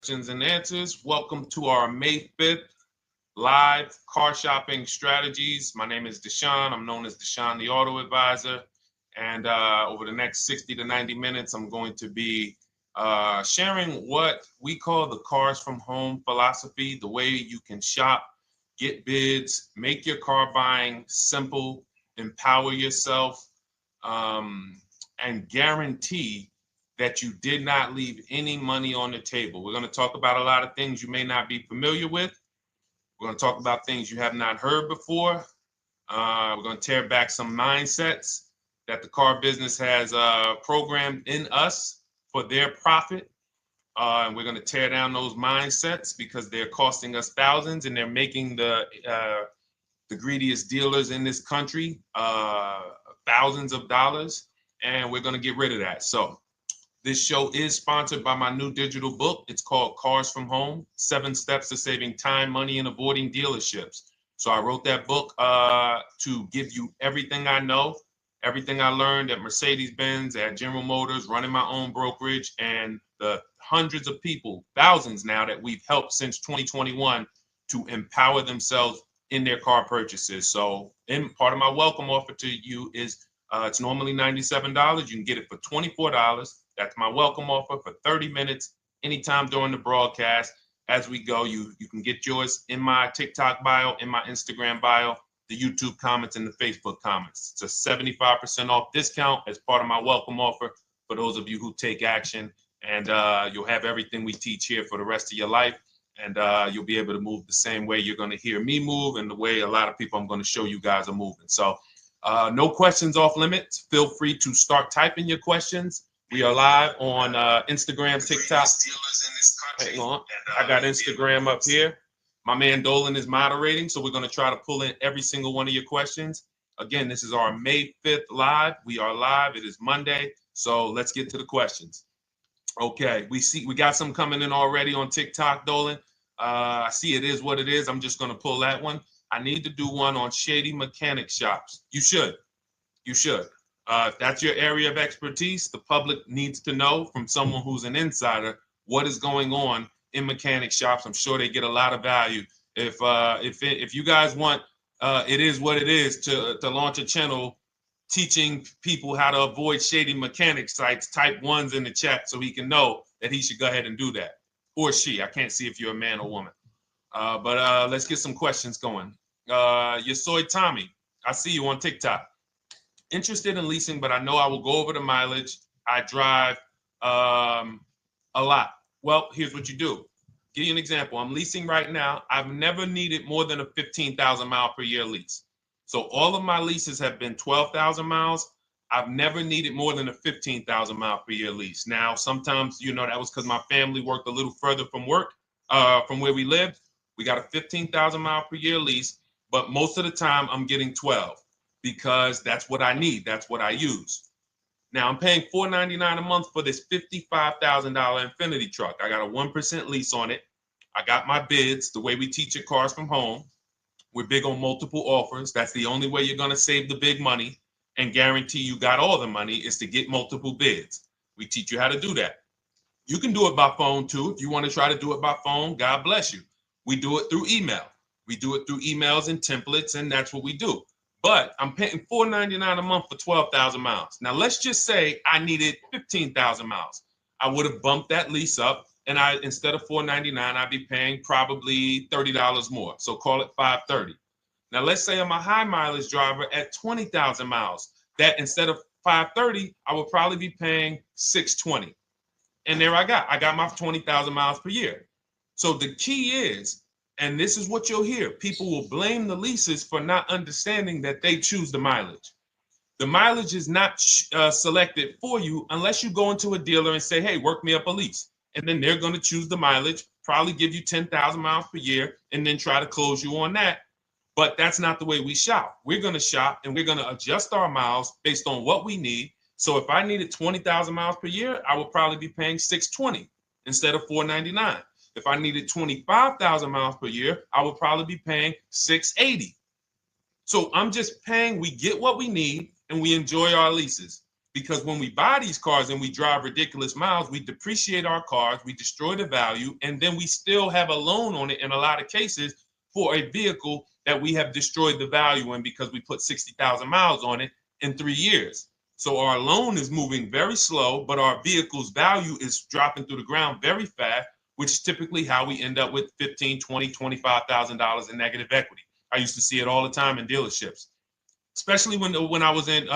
questions and answers. Welcome to our May 5th live car shopping strategies. My name is Deshone. I'm known as Deshone the Auto Advisor. And over the next 60 to 90 minutes, I'm going to be sharing what we call the cars from home philosophy, the way you can shop, get bids, make your car buying simple, empower yourself, and guarantee that you did not leave any money on the table. We're going to talk about a lot of things you may not be familiar with. We're going to talk about things you have not heard before. We're going to tear back some mindsets that the car business has programmed in us for their profit. And we're going to tear down those mindsets because they're costing us thousands and they're making the greediest dealers in this country thousands of dollars. And we're going to get rid of that. So this show is sponsored by my new digital book. It's called Cars from Home, 7 Steps to Saving Time, Money, and Avoiding Dealerships. So I wrote that book to give you everything I know, everything I learned at Mercedes-Benz, at General Motors, running my own brokerage, and the hundreds of people, thousands now, that we've helped since 2021 to empower themselves in their car purchases. So part of my welcome offer to you is it's normally $97. You can get it for $24. That's my welcome offer for 30 minutes, anytime during the broadcast. As we go, you can get yours in my TikTok bio, in my Instagram bio, the YouTube comments, and the Facebook comments. It's a 75% off discount as part of my welcome offer for those of you who take action. And you'll have everything we teach here for the rest of your life. And you'll be able to move the same way you're going to hear me move and the way a lot of people I'm going to show you guys are moving. So no questions off limits. Feel free to start typing your questions. We are live on Instagram, TikTok. Hang on. I got Instagram up here. My man Dolan is moderating, so we're going to try to pull in every single one of your questions. Again, this is our May 5th live. We are live. It is Monday, so let's get to the questions. Okay, we got some coming in already on TikTok, Dolan. I see it is what it is. I'm just going to pull that one. I need to do one on shady mechanic shops. You should. If that's your area of expertise, the public needs to know from someone who's an insider what is going on in mechanic shops. I'm sure they get a lot of value. If you guys want, it is what it is to launch a channel teaching people how to avoid shady mechanic sites, type ones in the chat so he can know that he should go ahead and do that. Or she. I can't see if you're a man or woman. But let's get some questions going. Yasoy Tommy, I see you on TikTok. Interested in leasing, but I know I will go over the mileage. I drive a lot. Well, here's what you do. Give you an example. I'm leasing right now. I've never needed more than a 15,000 mile per year lease. So all of my leases have been 12,000 miles. I've never needed more than a 15,000 mile per year lease. Now, sometimes, that was because my family worked a little further from where we lived. We got a 15,000 mile per year lease, but most of the time I'm getting 12 because that's what I need. That's what I use. Now I'm paying $499 a month for this $55,000 Infinity truck. I got a 1% lease on it. I got my bids, the way we teach at Cars from Home. We're big on multiple offers. That's the only way you're going to save the big money and guarantee you got all the money is to get multiple bids. We teach you how to do that. You can do it by phone too. If you want to try to do it by phone, God bless you. We do it through email. We do it through emails and templates, and that's what we do. But I'm paying $499 a month for 12,000 miles. Now, let's just say I needed 15,000 miles. I would have bumped that lease up, and instead of $499, I'd be paying probably $30 more. So call it $530. Now, let's say I'm a high mileage driver at 20,000 miles. That instead of $530, I would probably be paying $620. And there I got my 20,000 miles per year. So the key is, and this is what you'll hear, people will blame the leases for not understanding that they choose the mileage. The mileage is not selected for you unless you go into a dealer and say, hey, work me up a lease. And then they're going to choose the mileage, probably give you 10,000 miles per year, and then try to close you on that. But that's not the way we shop. We're going to shop and we're going to adjust our miles based on what we need. So if I needed 20,000 miles per year, I would probably be paying $620 instead of $499. If I needed 25,000 miles per year, I would probably be paying $680. So I'm just paying, we get what we need and we enjoy our leases. because when we buy these cars and we drive ridiculous miles, we depreciate our cars, we destroy the value, and then we still have a loan on it in a lot of cases for a vehicle that we have destroyed the value in because we put 60,000 miles on it in 3 years. So our loan is moving very slow, but our vehicle's value is dropping through the ground very fast, which is typically how we end up with $15,000, $20,000, $25,000 in negative equity. I used to see it all the time in dealerships, especially when I was in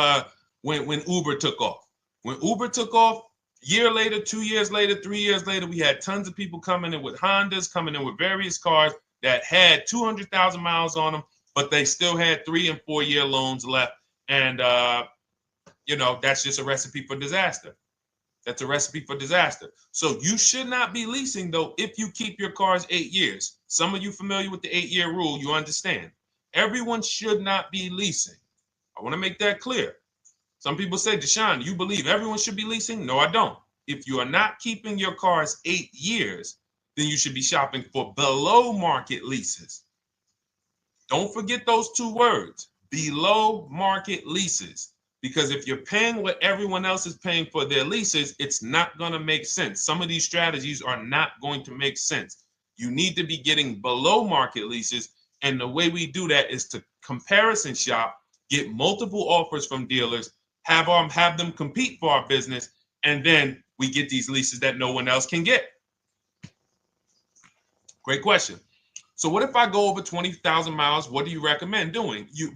when Uber took off. When Uber took off, year later, 2 years later, 3 years later, we had tons of people coming in with Hondas, coming in with various cars that had 200,000 miles on them, but they still had 3 and 4 year loans left. And, that's just a recipe for disaster. That's a recipe for disaster. So you should not be leasing, though, if you keep your cars 8 years. Some of you familiar with the 8-year rule, you understand. Everyone should not be leasing. I want to make that clear. Some people say, Deshone, you believe everyone should be leasing? No, I don't. If you are not keeping your cars 8 years, then you should be shopping for below market leases. Don't forget those 2 words, below market leases. Because if you're paying what everyone else is paying for their leases, it's not going to make sense. Some of these strategies are not going to make sense. You need to be getting below market leases. And the way we do that is to comparison shop, get multiple offers from dealers, have them compete for our business, and then we get these leases that no one else can get. Great question. So what if I go over 20,000 miles? What do you recommend doing? You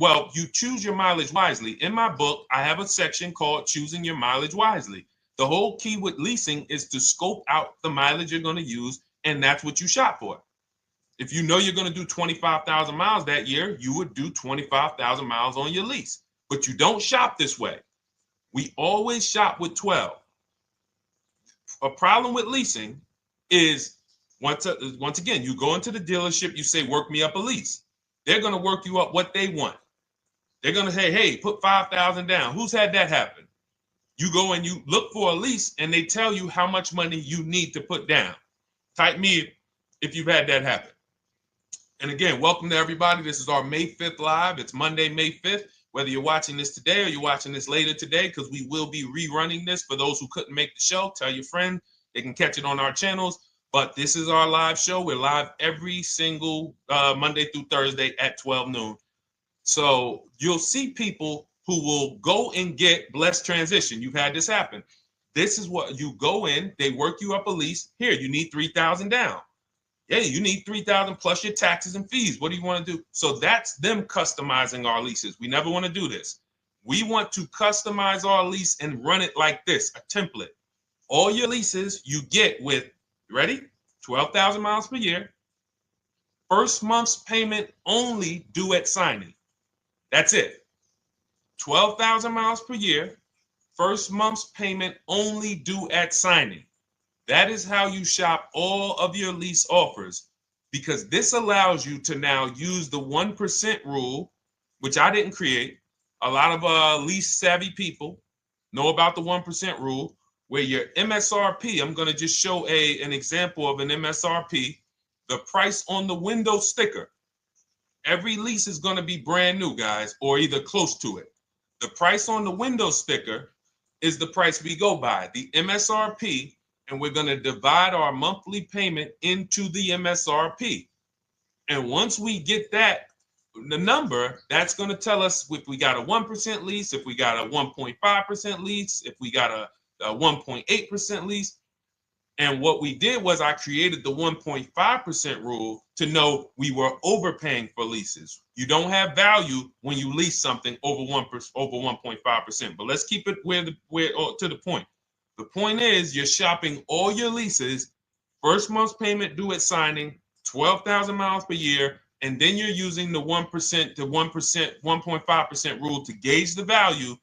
choose your mileage wisely. In my book, I have a section called Choosing Your Mileage Wisely. The whole key with leasing is to scope out the mileage you're going to use, and that's what you shop for. If you know you're going to do 25,000 miles that year, you would do 25,000 miles on your lease. But you don't shop this way. We always shop with 12. A problem with leasing is once again, you go into the dealership, you say, work me up a lease. They're going to work you up what they want. They're going to say, hey, put 5,000 down. Who's had that happen? You go and you look for a lease and they tell you how much money you need to put down. Type me if you've had that happen. And again, welcome to everybody. This is our May 5th live. It's Monday, May 5th. Whether you're watching this today or you're watching this later today, because we will be rerunning this for those who couldn't make the show. Tell your friend they can catch it on our channels. But this is our live show. We're live every single Monday through Thursday at 12 noon. So you'll see people who will go and get blessed transition. You've had this happen. This is what you go in. They work you up a lease. Here, you need 3,000 down. Yeah, you need 3,000 plus your taxes and fees. What do you want to do? So that's them customizing our leases. We never want to do this. We want to customize our lease and run it like this, a template. All your leases you get with, ready? 12,000 miles per year. First month's payment only due at signing. That's it. 12,000 miles per year. First month's payment only due at signing. That is how you shop all of your lease offers, because this allows you to now use the 1% rule, which I didn't create. A lot of lease savvy people know about the 1% rule, where your MSRP, I'm going to just show an example of an MSRP, the price on the window sticker. Every lease is going to be brand new, guys, or either close to it. The price on the window sticker is the price we go by, the MSRP, and we're going to divide our monthly payment into the MSRP. And once we get that, the number, that's going to tell us if we got a 1% lease, if we got a 1.5% lease, if we got a 1.8% lease. And what we did was I created the 1.5% rule to know we were overpaying for leases. You don't have value when you lease something over 1.5%. But let's keep it to the point. The point is you're shopping all your leases, first month's payment due at signing, 12,000 miles per year, and then you're using the 1% to 1.5% rule to gauge the value.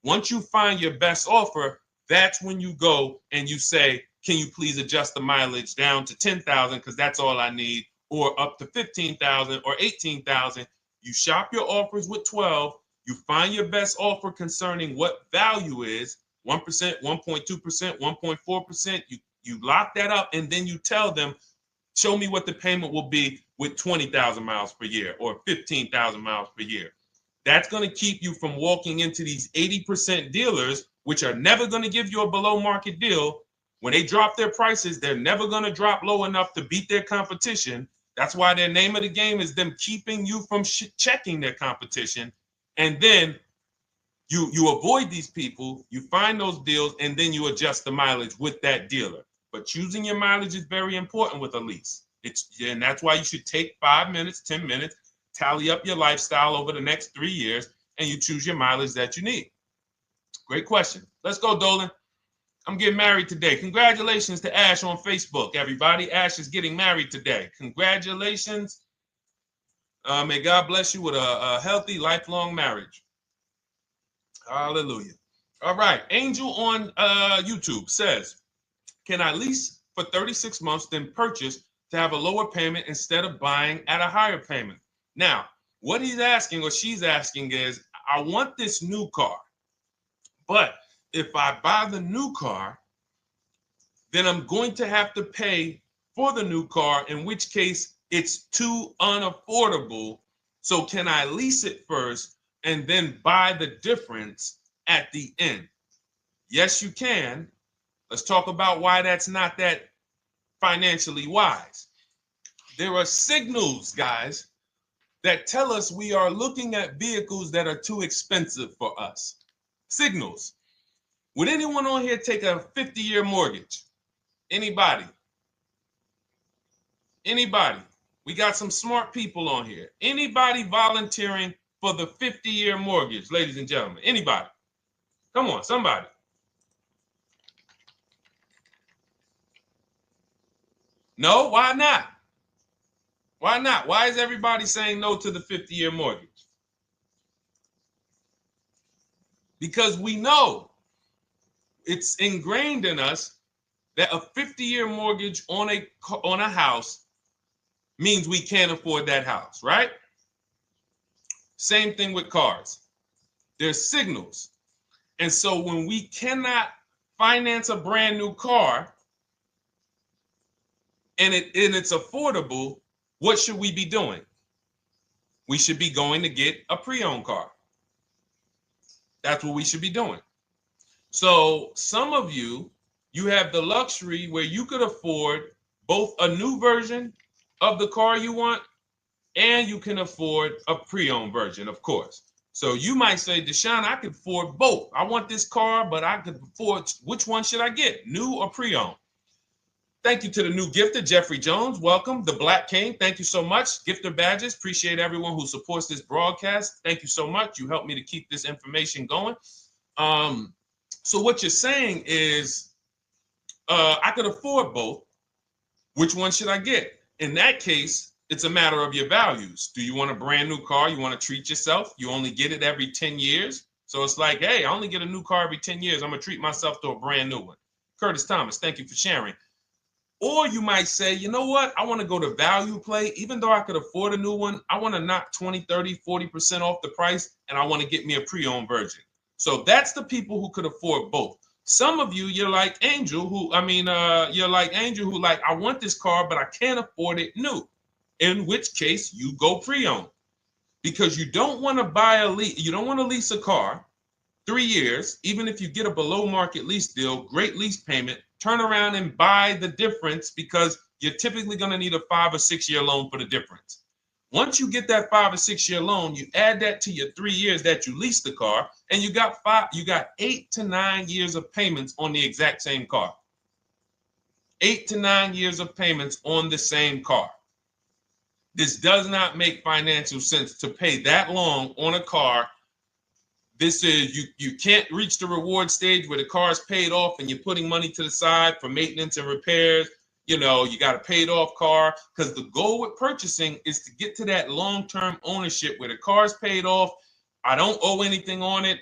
Once you find your best offer, that's when you go and you say, can you please adjust the mileage down to 10,000 because that's all I need, or up to 15,000 or 18,000. You shop your offers with 12. You find your best offer concerning what value is, 1%, 1.2%, 1.4%. You lock that up, and then you tell them, show me what the payment will be with 20,000 miles per year or 15,000 miles per year. That's going to keep you from walking into these 80% dealers which are never going to give you a below market deal. When they drop their prices, they're never going to drop low enough to beat their competition. That's why their name of the game is them keeping you from checking their competition. And then you avoid these people, you find those deals, and then you adjust the mileage with that dealer. But choosing your mileage is very important with a lease. And that's why you should take 5 minutes, 10 minutes, tally up your lifestyle over the next 3 years, and you choose your mileage that you need. Great question. Let's go, Dolan. I'm getting married today. Congratulations to Ash on Facebook, everybody. Ash is getting married today. Congratulations. May God bless you with a healthy, lifelong marriage. Hallelujah. All right. Angel on YouTube says, can I lease for 36 months, then purchase to have a lower payment instead of buying at a higher payment? Now, what he's asking or she's asking is, I want this new car, but if I buy the new car, then I'm going to have to pay for the new car, in which case it's too unaffordable. So can I lease it first and then buy the difference at the end? Yes, you can. Let's talk about why that's not that financially wise. There are signals, guys, that tell us we are looking at vehicles that are too expensive for us. Signals. Would anyone on here take a 50-year mortgage? Anybody? Anybody? We got some smart people on here. Anybody volunteering for the 50-year mortgage, ladies and gentlemen? Anybody? Come on, somebody. No, why not? Why not? Why is everybody saying no to the 50-year mortgage? Because we know it's ingrained in us that a 50-year mortgage on a house means we can't afford that house, right? Same thing with cars. There's signals. And so when we cannot finance a brand new car and it's affordable, what should we be doing? We should be going to get a pre-owned car. That's what we should be doing. So some of you have the luxury where you could afford both a new version of the car you want, and you can afford a pre-owned version, of course. So you might say, Deshone, I could afford both. I want this car, but I could afford, which one should I get, new or pre-owned? Thank you to the new gifter, Jeffrey Jones. Welcome. The Black King. Thank you so much. Gifter badges. Appreciate everyone who supports this broadcast. Thank you so much. You helped me to keep this information going. So what you're saying is, I could afford both. Which one should I get? In that case, it's a matter of your values. Do you want a brand new car? You want to treat yourself? You only get it every 10 years. So it's like, hey, I only get a new car every 10 years. I'm going to treat myself to a brand new one. Curtis Thomas, thank you for sharing. Or you might say, you know what? I want to go to value play. Even though I could afford a new one, I want to knock 20, 30, 40% off the price, and I want to get me a pre-owned version. So that's the people who could afford both. Some of you, you're like Angel, who like, I want this car, but I can't afford it new. In which case you go pre-owned, because you don't want to lease a car 3 years, even if you get a below market lease deal, great lease payment, turn around and buy the difference, because you're typically going to need a 5 or 6 year loan for the difference. Once you get that 5 or 6 year loan, you add that to your 3 years that you leased the car, and you got 8 to 9 years of payments on the exact same car. 8 to 9 years of payments on the same car. This does not make financial sense to pay that long on a car. This is, you can't reach the reward stage where the car is paid off and you're putting money to the side for maintenance and repairs. You know, you got a paid off car, because the goal with purchasing is to get to that long-term ownership where the car is paid off. I don't owe anything on it.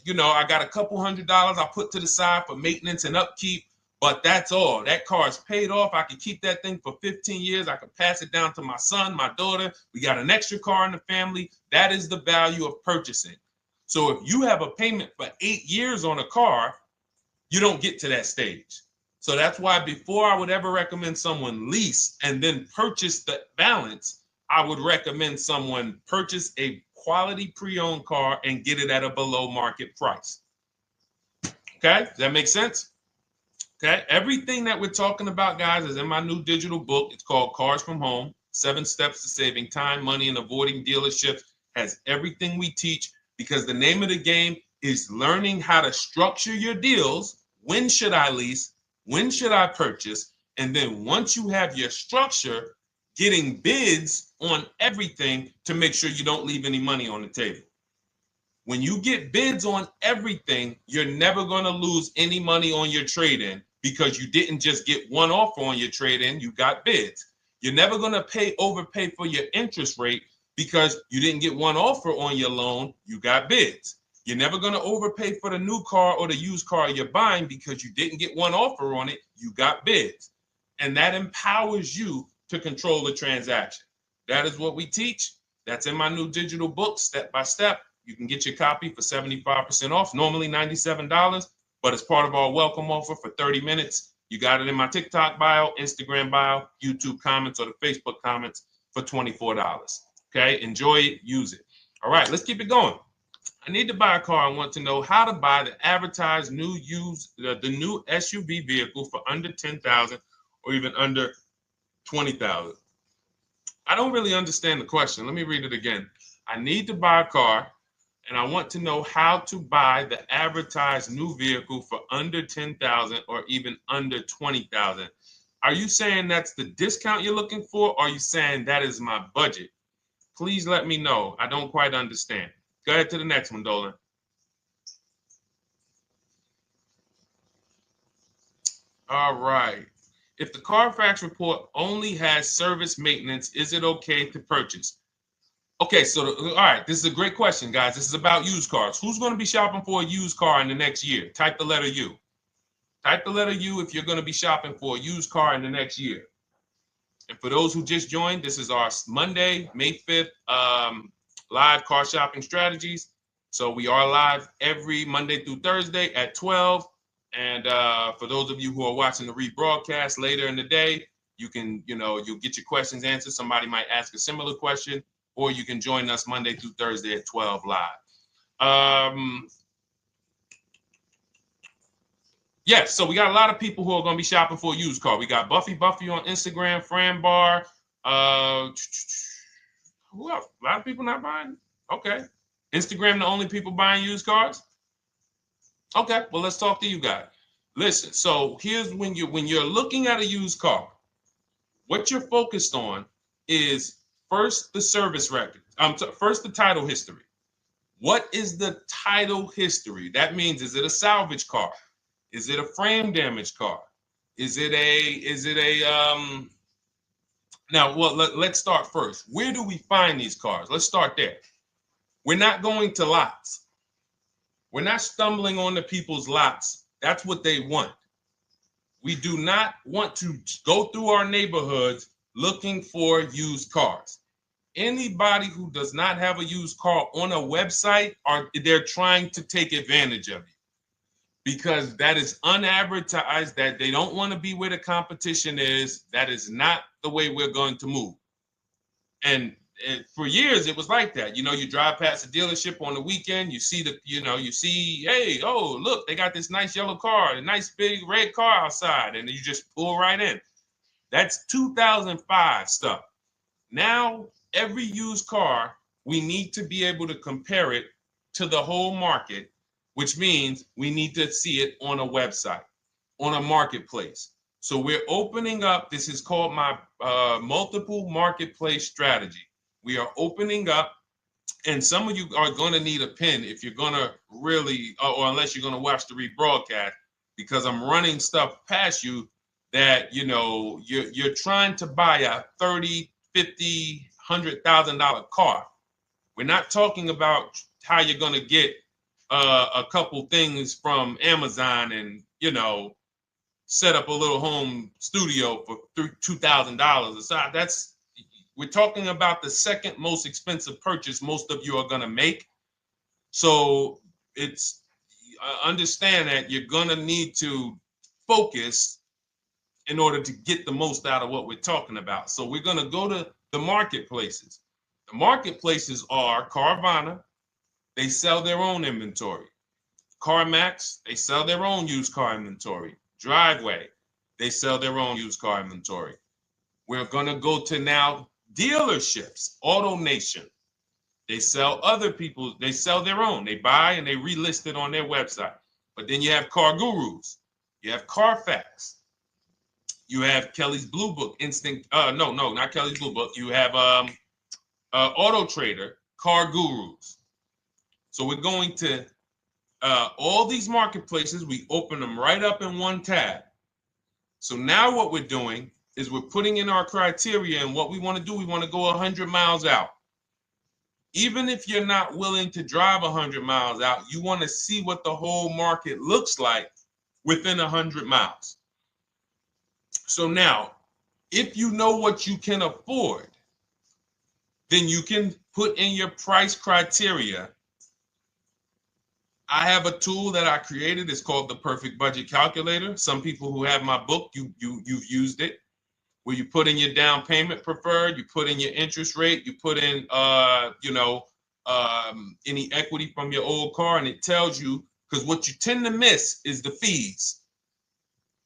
You know, I got a couple $100 I put to the side for maintenance and upkeep, but that's all. That car is paid off. I can keep that thing for 15 years. I can pass it down to my son, my daughter. We got an extra car in the family. That is the value of purchasing. So if you have a payment for 8 years on a car, you don't get to that stage. So that's why before I would ever recommend someone lease and then purchase the balance, I would recommend someone purchase a quality pre-owned car and get it at a below market price. Okay, does that make sense? Okay, everything that we're talking about, guys, is in my new digital book. It's called Cars from Home, 7 Steps to Saving Time, Money, and Avoiding Dealerships. Has everything we teach, because the name of the game is learning how to structure your deals. When should I lease? When should I purchase? And then once you have your structure, getting bids on everything to make sure you don't leave any money on the table. When you get bids on everything, you're never going to lose any money on your trade-in, because you didn't just get one offer on your trade-in, you got bids. You're never going to overpay for your interest rate, because you didn't get one offer on your loan, you got bids. You're never going to overpay for the new car or the used car you're buying, because you didn't get one offer on it, you got bids. And that empowers you to control the transaction. That is what we teach. That's in my new digital book, step by step. You can get your copy for 75% off, normally $97, but it's part of our welcome offer for 30 minutes. You got it in my TikTok bio, Instagram bio, YouTube comments, or the Facebook comments for $24. Okay, enjoy it, use it. All right, let's keep it going. I need to buy a car. I want to know how to buy the advertised new the new SUV vehicle for under $10,000 or even under $20,000. I don't really understand the question. Let me read it again. I need to buy a car, and I want to know how to buy the advertised new vehicle for under $10,000 or even under $20,000. Are you saying that's the discount you're looking for, or are you saying that is my budget? Please let me know. I don't quite understand. Go ahead to the next one, Dolan. All right. If the Carfax report only has service maintenance, is it okay to purchase? Okay, so all right, this is a great question, guys. This is about used cars. Who's going to be shopping for a used car in the next year? Type the letter U. Type the letter U if you're going to be shopping for a used car in the next year. And for those who just joined, this is our Monday, May 5th, live car shopping strategies. So we are live every Monday through Thursday at 12. And for those of you who are watching the rebroadcast later in the day, you can, you'll get your questions answered. Somebody might ask a similar question, or you can join us Monday through Thursday at 12 live. Yes, so we got a lot of people who are going to be shopping for a used car. We got Buffy on Instagram, Fran Bar. Who else? A lot of people not buying? Okay. Instagram, the only people buying used cars? Okay, well, let's talk to you guys. Listen, so here's when you're looking at a used car, what you're focused on is first the service record. First the title history. What is the title history? That means, is it a salvage car? Is it a frame damage car? Is it a now, well, let's start first. Where do we find these cars? Let's start there. We're not going to lots. We're not stumbling onto people's lots. That's what they want. We do not want to go through our neighborhoods looking for used cars. Anybody who does not have a used car on a website, they're trying to take advantage of you, because that is unadvertised, that they don't want to be where the competition is. That is not the way we're going to move. And for years, it was like that. You drive past a dealership on the weekend, you see hey, oh, look, they got this nice yellow car, a nice big red car outside, and you just pull right in. That's 2005 stuff. Now, every used car, we need to be able to compare it to the whole market, which means we need to see it on a website, on a marketplace. So we're opening up, this is called my multiple marketplace strategy. We are opening up, and some of you are going to need a pen if you're going to really, or unless you're going to watch the rebroadcast, because I'm running stuff past you that, you're trying to buy a $30,000, $50,000, $100,000 car. We're not talking about how you're going to get a couple things from Amazon and, set up a little home studio for $2,000. We're talking about the second most expensive purchase most of you are going to make. So it's understand that you're going to need to focus in order to get the most out of what we're talking about. So we're going to go to the marketplaces. The marketplaces are Carvana. They sell their own inventory. CarMax, they sell their own used car inventory. Driveway, they sell their own used car inventory. We're going to go to now dealerships. AutoNation, they sell other people's, they sell their own. They buy and they relist it on their website. But then you have Car Gurus, you have Carfax, you have Kelly's Blue Book, no, not Kelly's Blue Book. You have Auto Trader, Car Gurus. So we're going to all these marketplaces, we open them right up in one tab. So now what we're doing is we're putting in our criteria, and what we want to do, we want to go 100 miles out. Even if you're not willing to drive 100 miles out, you want to see what the whole market looks like within 100 miles. So now, if you know what you can afford, then you can put in your price criteria. I have a tool that I created. It's called the Perfect Budget Calculator. Some people who have my book, you've used it, where you put in your down payment preferred, you put in your interest rate, you put in any equity from your old car, and it tells you, because what you tend to miss is the fees.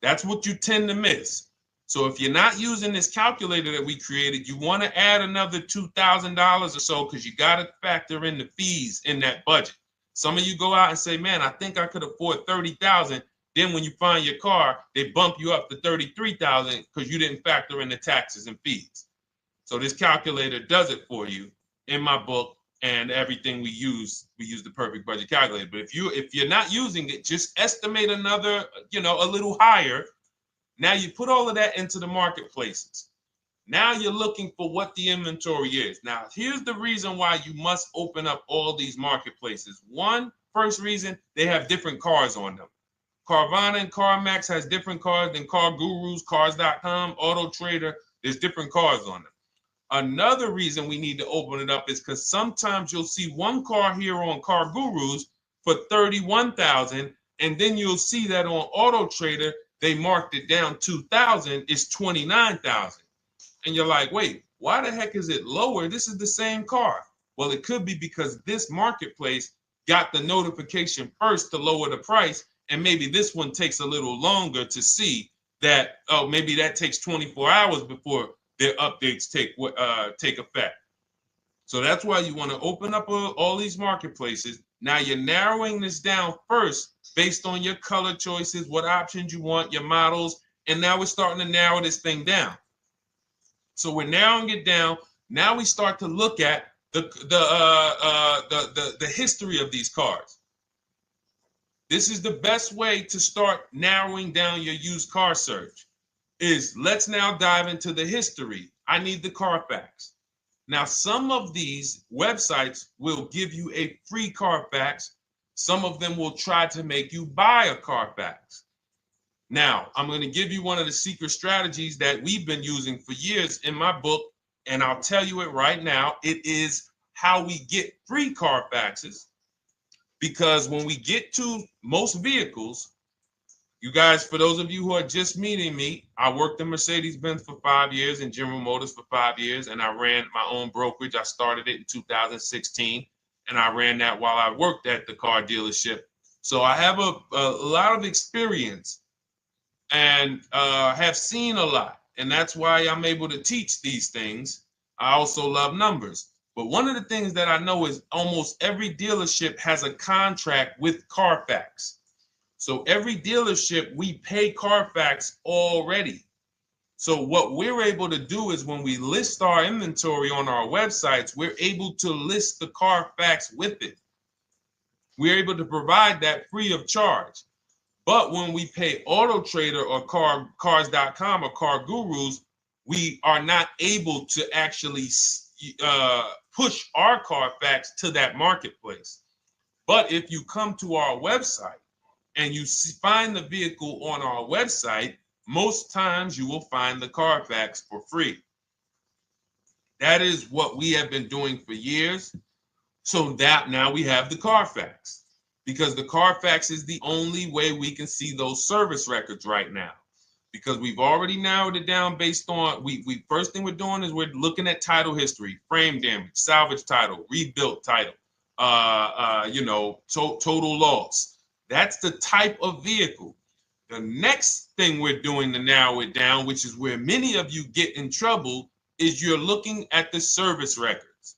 That's what you tend to miss. So if you're not using this calculator that we created, you want to add another $2,000 or so, because you got to factor in the fees in that budget. Some of you go out and say, man, I think I could afford $30,000. Then when you find your car, they bump you up to $33,000 because you didn't factor in the taxes and fees. So this calculator does it for you in my book, and everything we use the Perfect Budget Calculator. But if you're not using it, just estimate another, a little higher. Now you put all of that into the marketplaces. Now you're looking for what the inventory is. Now, here's the reason why you must open up all these marketplaces. First reason, they have different cars on them. Carvana and CarMax has different cars than Car Gurus, Cars.com, Auto Trader. There's different cars on them. Another reason we need to open it up is because sometimes you'll see one car here on Car Gurus for $31,000, and then you'll see that on Auto Trader they marked it down $2,000. It's $29,000. And you're like, wait, why the heck is it lower? This is the same car. Well, it could be because this marketplace got the notification first to lower the price, and maybe this one takes a little longer to see that, oh, maybe that takes 24 hours before their updates take effect. So that's why you want to open up all these marketplaces. Now you're narrowing this down first based on your color choices, what options you want, your models, and now we're starting to narrow this thing down. So we're narrowing it down. Now we start to look at the history of these cars. This is the best way to start narrowing down your used car search. Let's now dive into the history. I need the Carfax. Now, some of these websites will give you a free Carfax. Some of them will try to make you buy a Carfax. Now, I'm going to give you one of the secret strategies that we've been using for years in my book, and I'll tell you it right now. It is how we get free Carfaxes, because when we get to most vehicles, you guys, for those of you who are just meeting me, I worked in Mercedes-Benz for 5 years and General Motors for 5 years, and I ran my own brokerage. I started it in 2016, and I ran that while I worked at the car dealership. So I have a lot of experience and have seen a lot, and that's why I'm able to teach these things. I also love numbers. But one of the things that I know is almost every dealership has a contract with Carfax. So every dealership, we pay Carfax already. So what we're able to do is when we list our inventory on our websites, we're able to list the Carfax with it. We're able to provide that free of charge. But when we pay Auto Trader or Cars.com or Car Gurus, we are not able to actually push our Carfax to that marketplace. But if you come to our website and you find the vehicle on our website, most times you will find the Carfax for free. That is what we have been doing for years. So that now we have the Carfax, because the Carfax is the only way we can see those service records right now, because we've already narrowed it down based on, first thing we're doing is we're looking at title history, frame damage, salvage title, rebuilt title, total loss. That's the type of vehicle. The next thing we're doing to narrow it down, which is where many of you get in trouble, is you're looking at the service records.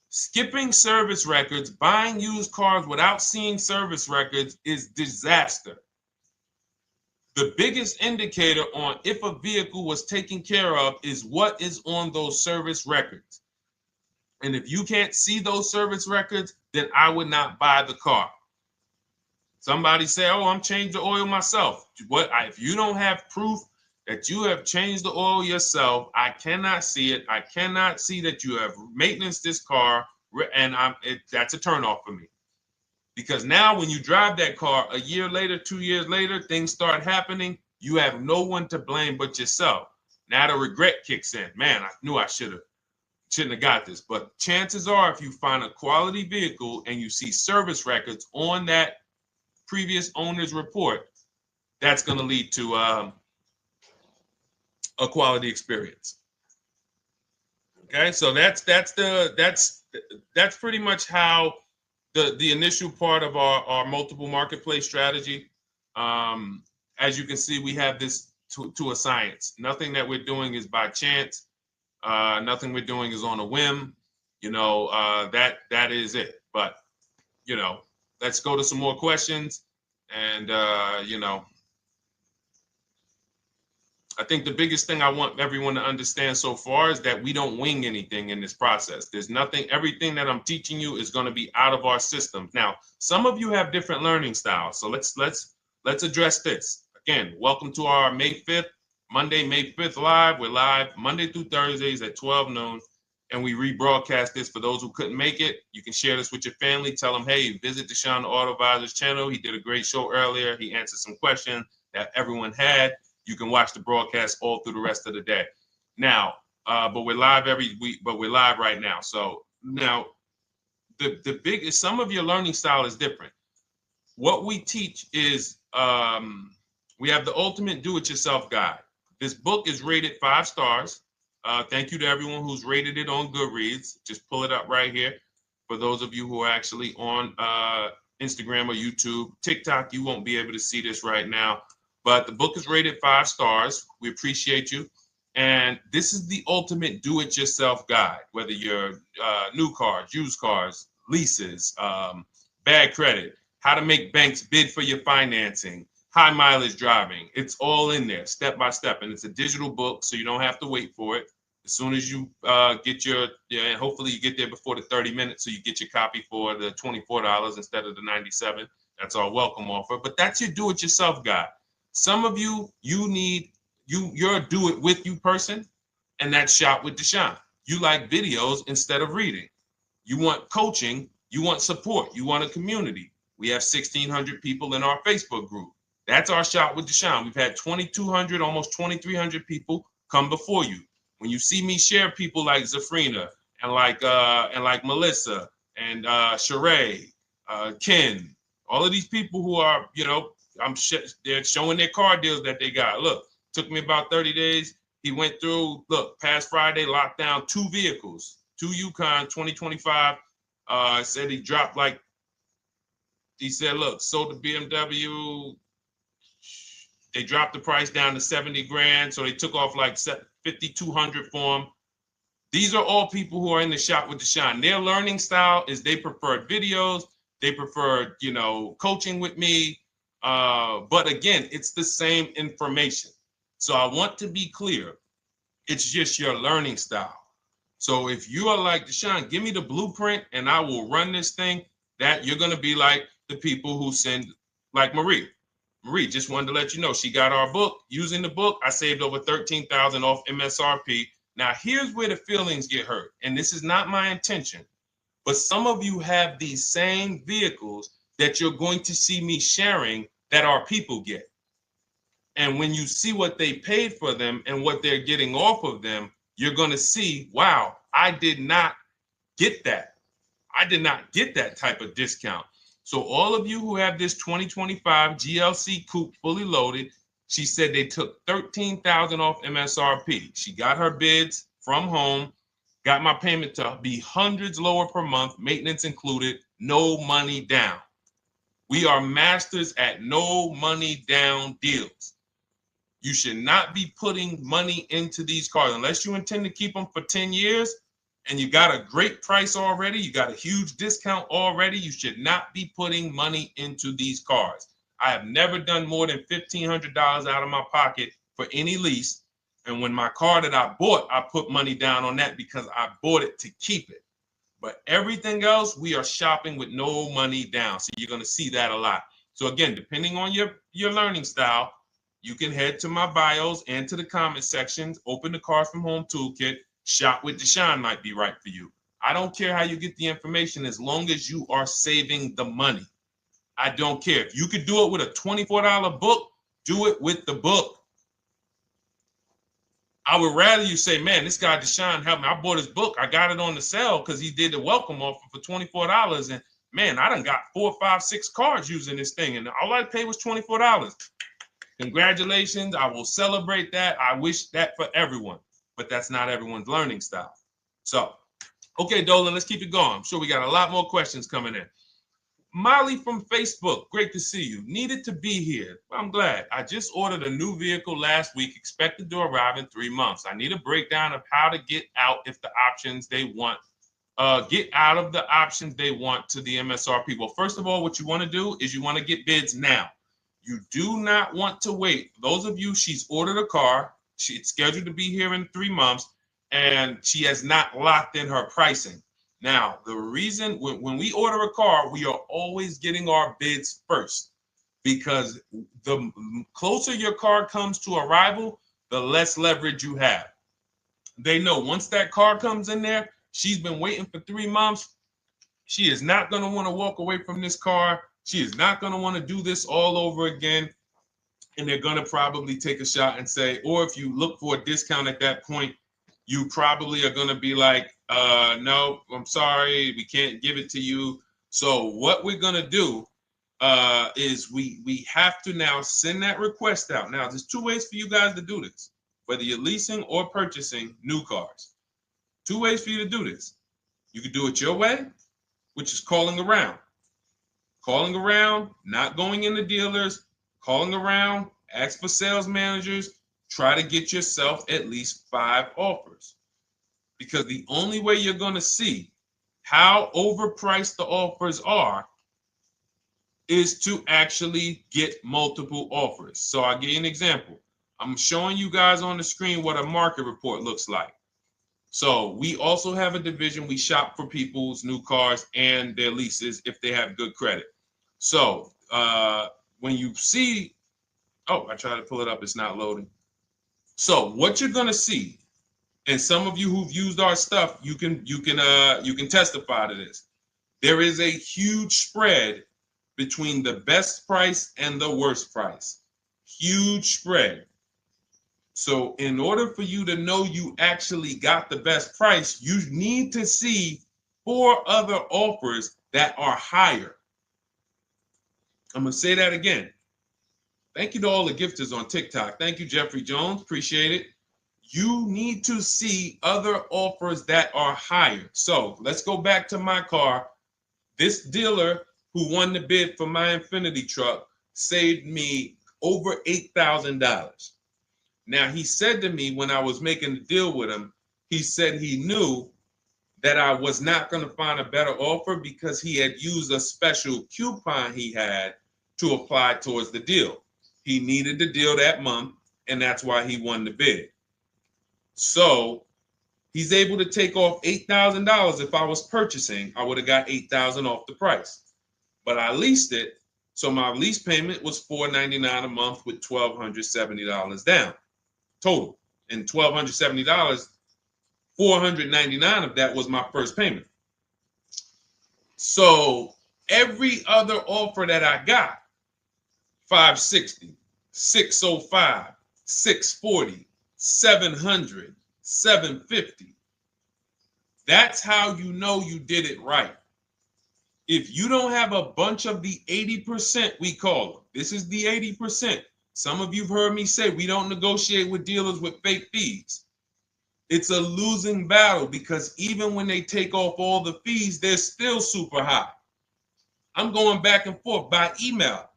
Skipping service records, buying used cars without seeing service records is disaster. The biggest indicator on if a vehicle was taken care of is what is on those service records. And if you can't see those service records, then I would not buy the car. Somebody say, oh, I'm changed the oil myself. If you don't have proof that you have changed the oil yourself, I cannot see it. I cannot see that you have maintenance this car, and that's a turnoff for me. Because now when you drive that car a year later, 2 years later, things start happening. You have no one to blame but yourself. Now the regret kicks in. Man, I knew I shouldn't have got this. But chances are, if you find a quality vehicle and you see service records on that previous owner's report, that's going to lead to a quality experience. Okay, so that's pretty much how the initial part of our multiple marketplace strategy. As you can see, we have this to a science. Nothing that we're doing is by chance. Nothing we're doing is on a whim. That is it. But let's go to some more questions. And I think the biggest thing I want everyone to understand so far is that we don't wing anything in this process. There's nothing, everything that I'm teaching you is going to be out of our systems. Now, some of you have different learning styles. So let's address this. Again, welcome to our May 5th, Monday, May 5th live. We're live Monday through Thursdays at 12 noon. And we rebroadcast this for those who couldn't make it. You can share this with your family. Tell them, hey, visit Deshone the Auto Advisor's channel. He did a great show earlier. He answered some questions that everyone had. You can watch the broadcast all through the rest of the day. Now, but we're live every week, but we're live right now. So now the biggest, some of your learning style is different. What we teach is we have the ultimate do-it-yourself guide. This book is rated 5 stars. Thank you to everyone who's rated it on Goodreads. Just pull it up right here. For those of you who are actually on Instagram or YouTube, TikTok, you won't be able to see this right now. But the book is rated 5 stars. We appreciate you. And this is the ultimate do-it-yourself guide, whether you're new cars, used cars, leases, bad credit, how to make banks bid for your financing, high mileage driving. It's all in there, step by step. And it's a digital book, so you don't have to wait for it. As soon as you get and hopefully you get there before the 30 minutes, so you get your copy for the $24 instead of the $97. That's our welcome offer. But that's your do-it-yourself guide. Some of you, you're a do-it-with-you person, and that's Shop with Deshone. You like videos instead of reading. You want coaching. You want support. You want a community. We have 1,600 people in our Facebook group. That's our Shop with Deshone. We've had 2,200, almost 2,300 people come before you. When you see me share people like Zafrina and like Melissa and Sheree, Ken, all of these people who are, they're showing their car deals that they got. Look, took me about 30 days. He went through, past Friday, locked down 2 vehicles, 2 Yukon 2025. Said he dropped sold the BMW. They dropped the price down to 70 grand. So they took off like 5,200 for him. These are all people who are in the Shop with Deshone. Their learning style is they prefer videos. They prefer, coaching with me. But again, it's the same information. So I want to be clear. It's just your learning style. So if you are like Deshone, give me the blueprint and I will run this thing. That you're going to be like the people who send, like Marie. Marie just wanted to let you know she got our book. Using the book, I saved over $13,000 off MSRP. Now, here's where the feelings get hurt. And this is not my intention. But some of you have these same vehicles that you're going to see me sharing that our people get. And when you see what they paid for them and what they're getting off of them, you're going to see, wow, I did not get that. I did not get that type of discount. So all of you who have this 2025 GLC coupe fully loaded, she said they took $13,000 off MSRP. She got her bids from home, got my payment to be hundreds lower per month, maintenance included, no money down. We are masters at no money down deals. You should not be putting money into these cars unless you intend to keep them for 10 years and you got a great price already. You got a huge discount already. You should not be putting money into these cars. I have never done more than $1,500 out of my pocket for any lease. And when my car that I bought, I put money down on that because I bought it to keep it. But everything else, we are shopping with no money down. So you're going to see that a lot. So again, depending on your learning style, you can head to my bios and to the comment sections, open the Cars from Home Toolkit, Shop with Deshone might be right for you. I don't care how you get the information as long as you are saving the money. I don't care. If you could do it with a $24 book, do it with the book. I would rather you say, man, this guy Deshone helped me. I bought his book. I got it on the sale because he did the welcome offer for $24. And man, I done got 4, 5, 6 cars using this thing. And all I paid was $24. Congratulations. I will celebrate that. I wish that for everyone, but that's not everyone's learning style. So, okay, Dolan, let's keep it going. I'm sure we got a lot more questions coming in. Molly from Facebook, great to see you. Needed to be here. Well, I'm glad. I just ordered a new vehicle last week, expected to arrive in 3 months. I need a breakdown of how to get out if the options they want, get out of the options they want to the MSRP. Well, first of all, what you want to do is you want to get bids now. You do not want to wait. For those of you, she's ordered a car. She's scheduled to be here in 3 months, and she has not locked in her pricing. Now, the reason when we order a car, we are always getting our bids first because the closer your car comes to arrival, the less leverage you have. They know once that car comes in there, she's been waiting for 3 months. She is not going to want to walk away from this car. She is not going to want to do this all over again. And they're going to probably take a shot and say, or if you look for a discount at that point, you probably are going to be like, no, I'm sorry, we can't give it to you. So what we're going to do is we have to now send that request out. Now, there's 2 ways for you guys to do this, whether you're leasing or purchasing new cars. 2 ways for you to do this. You can do it your way, which is calling around. Calling around, not going into dealers, calling around, ask for sales managers, try to get yourself at least 5 offers. Because the only way you're going to see how overpriced the offers are is to actually get multiple offers. So I'll give you an example. I'm showing you guys on the screen what a market report looks like. So we also have a division. We shop for people's new cars and their leases if they have good credit. So when you see, oh, I tried to pull it up. It's not loading. So what you're going to see, and some of you who've used our stuff, you can testify to this. There is a huge spread between the best price and the worst price. Huge spread. So in order for you to know you actually got the best price, you need to see 4 other offers that are higher. I'm going to say that again. Thank you to all the gifters on TikTok. Thank you, Jeffrey Jones. Appreciate it. You need to see other offers that are higher. So let's go back to my car. This dealer who won the bid for my Infinity truck saved me over $8,000. Now, he said to me when I was making the deal with him, he said he knew that I was not going to find a better offer because he had used a special coupon he had to apply towards the deal. He needed the deal that month, and that's why he won the bid. So he's able to take off $8,000. If I was purchasing, I would have got $8,000 off the price. But I leased it, so my lease payment was $499 a month with $1,270 down total. And $1,270, $499 of that was my first payment. So every other offer that I got, $560, $605, $640, $700, $750. That's how you know you did it right. If you don't have a bunch of the 80%, we call them. This is the 80%. Some of you have heard me say we don't negotiate with dealers with fake fees. It's a losing battle because even when they take off all the fees, they're still super high. I'm going back and forth by email.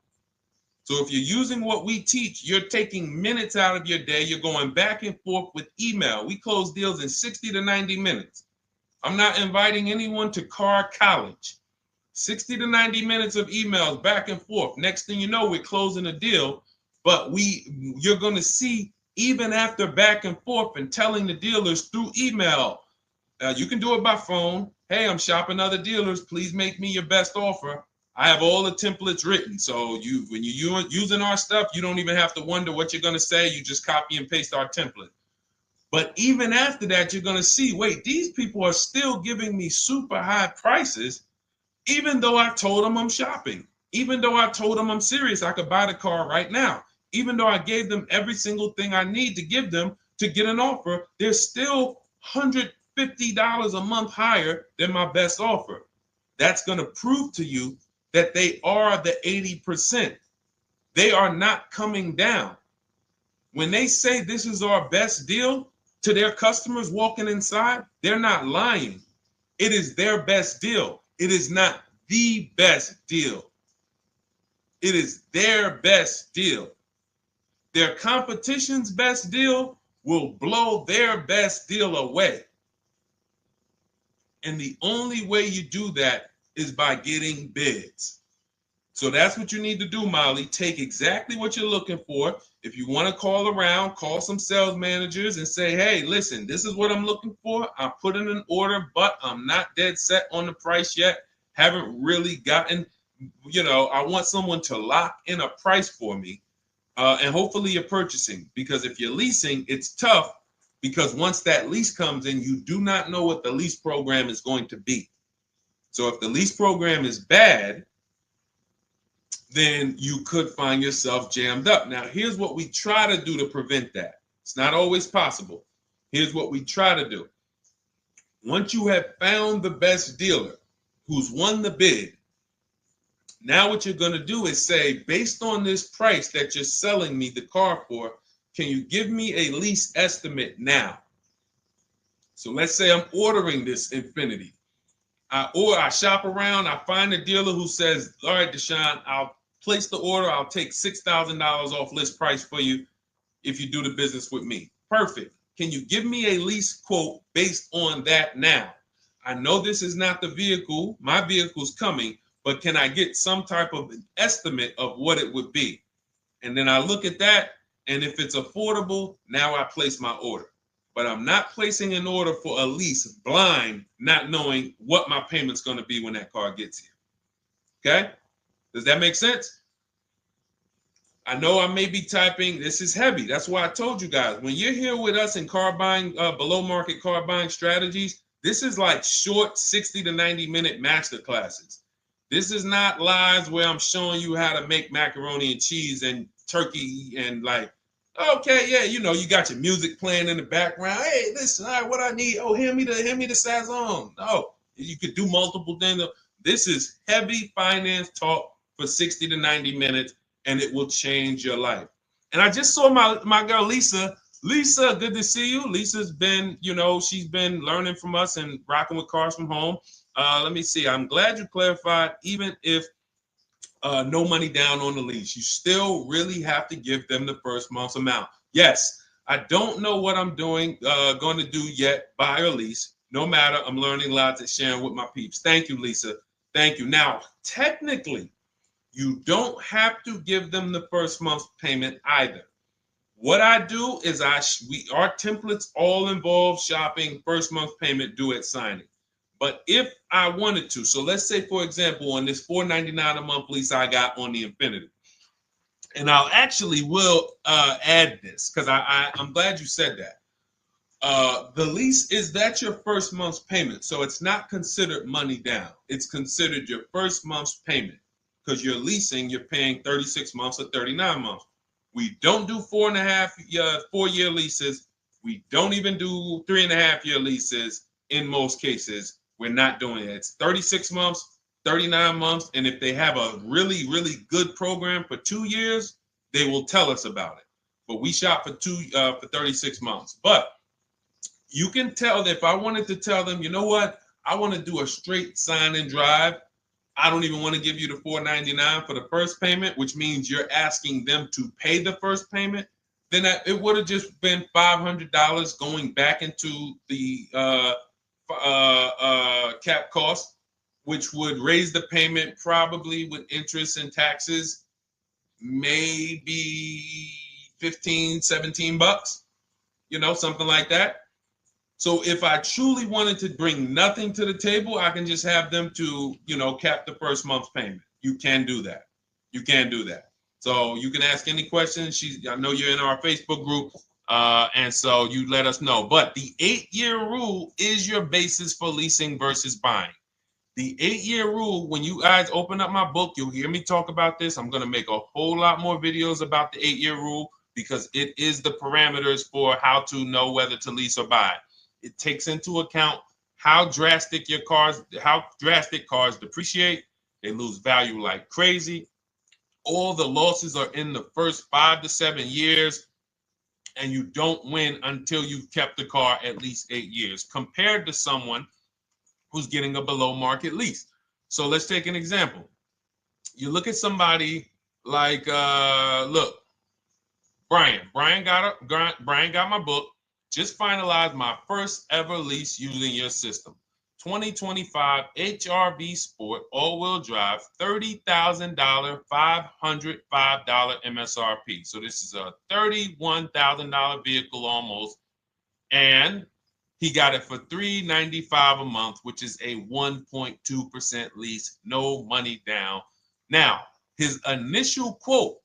So if you're using what we teach, you're taking minutes out of your day. You're going back and forth with email. We close deals in 60 to 90 minutes. I'm not inviting anyone to car college. 60 to 90 minutes of emails back and forth. Next thing you know, we're closing a deal. But you're going to see, even after back and forth and telling the dealers through email, you can do it by phone. Hey, I'm shopping other dealers. Please make me your best offer. I have all the templates written. So when you're using our stuff, you don't even have to wonder what you're going to say. You just copy and paste our template. But even after that, you're going to see, wait, these people are still giving me super high prices, even though I told them I'm shopping, even though I told them I'm serious, I could buy the car right now, even though I gave them every single thing I need to give them to get an offer, they're still $150 a month higher than my best offer. That's going to prove to you that they are the 80%. They are not coming down. When they say this is our best deal to their customers walking inside, they're not lying. It is their best deal. It is not the best deal. It is their best deal. Their competition's best deal will blow their best deal away. And the only way you do that is by getting bids. So that's what you need to do, Molly. Take exactly what you're looking for. If you want to call around, call some sales managers and say, hey, listen, this is what I'm looking for. I put in an order, but I'm not dead set on the price yet. Haven't really gotten, I want someone to lock in a price for me. And hopefully you're purchasing, because if you're leasing, it's tough, because once that lease comes in, you do not know what the lease program is going to be. So if the lease program is bad, then you could find yourself jammed up. Now, here's what we try to do to prevent that. It's not always possible. Here's what we try to do. Once you have found the best dealer who's won the bid, now what you're going to do is say, based on this price that you're selling me the car for, can you give me a lease estimate now? So let's say I'm ordering this Infiniti. I shop around, I find a dealer who says, all right, Deshone, I'll place the order. I'll take $6,000 off list price for you if you do the business with me. Perfect. Can you give me a lease quote based on that now? I know this is not the vehicle. My vehicle's coming, but can I get some type of an estimate of what it would be? And then I look at that, and if it's affordable, now I place my order. But I'm not placing an order for a lease blind, not knowing what my payment's going to be when that car gets here. Okay? Does that make sense? I know I may be typing. This is heavy. That's why I told you guys, when you're here with us in car buying, below market car buying strategies, this is like short 60 to 90 minute master classes. This is not lives where I'm showing you how to make macaroni and cheese and turkey and like, okay, yeah, you got your music playing in the background. Hey, listen, all right, what I need? Oh, hand me the Sazon. No, you could do multiple things. This is heavy finance talk for 60 to 90 minutes, and it will change your life. And I just saw my girl, Lisa. Lisa, good to see you. Lisa's been, she's been learning from us and rocking with Cars from Home. Let me see. I'm glad you clarified, even if no money down on the lease, you still really have to give them the first month's amount. Yes, I don't know what I'm going to do yet, buy or lease. No matter, I'm learning lots and sharing with my peeps. Thank you, Lisa. Thank you. Now, technically, you don't have to give them the first month's payment either. What I do is our templates all involve shopping, first month payment due at signing. But if I wanted to, so let's say, for example, on this $499 a month lease I got on the Infiniti, and I'll actually will add this because I'm glad you said that. The lease that's your first month's payment, so it's not considered money down. It's considered your first month's payment because you're leasing, you're paying 36 months or 39 months. We don't do 4-year leases. We don't even do 3.5-year leases in most cases. We're not doing it. It's 36 months, 39 months. And if they have a really, really good program for 2 years, they will tell us about it. But we shop for 36 months. But you can tell that if I wanted to tell them, you know what, I want to do a straight sign and drive, I don't even want to give you the $499 for the first payment, which means you're asking them to pay the first payment, then it would have just been $500 going back into the cap cost, which would raise the payment probably with interest and taxes, maybe 15, 17 bucks, something like that. So if I truly wanted to bring nothing to the table, I can just have them to, cap the first month's payment. You can do that. You can do that. So you can ask any questions. I know you're in our Facebook group, and so you let us know. But the 8-year rule is your basis for leasing versus buying. The 8-year rule, when you guys open up my book, you'll hear me talk about this. I'm going to make a whole lot more videos about the 8-year rule because it is the parameters for how to know whether to lease or buy. It takes into account how drastic cars depreciate. They lose value like crazy. All the losses are in the first 5 to 7 years, and you don't win until you've kept the car at least 8 years, compared to someone who's getting a below market lease. So let's take an example. You look at somebody like, Brian. Brian got my book. Just finalized my first ever lease using your system. 2025 HRV Sport all-wheel drive, $30,000, $505 MSRP. So this is a $31,000 vehicle almost, and he got it for $395 a month, which is a 1.2% lease, no money down. Now, his initial quote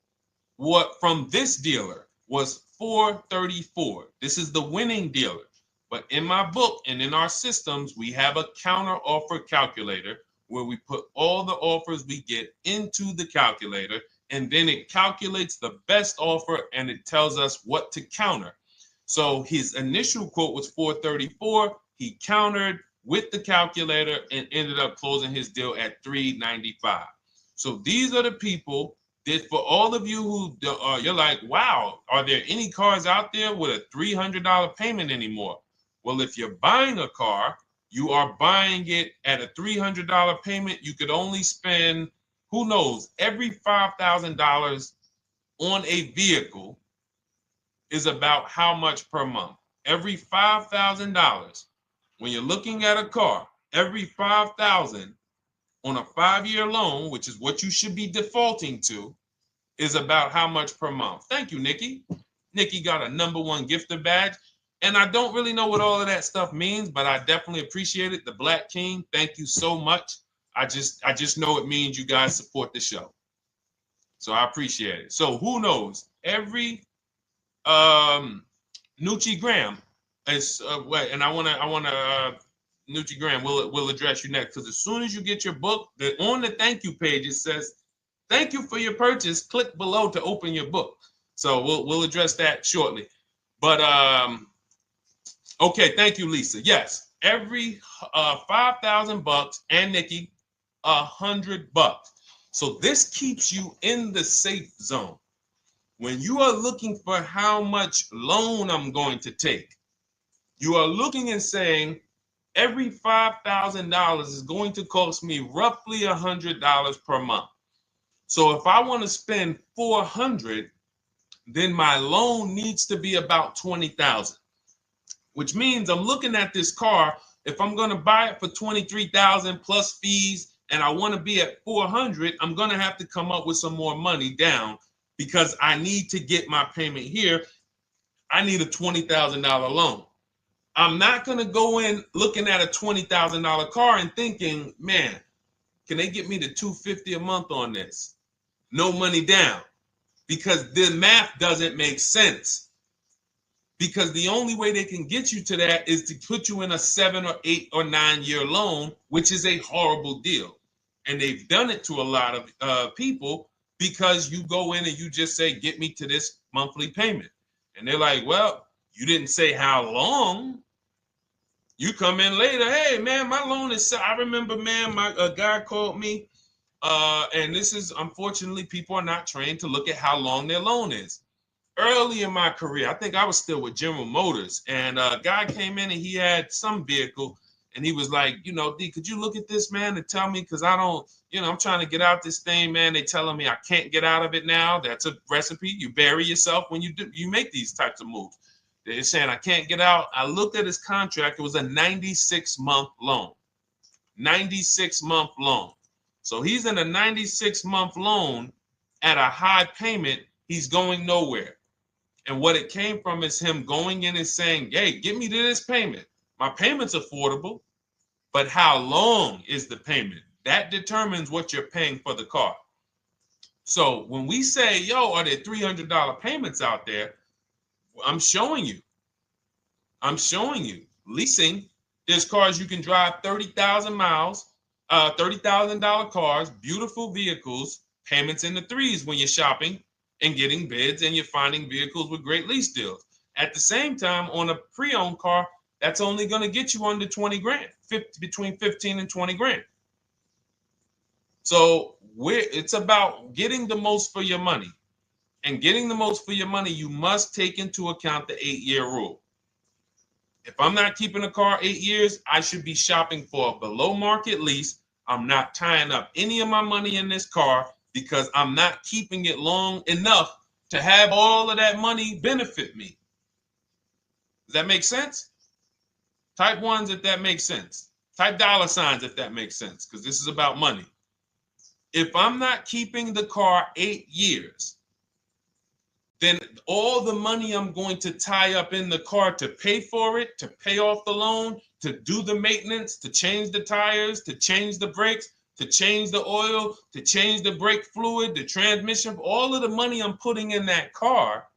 from this dealer was $434. This is the winning dealer. But in my book and in our systems, we have a counter offer calculator where we put all the offers we get into the calculator, and then it calculates the best offer and it tells us what to counter. So his initial quote was $434. He countered with the calculator and ended up closing his deal at $395. So these are the people that, for all of you who you're like, wow, are there any cars out there with a $300 payment anymore? Well, if you're buying a car, you are buying it at a $300 payment. You could only spend, who knows, every $5,000 on a vehicle is about how much per month. Every $5,000, when you're looking at a car, every $5,000 on a 5-year loan, which is what you should be defaulting to, is about how much per month. Thank you, Nikki. Nikki got a #1 gifter badge. And I don't really know what all of that stuff means, but I definitely appreciate it. The Black King, thank you so much. I just know it means you guys support the show. So I appreciate it. So who knows? Every Nucci Graham is and I wanna Nucci Graham will address you next, because as soon as you get your book, on the thank you page it says, "Thank you for your purchase. Click below to open your book." So we'll address that shortly. But okay, thank you, Lisa. Yes, every $5,000, and Nikki, $100. So this keeps you in the safe zone. When you are looking for how much loan I'm going to take, you are looking and saying, every $5,000 is going to cost me roughly $100 per month. So if I want to spend $400, then my loan needs to be about $20,000, which means I'm looking at this car. If I'm going to buy it for $23,000 plus fees, and I want to be at $400, I'm going to have to come up with some more money down, because I need to get my payment here. I need a $20,000 loan. I'm not going to go in looking at a $20,000 car and thinking, man, can they get me to $250 a month on this? No money down, because the math doesn't make sense. Because the only way they can get you to that is to put you in a 7 or 8 or 9 year loan, which is a horrible deal. And they've done it to a lot of people, because you go in and you just say, get me to this monthly payment. And they're like, well, you didn't say how long. You come in later, hey, man, my loan is, I remember, man, a guy called me, and this is, unfortunately, people are not trained to look at how long their loan is. Early in my career, I think I was still with General Motors, and a guy came in and he had some vehicle, And he was like, you know, D, could you look at this, man, and tell me, because I don't, you know, I'm trying to get out this thing, man. They telling me I can't get out of it now. That's a recipe. You bury yourself when you make these types of moves. They're saying I can't get out. I looked at his contract. It was a 96-month loan. 96-month loan. So he's in a 96-month loan at a high payment. He's going nowhere. And what it came from is him going in and saying, hey, get me to this payment. My payment's affordable, but how long is the payment? That determines what you're paying for the car. So when we say, yo, are there $300 payments out there? I'm showing you. Leasing, there's cars you can drive 30,000 miles, $30,000 cars, beautiful vehicles, payments in the threes when you're shopping and getting bids, and you're finding vehicles with great lease deals. At the same time, on a pre-owned car, that's only going to get you under 20 grand, between 15 and 20 grand. So it's about getting the most for your money. And getting the most for your money, you must take into account the 8-year rule. If I'm not keeping a car 8 years, I should be shopping for a below market lease. I'm not tying up any of my money in this car because I'm not keeping it long enough to have all of that money benefit me. Does that make sense? Type ones if that makes sense. Type dollar signs if that makes sense, because this is about money. If I'm not keeping the car 8 years, then all the money I'm going to tie up in the car to pay for it, to pay off the loan, to do the maintenance, to change the tires, to change the brakes, to change the oil, to change the brake fluid, the transmission, all of the money I'm putting in that car,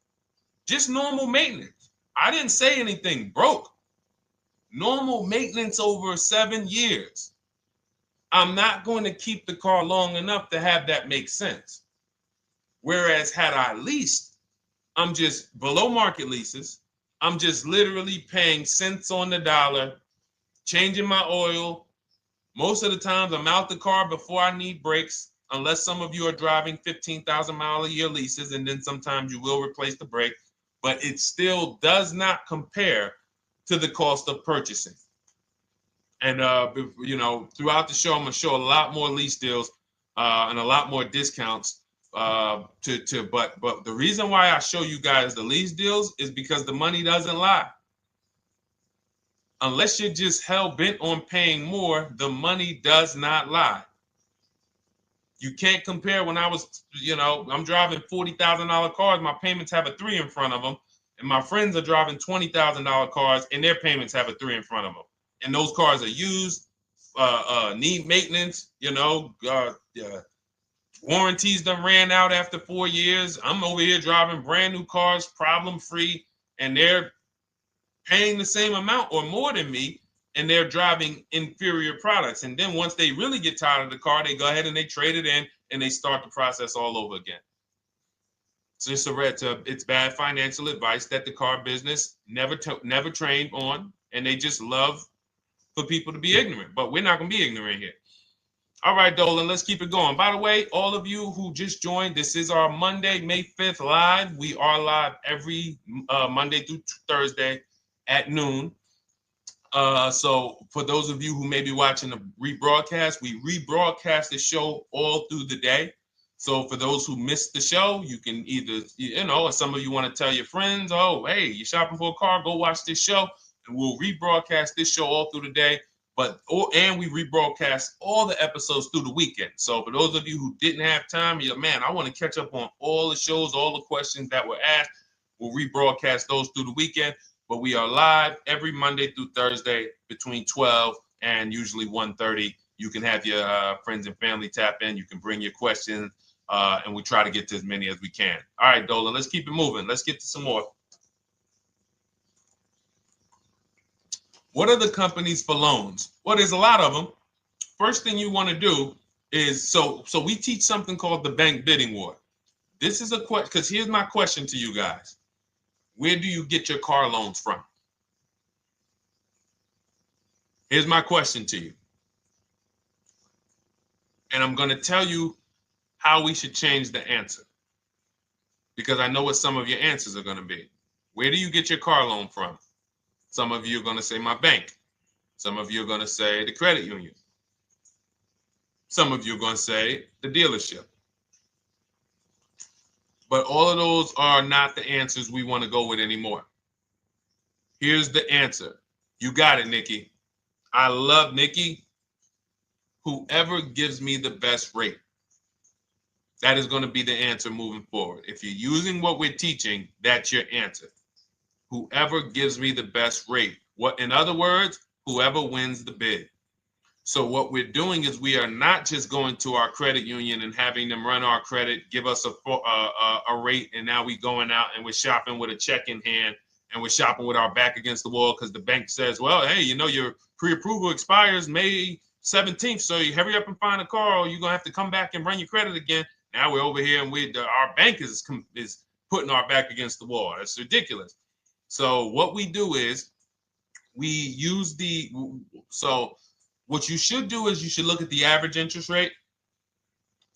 just normal maintenance. I didn't say anything broke. Normal maintenance over 7 years. I'm not going to keep the car long enough to have that make sense. Whereas had I leased, I'm just below market leases. I'm just literally paying cents on the dollar, changing my oil. Most of the times I'm out the car before I need brakes, unless some of you are driving 15,000 mile a year leases, and then sometimes you will replace the brake, but it still does not compare to the cost of purchasing. And you know, throughout the show, I'm gonna show a lot more lease deals and a lot more discounts. But the reason why I show you guys the lease deals is because the money doesn't lie. Unless you're just hell bent on paying more, the money does not lie. You can't compare when I was, you know, I'm driving $40,000 cars, my payments have a 3 in front of them, and my friends are driving $20,000 cars and their payments have a 3 in front of them. And those cars are used, need maintenance, you know, warranties done ran out after 4 years. I'm over here driving brand new cars, problem free, and they're paying the same amount or more than me, and they're driving inferior products. And then once they really get tired of the car, they go ahead and they trade it in and they start the process all over again. So it's bad financial advice that the car business never trained on, and they just love for people to be ignorant. But we're not going to be ignorant here. All right, Dolan, let's keep it going. By the way, all of you who just joined, this is our Monday, May 5th live. We are live every Monday through Thursday at noon. So for those of you who may be watching the rebroadcast, we rebroadcast the show all through the day. So for those who missed the show, you can either, you know, or some of you want to tell your friends, oh, hey, you're shopping for a car, go watch this show. And we'll rebroadcast this show all through the day. And we rebroadcast all the episodes through the weekend. So for those of you who didn't have time, you're like, man, I want to catch up on all the shows, all the questions that were asked. We'll rebroadcast those through the weekend. But we are live every Monday through Thursday between 12 and usually 1:30. You can have your friends and family tap in. You can bring your questions, and we try to get to as many as we can. All right, Dolan, let's keep it moving. Let's get to some more. What are the companies for loans? Well, there's a lot of them. First thing you want to do is, so we teach something called the bank bidding war. This is a question, because here's my question to you guys. Where do you get your car loans from? Here's my question to you. And I'm going to tell you how we should change the answer, because I know what some of your answers are going to be. Where do you get your car loan from? Some of you are going to say my bank. Some of you are going to say the credit union. Some of you are going to say the dealership. But all of those are not the answers we want to go with anymore. Here's the answer. You got it, Nikki. I love Nikki. Whoever gives me the best rate. That is going to be the answer moving forward. If you're using what we're teaching, that's your answer. Whoever gives me the best rate. What, in other words, whoever wins the bid. So what we're doing is we are not just going to our credit union and having them run our credit, give us a rate, and now we going out and we're shopping with a check in hand and we're shopping with our back against the wall because the bank says, well, hey, you know, your pre-approval expires May 17th, so you hurry up and find a car or you're going to have to come back and run your credit again. Now we're over here and our bank is putting our back against the wall. That's ridiculous. So what we do is we use what you should do is you should look at the average interest rate.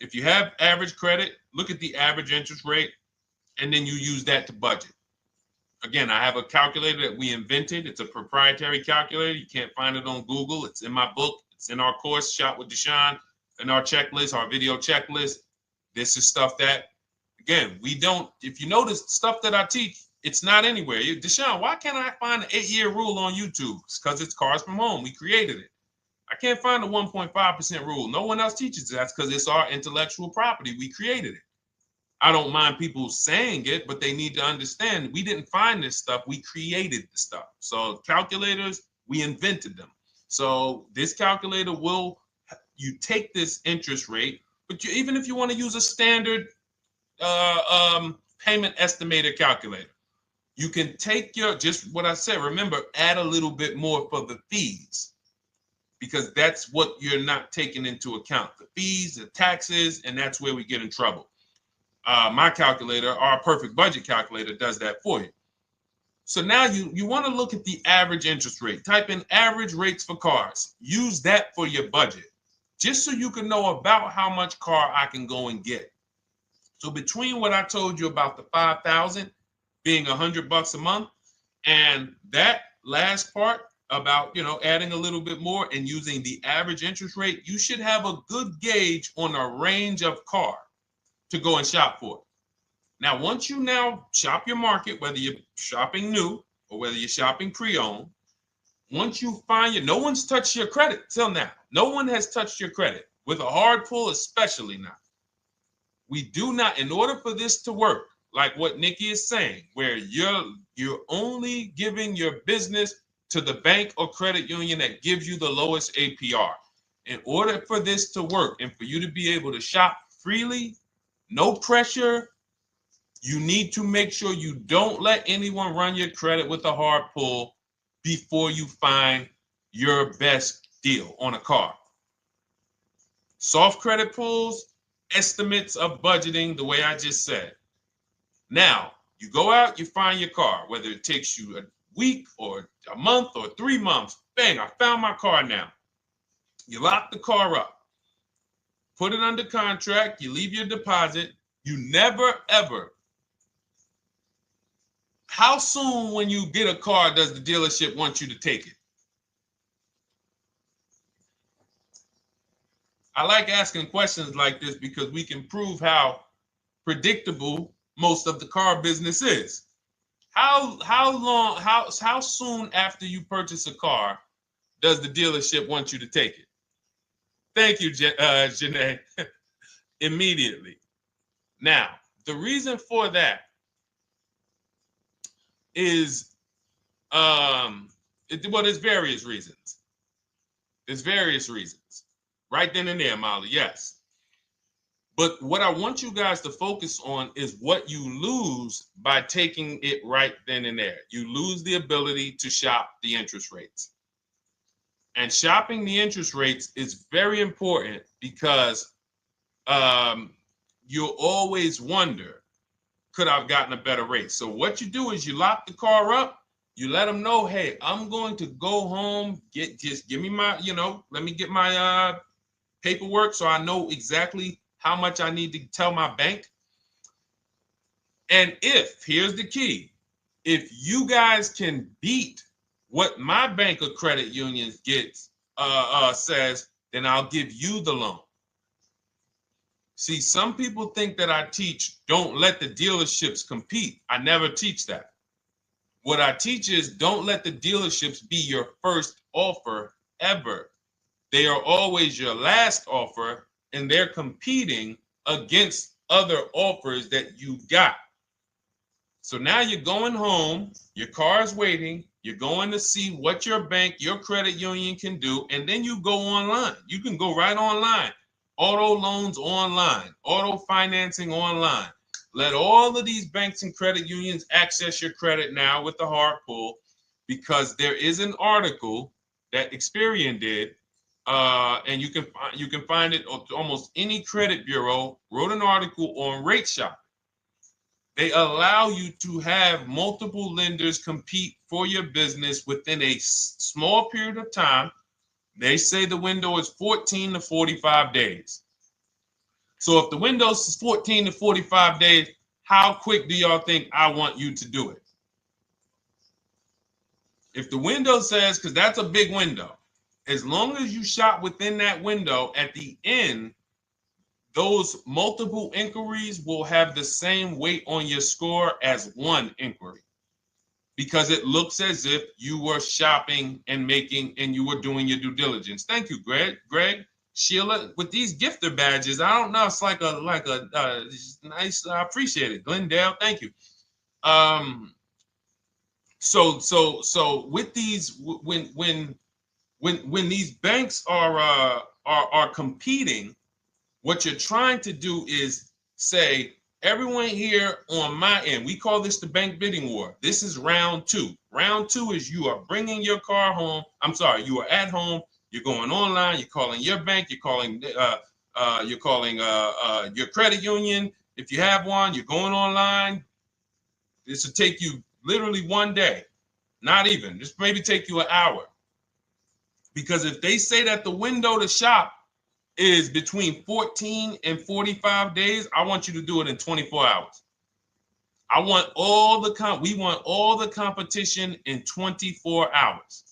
If you have average credit, look at the average interest rate, and then you use that to budget. Again, I have a calculator that we invented. It's a proprietary calculator. You can't find it on Google. It's in my book. It's in our course, Shop with Deshone, in our checklist, our video checklist. This is stuff that, again, we don't, if you notice stuff that I teach, it's not anywhere. Deshone, why can't I find an 8-year rule on YouTube? It's because it's Cars from Home. We created it. I can't find the 1.5% rule. No one else teaches that because it's our intellectual property. We created it. I don't mind people saying it, but they need to understand we didn't find this stuff. We created the stuff. So calculators, we invented them. So this calculator you take this interest rate, but even if you want to use a standard payment estimator calculator, you can take just what I said. Remember, add a little bit more for the fees, because that's what you're not taking into account. The fees, the taxes, and that's where we get in trouble. My calculator, our perfect budget calculator, does that for you. So now you want to look at the average interest rate. Type in average rates for cars. Use that for your budget, just so you can know about how much car I can go and get. So between what I told you about the 5,000 being $100 a month, and that last part about, adding a little bit more and using the average interest rate, you should have a good gauge on a range of car to go and shop for. Now, once you now shop your market, whether you're shopping new or whether you're shopping pre-owned, once you find no one's touched your credit till now. No one has touched your credit with a hard pull, especially not. We do not, in order for this to work, like what Nikki is saying, where you're only giving your business to the bank or credit union that gives you the lowest APR. In order for this to work and for you to be able to shop freely, no pressure, you need to make sure you don't let anyone run your credit with a hard pull before you find your best deal on a car. Soft credit pulls, estimates of budgeting, the way I just said. Now, you go out, you find your car, whether it takes you a week or a month or 3 months. Bang, I found my car now. You lock the car up, put it under contract, you leave your deposit. You never, ever. How soon when you get a car does the dealership want you to take it? I like asking questions like this because we can prove how predictable most of the car business is. How soon after you purchase a car does the dealership want you to take it? Thank you, Janae. Immediately. Now, the reason for that is, there's various reasons. There's various reasons. Right then and there, Molly, yes. But what I want you guys to focus on is what you lose by taking it right then and there. You lose the ability to shop the interest rates. And shopping the interest rates is very important because you'll always wonder, could I have gotten a better rate? So what you do is you lock the car up, you let them know, hey, I'm going to go home, just give me my, let me get my paperwork so I know exactly how much I need to tell my bank. And here's the key, if you guys can beat what my bank or credit union gets says, then I'll give you the loan. See, some people think that I teach don't let the dealerships compete. I never teach that. What I teach is don't let the dealerships be your first offer ever. They are always your last offer, and they're competing against other offers that you got. So now you're going home, your car's waiting, you're going to see what your bank, your credit union can do, and then you go online. You can go right online. Auto loans online, auto financing online. Let all of these banks and credit unions access your credit now with the hard pull, because there is an article that Experian did, and you can find it on almost any credit bureau, wrote an article on rate shopping. They allow you to have multiple lenders compete for your business within a small period of time. They say the window is 14 to 45 days. So if the window is 14 to 45 days, how quick do y'all think I want you to do it? If the window says, because that's a big window, as long as you shop within that window, at the end, those multiple inquiries will have the same weight on your score as one inquiry, because it looks as if you were shopping and you were doing your due diligence. Thank you, Greg, Sheila, with these gifter badges. I don't know. It's like a nice. I appreciate it, Glendale. Thank you. So with these, when these banks are competing, what you're trying to do is say, everyone here on my end, we call this the bank bidding war. This is round two. Round two is you are bringing your car home. I'm sorry, you are at home. You're going online. You're calling your bank. You're calling your credit union. If you have one, you're going online. This will take you literally one day, not even. This maybe take you an hour. Because if they say that the window to shop is between 14 and 45 days, I want you to do it in 24 hours. We want all the competition in 24 hours.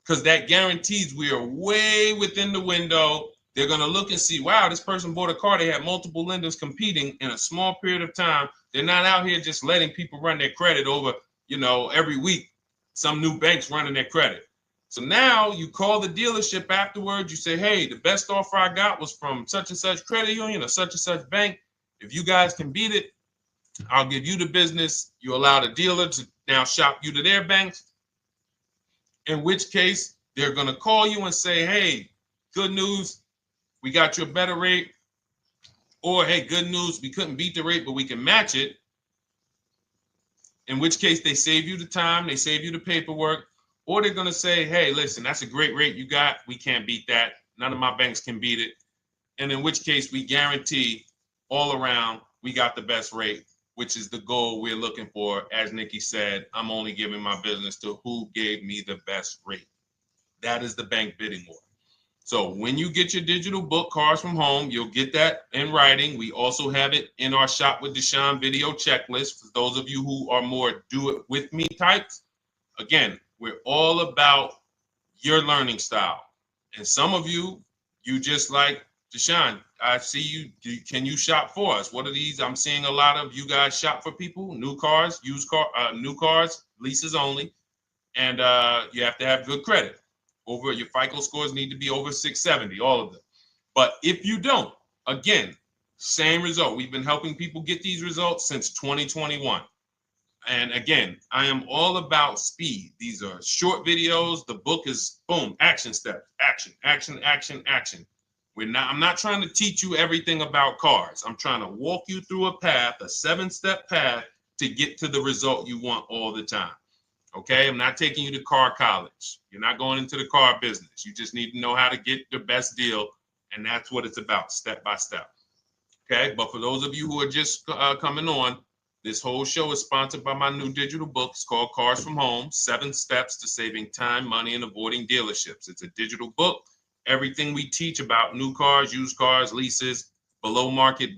Because that guarantees we are way within the window. They're going to look and see, wow, this person bought a car. They had multiple lenders competing in a small period of time. They're not out here just letting people run their credit over, every week. Some new banks running their credit. So now you call the dealership afterwards. You say, hey, the best offer I got was from such and such credit union or such and such bank. If you guys can beat it, I'll give you the business. You allow the dealer to now shop you to their banks. In which case, they're going to call you and say, hey, good news, we got you a better rate. Or, hey, good news, we couldn't beat the rate, but we can match it. In which case, they save you the time, they save you the paperwork. Or they're going to say, hey, listen, that's a great rate you got. We can't beat that. None of my banks can beat it. And in which case, we guarantee all around we got the best rate, which is the goal we're looking for. As Nikki said, I'm only giving my business to who gave me the best rate. That is the bank bidding war. So when you get your digital book, Cars from Home, you'll get that in writing. We also have it in our Shop with Deshone video checklist for those of you who are more do-it-with-me types. Again, we're all about your learning style. And some of you just like, Deshone, I see you. Can you shop for us? What are these? I'm seeing a lot of you guys shop for people, new cars, new cars, leases only. And you have to have good credit. Your FICO scores need to be over 670, all of them. But if you don't, again, same result. We've been helping people get these results since 2021. And again, I am all about speed. These are short videos. The book is boom, action steps, action, action, action, action. I'm not trying to teach you everything about cars. I'm trying to walk you through a path, a 7-step path to get to the result you want all the time. Okay, I'm not taking you to car college. You're not going into the car business. You just need to know how to get the best deal. And that's what it's about, step by step. Okay, but for those of you who are just coming on, this whole show is sponsored by my new digital book. It's called Cars from Home, 7 Steps to Saving Time, Money, and Avoiding Dealerships. It's a digital book. Everything we teach about new cars, used cars, leases, below market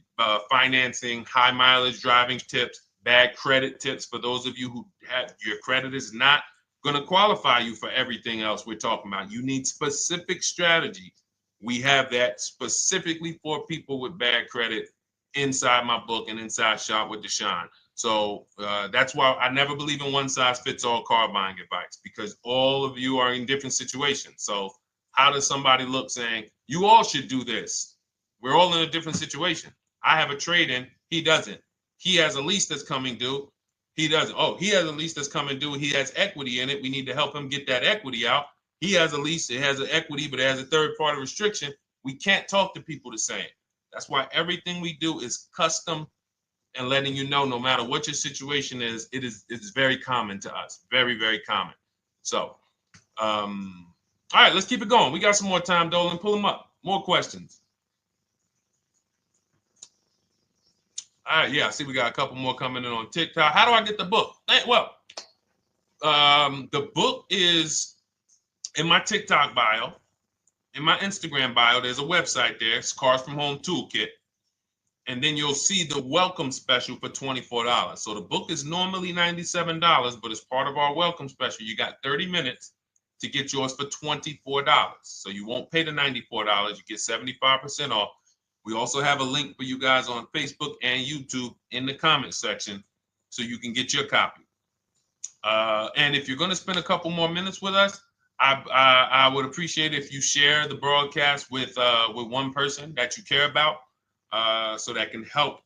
financing, high mileage driving tips, bad credit tips for those of you who have your credit is not going to qualify you for everything else we're talking about. You need specific strategy. We have that specifically for people with bad credit inside my book and inside Shop with Deshone. So that's why I never believe in one size fits all car buying advice, because all of you are in different situations. So how does somebody look saying, you all should do this? We're all in a different situation. I have a trade-in, he doesn't. He has a lease that's coming due, he doesn't. Oh, he has a lease that's coming due, he has equity in it, we need to help him get that equity out. He has a lease, it has an equity, but it has a third-party restriction. We can't talk to people the same. That's why everything we do is custom and letting you know, no matter what your situation is, it's very common to us. Very, very common. So, all right, let's keep it going. We got some more time, Dolan. Pull them up. More questions. All right, yeah, I see we got a couple more coming in on TikTok. How do I get the book? Well, the book is in my TikTok bio. In my Instagram bio, there's a website there. It's Cars from Home Toolkit. And then you'll see the welcome special for $24. So the book is normally $97, but as part of our welcome special, you got 30 minutes to get yours for $24. So you won't pay the $94. You get 75% off. We also have a link for you guys on Facebook and YouTube in the comment section so you can get your copy. And if you're going to spend a couple more minutes with us, I would appreciate if you share the broadcast with one person that you care about. So that can help,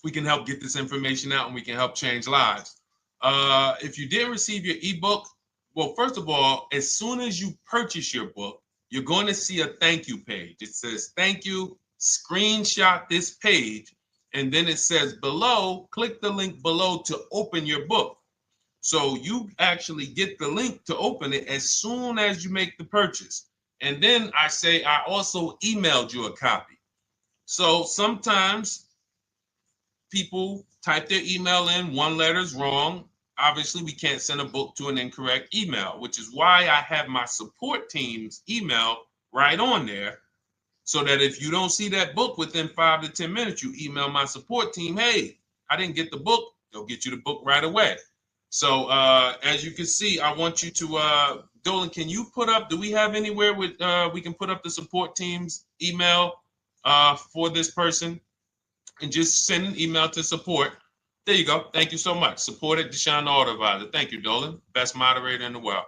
we can help get this information out and we can help change lives. If you didn't receive your ebook, well, first of all, as soon as you purchase your book, you're going to see a thank you page. It says, thank you, screenshot this page. And then it says below, click the link below to open your book. So you actually get the link to open it as soon as you make the purchase. And then I say, I also emailed you a copy. So sometimes people type their email in, one letter's wrong. Obviously, we can't send a book to an incorrect email, which is why I have my support team's email right on there. So that if you don't see that book within 5 to 10 minutes, you email my support team, hey, I didn't get the book. They'll get you the book right away. So as you can see, I want you to, Dolan, can you put up, do we have anywhere with, we can put up the support team's email for this person? And just send an email to support. There you go. Thank you so much. Support at Deshone the Auto Advisor. Thank you, Dolan. Best moderator in the world.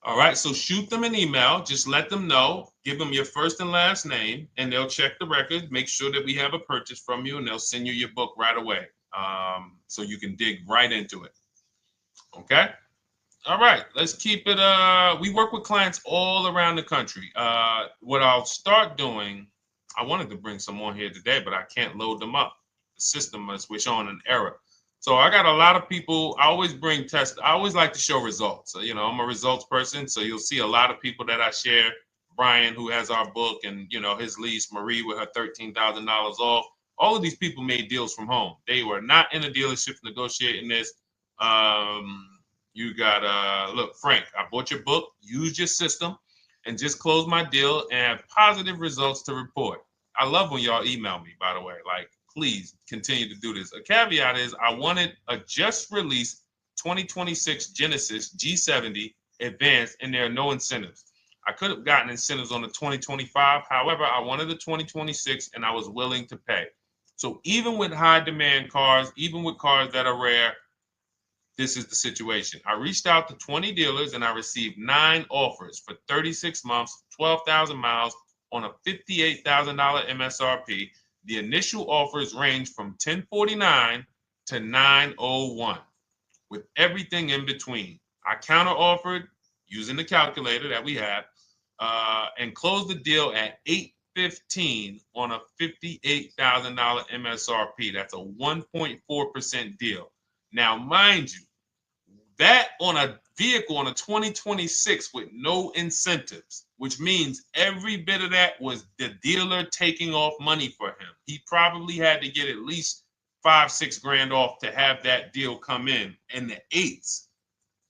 All right, so shoot them an email. Just let them know. Give them your first and last name, and they'll check the record, make sure that we have a purchase from you, and they'll send you your book right away so you can dig right into it. Okay? All right, let's keep it. We work with clients all around the country. What I'll start doing, I wanted to bring some on here today, but I can't load them up. The system is showing an error. So I got a lot of people. I always bring tests. I always like to show results. So, you know, I'm a results person. So you'll see a lot of people that I share. Brian, who has our book, and, you know, his lease, Marie with her $13,000 off. All of these people made deals from home. They were not in a dealership negotiating this. You got, look, Frank, I bought your book, used your system, and just closed my deal and have positive results to report. I love when y'all email me, by the way. Like, please continue to do this. A caveat is I wanted a just released 2026 Genesis G70 Advanced, and there are no incentives. I could have gotten incentives on the 2025. However, I wanted the 2026, and I was willing to pay. So even with high demand cars, even with cars that are rare, this is the situation. I reached out to 20 dealers and I received 9 offers for 36 months, 12,000 miles on a $58,000 MSRP. The initial offers range from $1049 to $901 with everything in between. I counter offered using the calculator that we have and closed the deal at $815 on a $58,000 MSRP. That's a 1.4% deal. Now, mind you, that on a vehicle on a 2026 with no incentives, which means every bit of that was the dealer taking off money for him. He probably had to get at least $5-6 grand off to have that deal come in the 8s,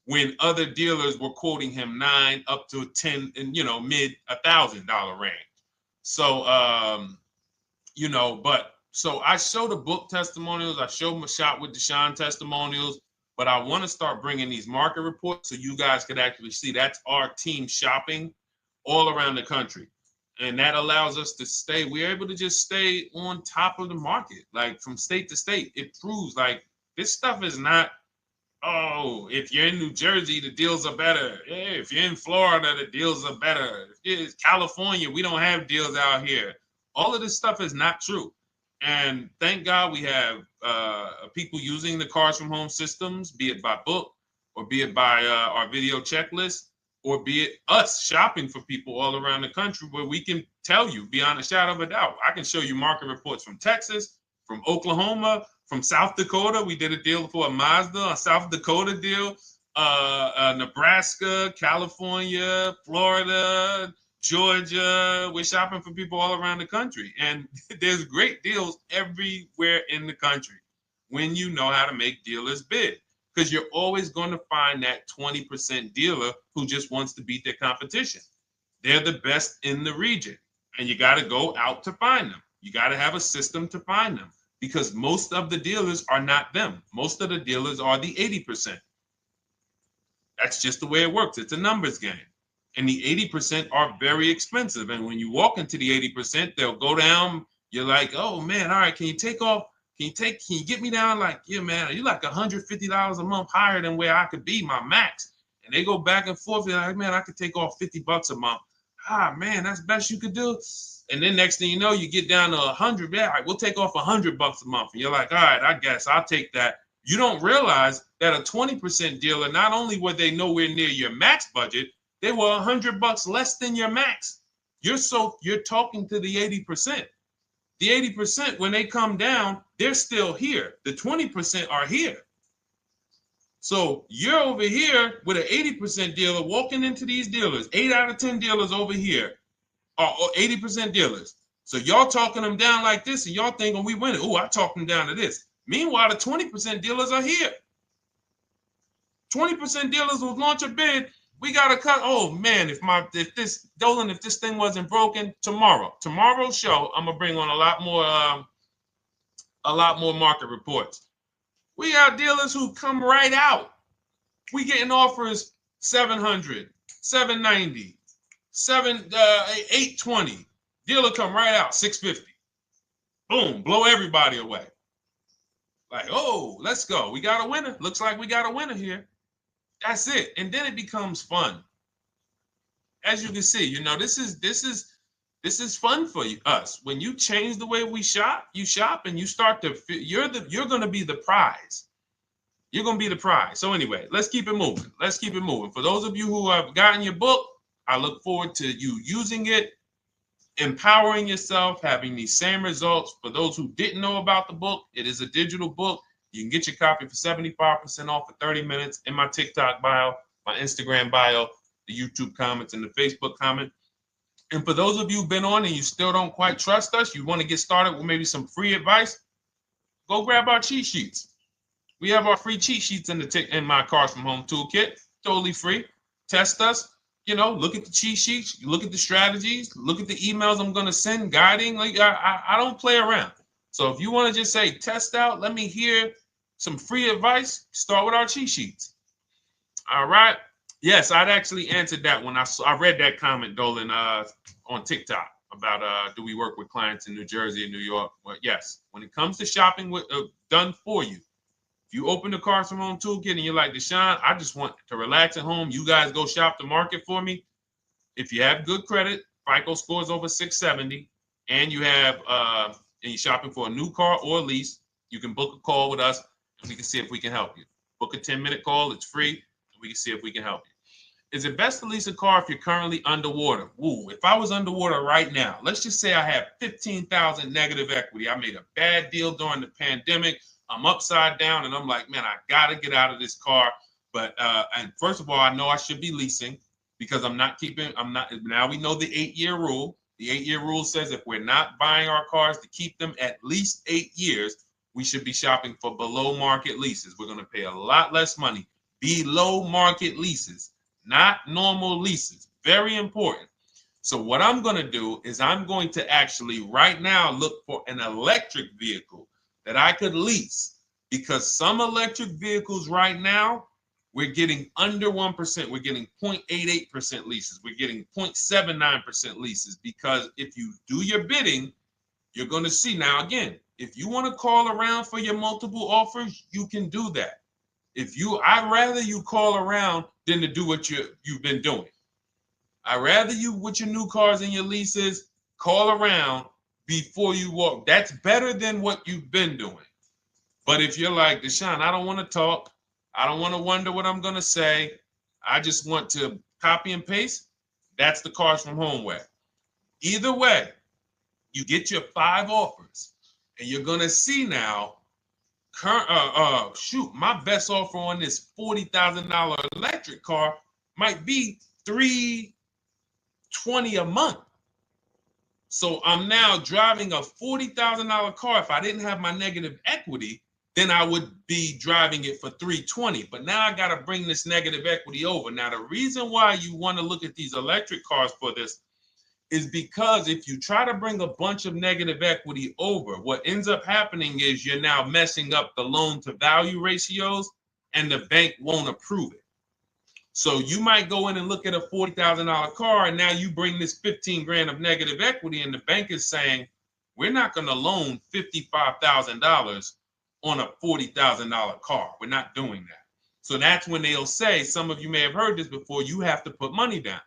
when other dealers were quoting him 9 up to 10 and, you know, mid $1,000 range. So, you know, but so I show the book testimonials. I show my Shop with Deshone testimonials. But I want to start bringing these market reports so you guys could actually see that's our team shopping all around the country. And that allows us to stay, we're able to just stay on top of the market, like from state to state. It proves like this stuff is not, oh, if you're in New Jersey, the deals are better. Yeah, if you're in Florida, the deals are better. If it's California, we don't have deals out here. All of this stuff is not true. And thank God we have people using the Cars from Home systems, be it by book or be it by our video checklist, or be it us shopping for people all around the country where we can tell you beyond a shadow of a doubt. I can show you market reports from Texas, from Oklahoma, from South Dakota. We did a deal for a Mazda, a South Dakota deal, Nebraska, California, Florida, Georgia. We're shopping for people all around the country. And there's great deals everywhere in the country when you know how to make dealers bid. Because you're always going to find that 20% dealer who just wants to beat their competition. They're the best in the region. And you got to go out to find them. You got to have a system to find them. Because most of the dealers are not them. Most of the dealers are the 80%. That's just the way it works. It's a numbers game. And the 80% are very expensive. And when you walk into the 80%, they'll go down. You're like, oh man, all right, can you take off? Can you get me down? Like, yeah, man, you're like $150 a month higher than where I could be, my max. And they go back and forth. They're like, man, I could take off $50 a month. Ah, man, that's the best you could do. And then next thing you know, you get down to 100. Yeah, all right, we'll take off $100 a month. And you're like, all right, I guess I'll take that. You don't realize that a 20% dealer, not only were they nowhere near your max budget, they were $100 less than your max. You're talking to the 80%. The 80%, when they come down, they're still here. The 20% are here. So you're over here with an 80% dealer walking into these dealers. 8 out of 10 dealers over here are 80% dealers. So y'all talking them down like this, and y'all thinking we winning. Oh, I talked them down to this. Meanwhile, the 20% dealers are here. 20% dealers will launch a bid. We gotta cut. Oh man, if this thing wasn't broken, tomorrow's show, I'm gonna bring on a lot more market reports. We got dealers who come right out. We getting offers 700, 790, 820. Dealer come right out 650. Boom, blow everybody away. Like, oh, let's go. We got a winner. Looks like we got a winner here. That's it. And then it becomes fun. As you can see, this is fun for us. When you change the way we shop, you shop and you start to you're going to be the prize. You're going to be the prize. So anyway, let's keep it moving. For those of you who have gotten your book, I look forward to you using it, empowering yourself, having these same results. For those who didn't know about the book, it is a digital book. You can get your copy for 75% off for 30 minutes in my TikTok bio, my Instagram bio, the YouTube comments, and the Facebook comment. And for those of you who've been on and you still don't quite trust us, you want to get started with maybe some free advice, go grab our cheat sheets. We have our free cheat sheets in my Cars from Home toolkit, totally free. Test us. Look at the cheat sheets, look at the strategies, look at the emails I'm going to send, guiding. Like I don't play around. So if you want to just say, test out, let me hear some free advice, start with our cheat sheets. All right. Yes, I'd actually answered that when I read that comment, Dolan, on TikTok about do we work with clients in New Jersey and New York? Well, yes. When it comes to shopping done for you, if you open the Cars from Home toolkit and you're like, Deshone, I just want to relax at home. You guys go shop the market for me. If you have good credit, FICO scores over 670, and you have and you're shopping for a new car or a lease, you can book a call with us and we can see if we can help you. Book a 10-minute call. It's free. And we can see if we can help you. Is it best to lease a car if you're currently underwater? Ooh, if I was underwater right now, let's just say I have 15,000 negative equity. I made a bad deal during the pandemic. I'm upside down and I'm like, man, I got to get out of this car. But and first of all, I know I should be leasing because now we know the 8-year rule. The 8-year rule says if we're not buying our cars to keep them at least 8 years, we should be shopping for below market leases. We're going to pay a lot less money. Below market leases, not normal leases. Very important. So what I'm going to do is I'm going to actually right now look for an electric vehicle that I could lease because some electric vehicles right now, we're getting under 1%. We're getting 0.88% leases. We're getting 0.79% leases, because if you do your bidding, you're going to see. Now, again, if you want to call around for your multiple offers, you can do that. I'd rather you call around than to do what you've been doing. I'd rather you, with your new cars and your leases, call around before you walk. That's better than what you've been doing. But if you're like, Deshone, I don't want to talk. I don't want to wonder what I'm going to say. I just want to copy and paste. That's the Cars from Home way. Either way, you get your 5 offers, and you're going to see now, my best offer on this $40,000 electric car might be $320 a month. So I'm now driving a $40,000 car. If I didn't have my negative equity, then I would be driving it for $320. But now I got to bring this negative equity over. Now, the reason why you want to look at these electric cars for this is because if you try to bring a bunch of negative equity over, what ends up happening is you're now messing up the loan to value ratios, and the bank won't approve it. So you might go in and look at a $40,000 car, and now you bring this 15 grand of negative equity, and the bank is saying, we're not going to loan $55,000 on a $40,000 car. We're not doing that. So that's when they'll say, some of you may have heard this before, you have to put money down.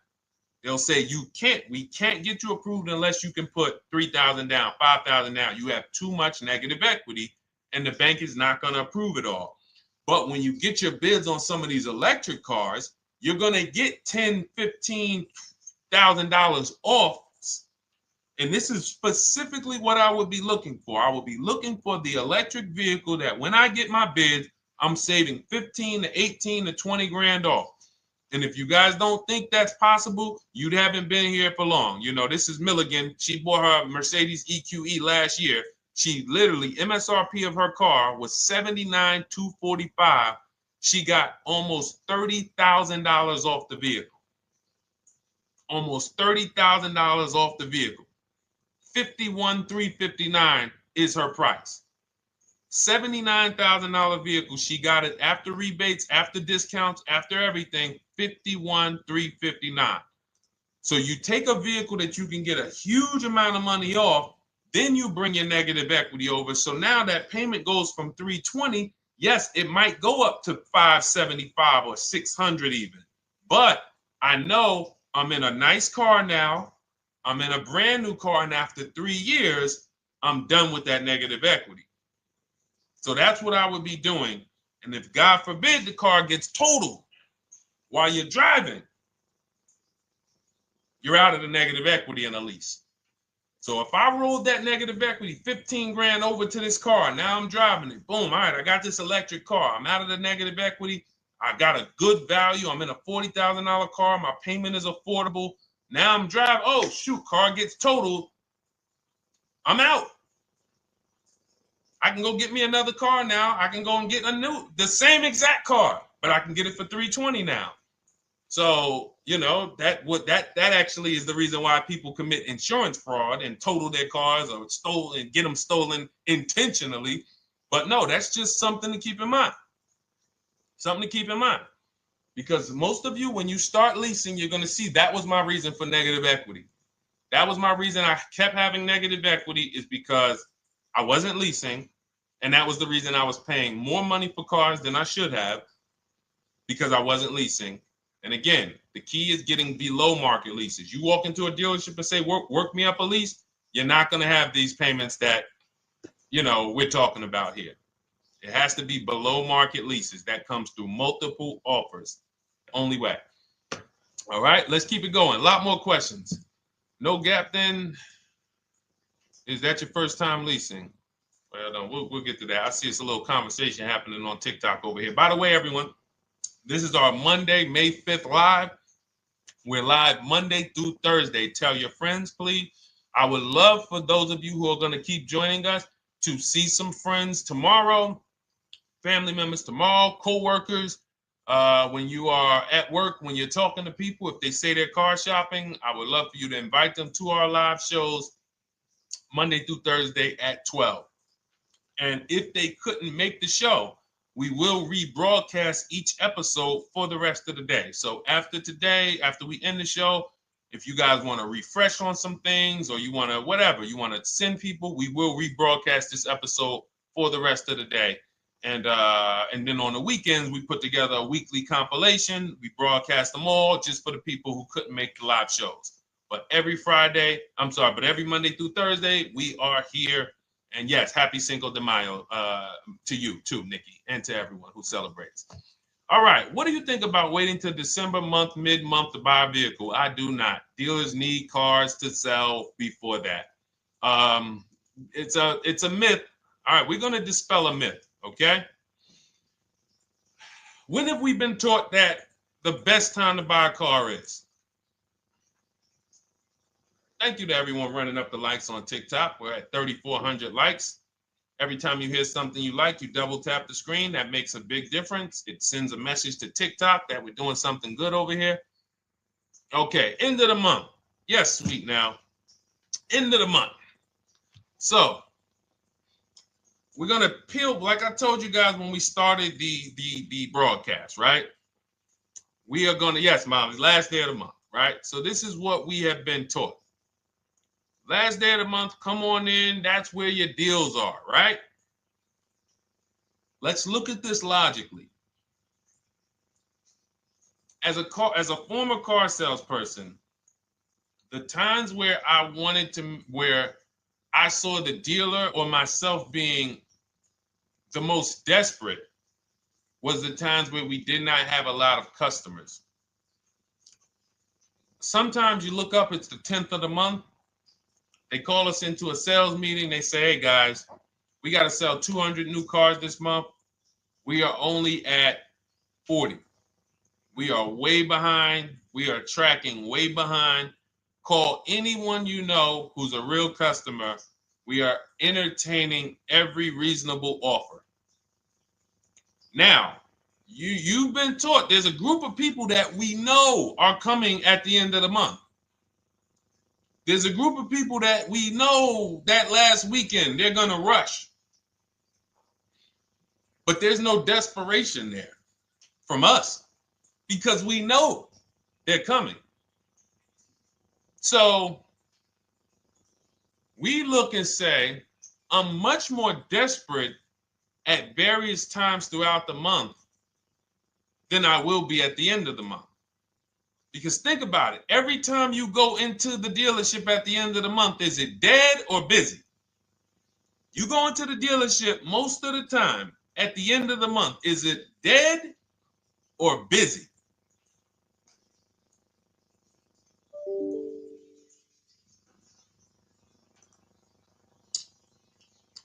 They'll say, we can't get you approved unless you can put $3,000 down, $5,000 down. You have too much negative equity, and the bank is not going to approve it all. But when you get your bids on some of these electric cars, you're going to get $10,000, $15,000 off. And this is specifically what I would be looking for. I would be looking for the electric vehicle that when I get my bids, I'm saving 15 to 18 to 20 grand off. And if you guys don't think that's possible, you haven't been here for long. You know, this is Milligan. She bought her Mercedes EQE last year. She literally, MSRP of her car was $79,245. She got almost $30,000 off the vehicle. Almost $30,000 off the vehicle. $51,359 is her price. $79,000 vehicle. She got it after rebates, after discounts, after everything. $51,359. So you take a vehicle that you can get a huge amount of money off, then you bring your negative equity over. So now that payment goes from $320. Yes, it might go up to $575 or $600 even. But I know I'm in a nice car now. I'm in a brand new car, and after 3 years, I'm done with that negative equity. So that's what I would be doing. And if God forbid the car gets totaled while you're driving, you're out of the negative equity in a lease. So if I rolled that negative equity, 15 grand over to this car, now I'm driving it. Boom. All right, I got this electric car. I'm out of the negative equity. I got a good value. I'm in a $40,000 car. My payment is affordable. Now I'm driving. Oh, shoot, car gets totaled. I'm out. I can go get me another car now. I can go and get the same exact car, but I can get it for $320 now. So, you know, that actually is the reason why people commit insurance fraud and total their cars or get them stolen intentionally. But no, that's just something to keep in mind. Something to keep in mind. Because most of you, when you start leasing, you're going to see that was my reason for negative equity. That was my reason I kept having negative equity, is because I wasn't leasing. And that was the reason I was paying more money for cars than I should have, because I wasn't leasing. And again, the key is getting below market leases. You walk into a dealership and say, work me up a lease, you're not going to have these payments that, you know, we're talking about here. It has to be below market leases. That comes through multiple offers. Only way. All right, let's keep it going. A lot more questions. No gap then. Is that your first time leasing? Well, no, we'll get to that. I see it's a little conversation happening on TikTok over here. By the way, everyone, this is our Monday, May 5th live. We're live Monday through Thursday. Tell your friends, please. I would love for those of you who are going to keep joining us to see some friends tomorrow, family members tomorrow, co-workers. When you are at work, when you're talking to people, if they say they're car shopping, I would love for you to invite them to our live shows Monday through Thursday at 12. And if they couldn't make the show, we will rebroadcast each episode for the rest of the day. So after today, after we end the show, if you guys want to refresh on some things or you want to whatever, you want to send people, we will rebroadcast this episode for the rest of the day. And then on the weekends, we put together a weekly compilation. We broadcast them all just for the people who couldn't make the live shows. But every Monday through Thursday, we are here. And yes, happy Cinco de Mayo to you too, Nikki, and to everyone who celebrates. All right, what do you think about waiting till December month, mid-month to buy a vehicle? I do not. Dealers need cars to sell before that. It's a myth. All right, we're going to dispel a myth, okay? When have we been taught that the best time to buy a car is? Thank you to everyone running up the likes on TikTok. We're at 3,400 likes. Every time you hear something you like, you double tap the screen. That makes a big difference. It sends a message to TikTok that we're doing something good over here. Okay, end of the month. Yes, sweet now. End of the month. So we're gonna peel, like I told you guys when we started the broadcast, right? We are gonna, yes, Molly, last day of the month, right? So this is what we have been taught. Last day of the month, come on in. That's where your deals are, right? Let's look at this logically. As a former car salesperson, the times where where I saw the dealer or myself being the most desperate was the times where we did not have a lot of customers. Sometimes you look up, it's the 10th of the month. They call us into a sales meeting. They say, hey, guys, we got to sell 200 new cars this month. We are only at 40. We are way behind. We are tracking way behind. Call anyone you know who's a real customer. We are entertaining every reasonable offer. Now, you've been taught there's a group of people that we know are coming at the end of the month. There's a group of people that we know that last weekend they're going to rush. But there's no desperation there from us because we know they're coming. So we look and say, I'm much more desperate at various times throughout the month than I will be at the end of the month. Because think about it. Every time you go into the dealership at the end of the month, is it dead or busy? You go into the dealership most of the time at the end of the month, is it dead or busy?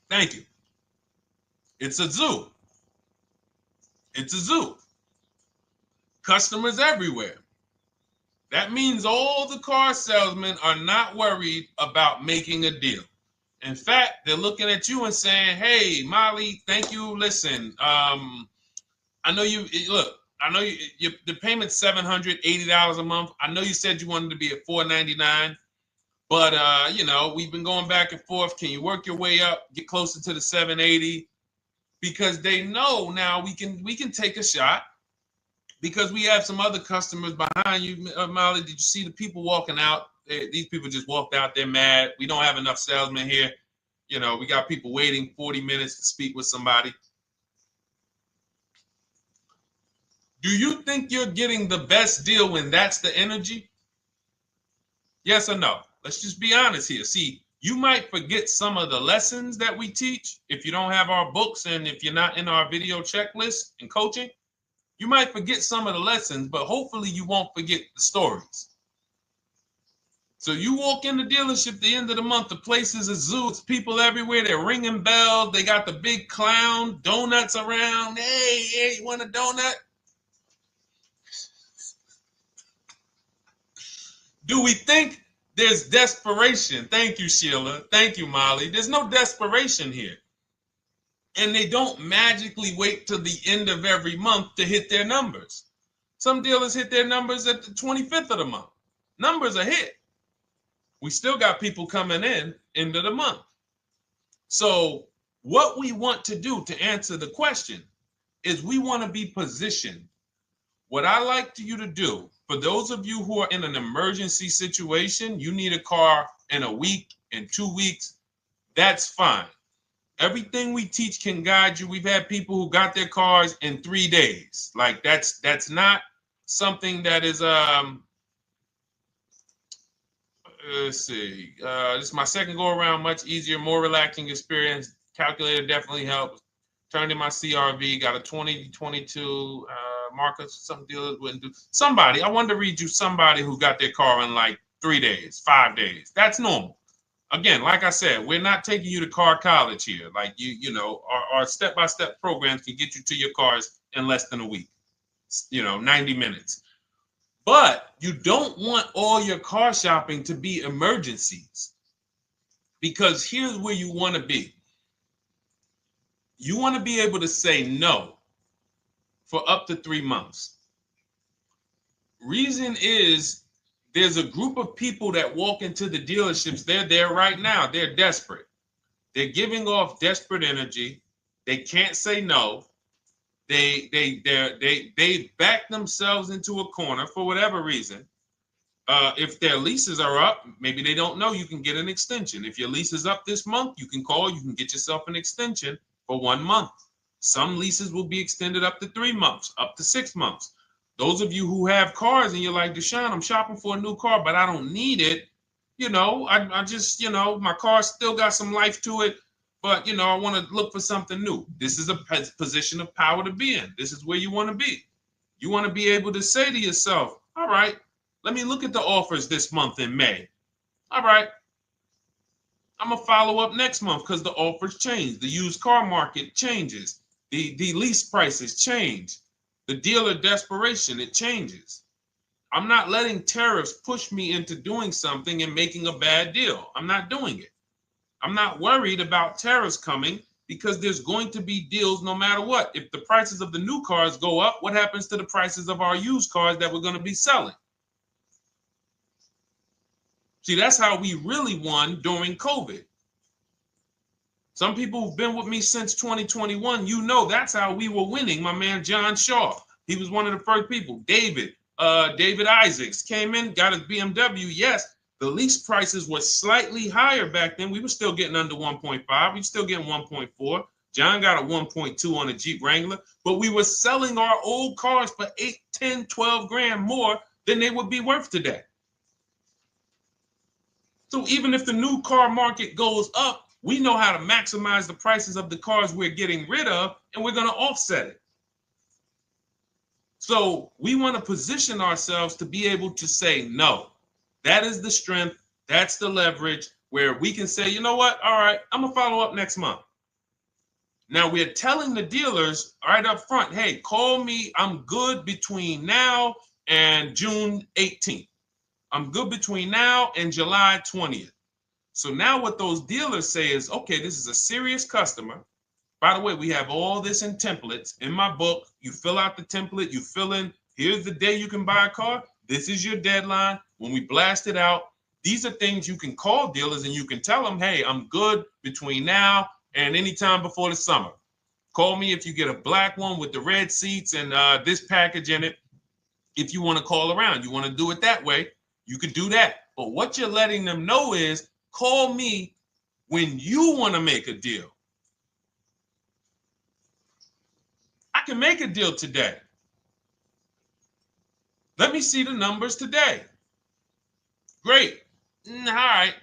Thank you. It's a zoo. It's a zoo. Customers everywhere. That means all the car salesmen are not worried about making a deal. In fact, they're looking at you and saying, hey, Molly, thank you. Listen, I know you, look, I know the payment's $780 a month. I know you said you wanted to be at $499, but, we've been going back and forth. Can you work your way up, get closer to the $780? Because they know now we can take a shot. Because we have some other customers behind you, Molly. Did you see the people walking out? These people just walked out. They're mad. We don't have enough salesmen here. We got people waiting 40 minutes to speak with somebody. Do you think you're getting the best deal when that's the energy? Yes or no? Let's just be honest here. See, you might forget some of the lessons that we teach if you don't have our books and if you're not in our video checklist and coaching. You might forget some of the lessons, but hopefully you won't forget the stories. So you walk in the dealership at the end of the month, the place is a zoo. It's people everywhere. They're ringing bells. They got the big clown, donuts around. Hey, you want a donut? Do we think there's desperation? Thank you, Sheila. Thank you, Molly. There's no desperation here. And they don't magically wait till the end of every month to hit their numbers. Some dealers hit their numbers at the 25th of the month. Numbers are hit. We still got people coming in end of the month. So What we want to do to answer the question is we want to be positioned. What I like you to do, for those of you who are in an emergency situation, you need a car in a week, in 2 weeks, that's fine. Everything we teach can guide you. We've had people who got their cars in 3 days. Like that's not something that is let's see. This is my second go around, much easier, more relaxing experience. Calculator definitely helps. Turned in my CRV, got a 2022 Marcus, some dealers wouldn't do. Somebody, I wanted to read you somebody who got their car in like 3 days, 5 days. That's normal. Again, like I said, we're not taking you to car college here. Like you know, our step-by-step programs can get you to your cars in less than a week, 90 minutes. But you don't want all your car shopping to be emergencies, because here's where you want to be. You want to be able to say no for up to 3 months. Reason is, there's a group of people that walk into the dealerships. They're there right now. They're desperate. They're giving off desperate energy. They can't say no. They back themselves into a corner for whatever reason. If their leases are up, maybe they don't know you can get an extension. If your lease is up this month, you can call. You can get yourself an extension for 1 month. Some leases will be extended up to 3 months, up to 6 months. Those of you who have cars and you're like, Deshone, I'm shopping for a new car, but I don't need it. I just, my car still got some life to it, but, I want to look for something new. This is a position of power to be in. This is where you want to be. You want to be able to say to yourself, all right, let me look at the offers this month in May. All right, I'm going to follow up next month because the offers change. The used car market changes. The lease prices change. The dealer desperation, it changes. I'm not letting tariffs push me into doing something and making a bad deal. I'm not doing it. I'm not worried about tariffs coming, because there's going to be deals no matter what. If the prices of the new cars go up, what happens to the prices of our used cars that we're going to be selling? See, that's how we really won during COVID. Some people who've been with me since 2021, that's how we were winning. My man John Shaw, he was one of the first people. David Isaacs came in, got his BMW. Yes, the lease prices were slightly higher back then. We were still getting under 1.5. We were still getting 1.4. John got a 1.2 on a Jeep Wrangler, but we were selling our old cars for 8, 10, 12 grand more than they would be worth today. So even if the new car market goes up, we know how to maximize the prices of the cars we're getting rid of, and we're going to offset it. So we want to position ourselves to be able to say no. That is the strength. That's the leverage where we can say, you know what? All right, I'm going to follow up next month. Now we're telling the dealers right up front, hey, call me. I'm good between now and June 18th. I'm good between now and July 20th. So now what those dealers say is, okay, this is a serious customer. By the way, we have all this in templates. In my book, you fill out the template, you fill in, here's the day you can buy a car. This is your deadline. When we blast it out, these are things you can call dealers and you can tell them, hey, I'm good between now and anytime before the summer. Call me if you get a black one with the red seats and this package in it. If you want to call around, you want to do it that way, you could do that. But what you're letting them know is, call me when you want to make a deal. I can make a deal today. Let me see the numbers today. Great. All right.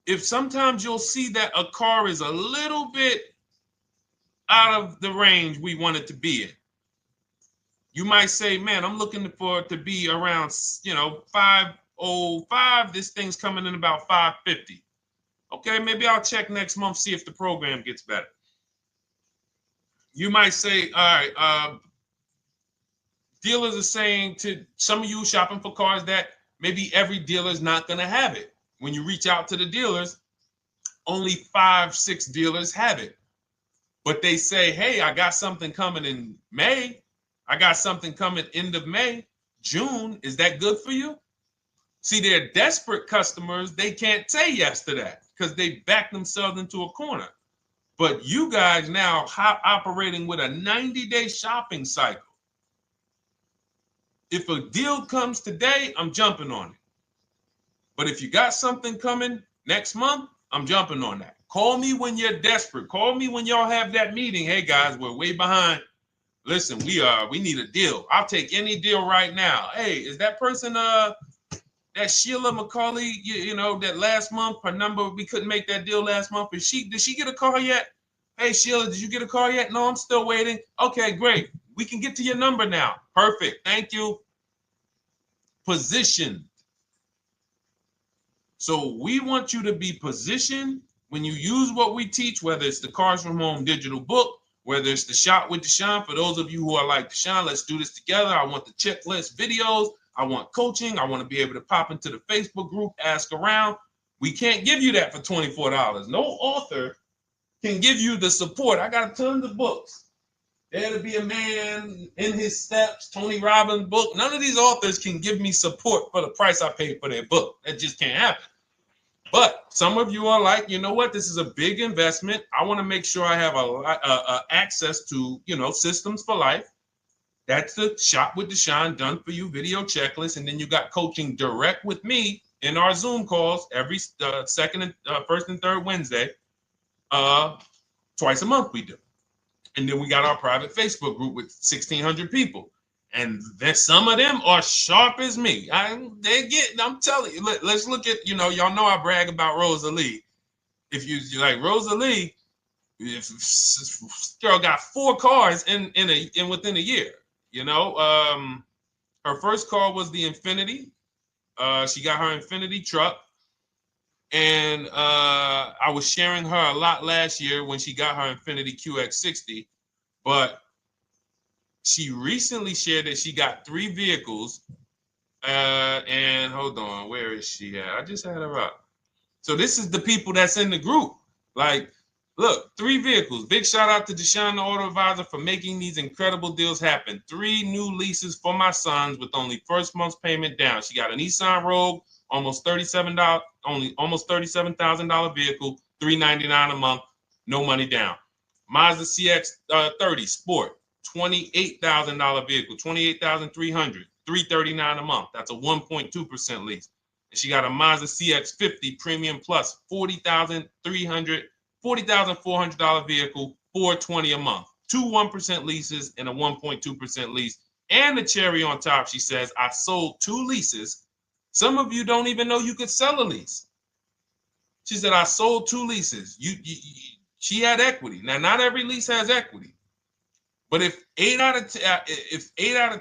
If sometimes you'll see that a car is a little bit out of the range we want it to be in, you might say, man, I'm looking for it to be around, 505. This thing's coming in about 550. Okay, maybe I'll check next month, see if the program gets better. You might say, all right, dealers are saying to some of you shopping for cars that maybe every dealer is not going to have it. When you reach out to the dealers, only 5, 6 dealers have it. But they say, hey, I got something coming in May. I got something coming end of May, June. Is that good for you? See, they're desperate customers. They can't say yes to that because they back themselves into a corner. But you guys now operating with a 90-day shopping cycle. If a deal comes today, I'm jumping on it. But if you got something coming next month, I'm jumping on that. Call me when you're desperate. Call me when y'all have that meeting. Hey guys, we're way behind. Listen, we need a deal. I'll take any deal right now. Hey, is that person that Sheila McCauley, you know, that last month, her number, we couldn't make that deal last month. Did she get a call yet? Hey Sheila, did you get a call yet? No, I'm still waiting. Okay, great. We can get to your number now. Perfect. Thank you. Positioned. So we want you to be positioned when you use what we teach, whether it's the Cars from Home digital book, whether it's the Shop with Deshone. For those of you who are like, Deshone, let's do this together. I want the checklist videos. I want coaching. I want to be able to pop into the Facebook group, ask around. We can't give you that for $24. No author can give you the support. I got tons of books. Dare to Be a Man, In His Steps, Tony Robbins' book. None of these authors can give me support for the price I paid for their book. That just can't happen. But some of you are like, you know what? This is a big investment. I want to make sure I have access to, you know, systems for life. That's the Shop with Deshone done for you video checklist. And then you got coaching direct with me in our Zoom calls every first and third Wednesday. Twice a month we do. And then we got our private Facebook group with 1,600 people. And then some of them are sharp as me. I'm telling you, let's look at, you know, y'all know I brag about Rosalie. If you like Rosalie, if girl got 4 cars in within a year, you know. Her first car was the Infinity. She got her Infinity truck. And I was sharing her a lot last year when she got her Infinity QX60, but she recently shared that she got 3 vehicles. And hold on, where is she at? I just had her up. So this is the people that's in the group. Like, look, 3 vehicles. Big shout out to Deshone the Auto Advisor for making these incredible deals happen. 3 new leases for my sons with only first month's payment down. She got a Nissan Rogue, almost $37,000 vehicle, $399 a month, no money down. Mazda CX-30 Sport, $28,000 vehicle, $28,300, $339 a month. That's a 1.2% lease. And she got a Mazda CX-50 Premium Plus, $40,400 vehicle, $420 a month. 2 1% leases and a 1.2% lease. And the cherry on top, she says, I sold 2 leases. Some of you don't even know you could sell a lease. She said, I sold 2 leases. She had equity. Now, not every lease has equity. But if 8 out of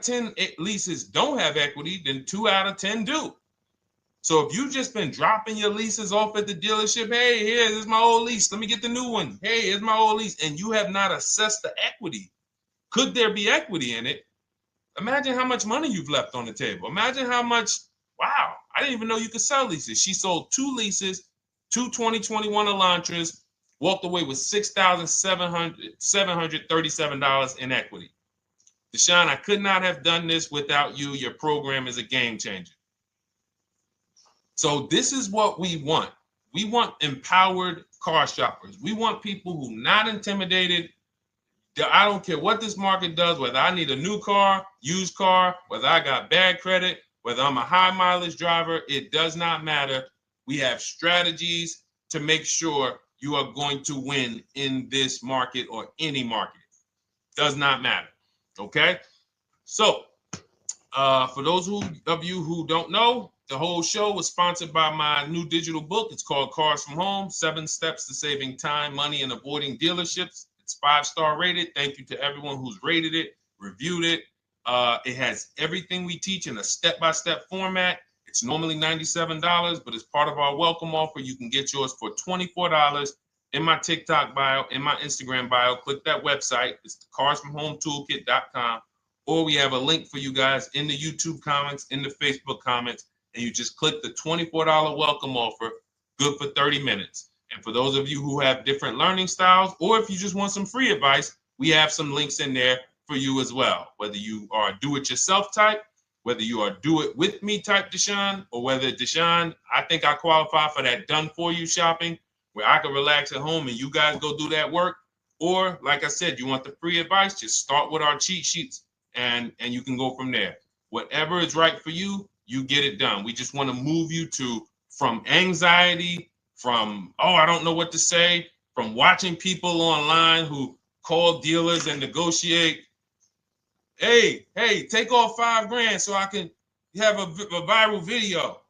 10 leases don't have equity, then 2 out of 10 do. So if you've just been dropping your leases off at the dealership, hey, here's my old lease. Let me get the new one. Hey, here's my old lease. And you have not assessed the equity. Could there be equity in it? Imagine how much money you've left on the table. Imagine how much, wow, I didn't even know you could sell leases. She sold 2 leases, 2 2021 Elantras, walked away with $6,737 in equity. Deshone, I could not have done this without you. Your program is a game changer. So this is what we want. We want empowered car shoppers. We want people who are not intimidated. I don't care what this market does, whether I need a new car, used car, whether I got bad credit, whether I'm a high mileage driver, it does not matter. We have strategies to make sure you are going to win in this market or any market. Does not matter. Okay? So, for those of you who don't know, the whole show was sponsored by my new digital book. It's called Cars from Home, 7 Steps to Saving Time, Money, and Avoiding Dealerships. It's 5-star rated. Thank you to everyone who's rated it, reviewed it. It has everything we teach in a step-by-step format. It's normally $97, but as part of our welcome offer, you can get yours for $24 in my TikTok bio, in my Instagram bio. Click that website. It's the carsfromhometoolkit.com. Or we have a link for you guys in the YouTube comments, in the Facebook comments, and you just click the $24 welcome offer, good for 30 minutes. And for those of you who have different learning styles, or if you just want some free advice, we have some links in there for you as well. Whether you are a do-it-yourself type, whether you are do-it-with-me type Deshone, or whether Deshone, I think I qualify for that done-for-you shopping, where I can relax at home and you guys go do that work. Or like I said, you want the free advice, just start with our cheat sheets and you can go from there. Whatever is right for you, you get it done. We just want to move you from anxiety, from, oh, I don't know what to say, from watching people online who call dealers and negotiate. Hey, take off $5,000 so I can have a viral video.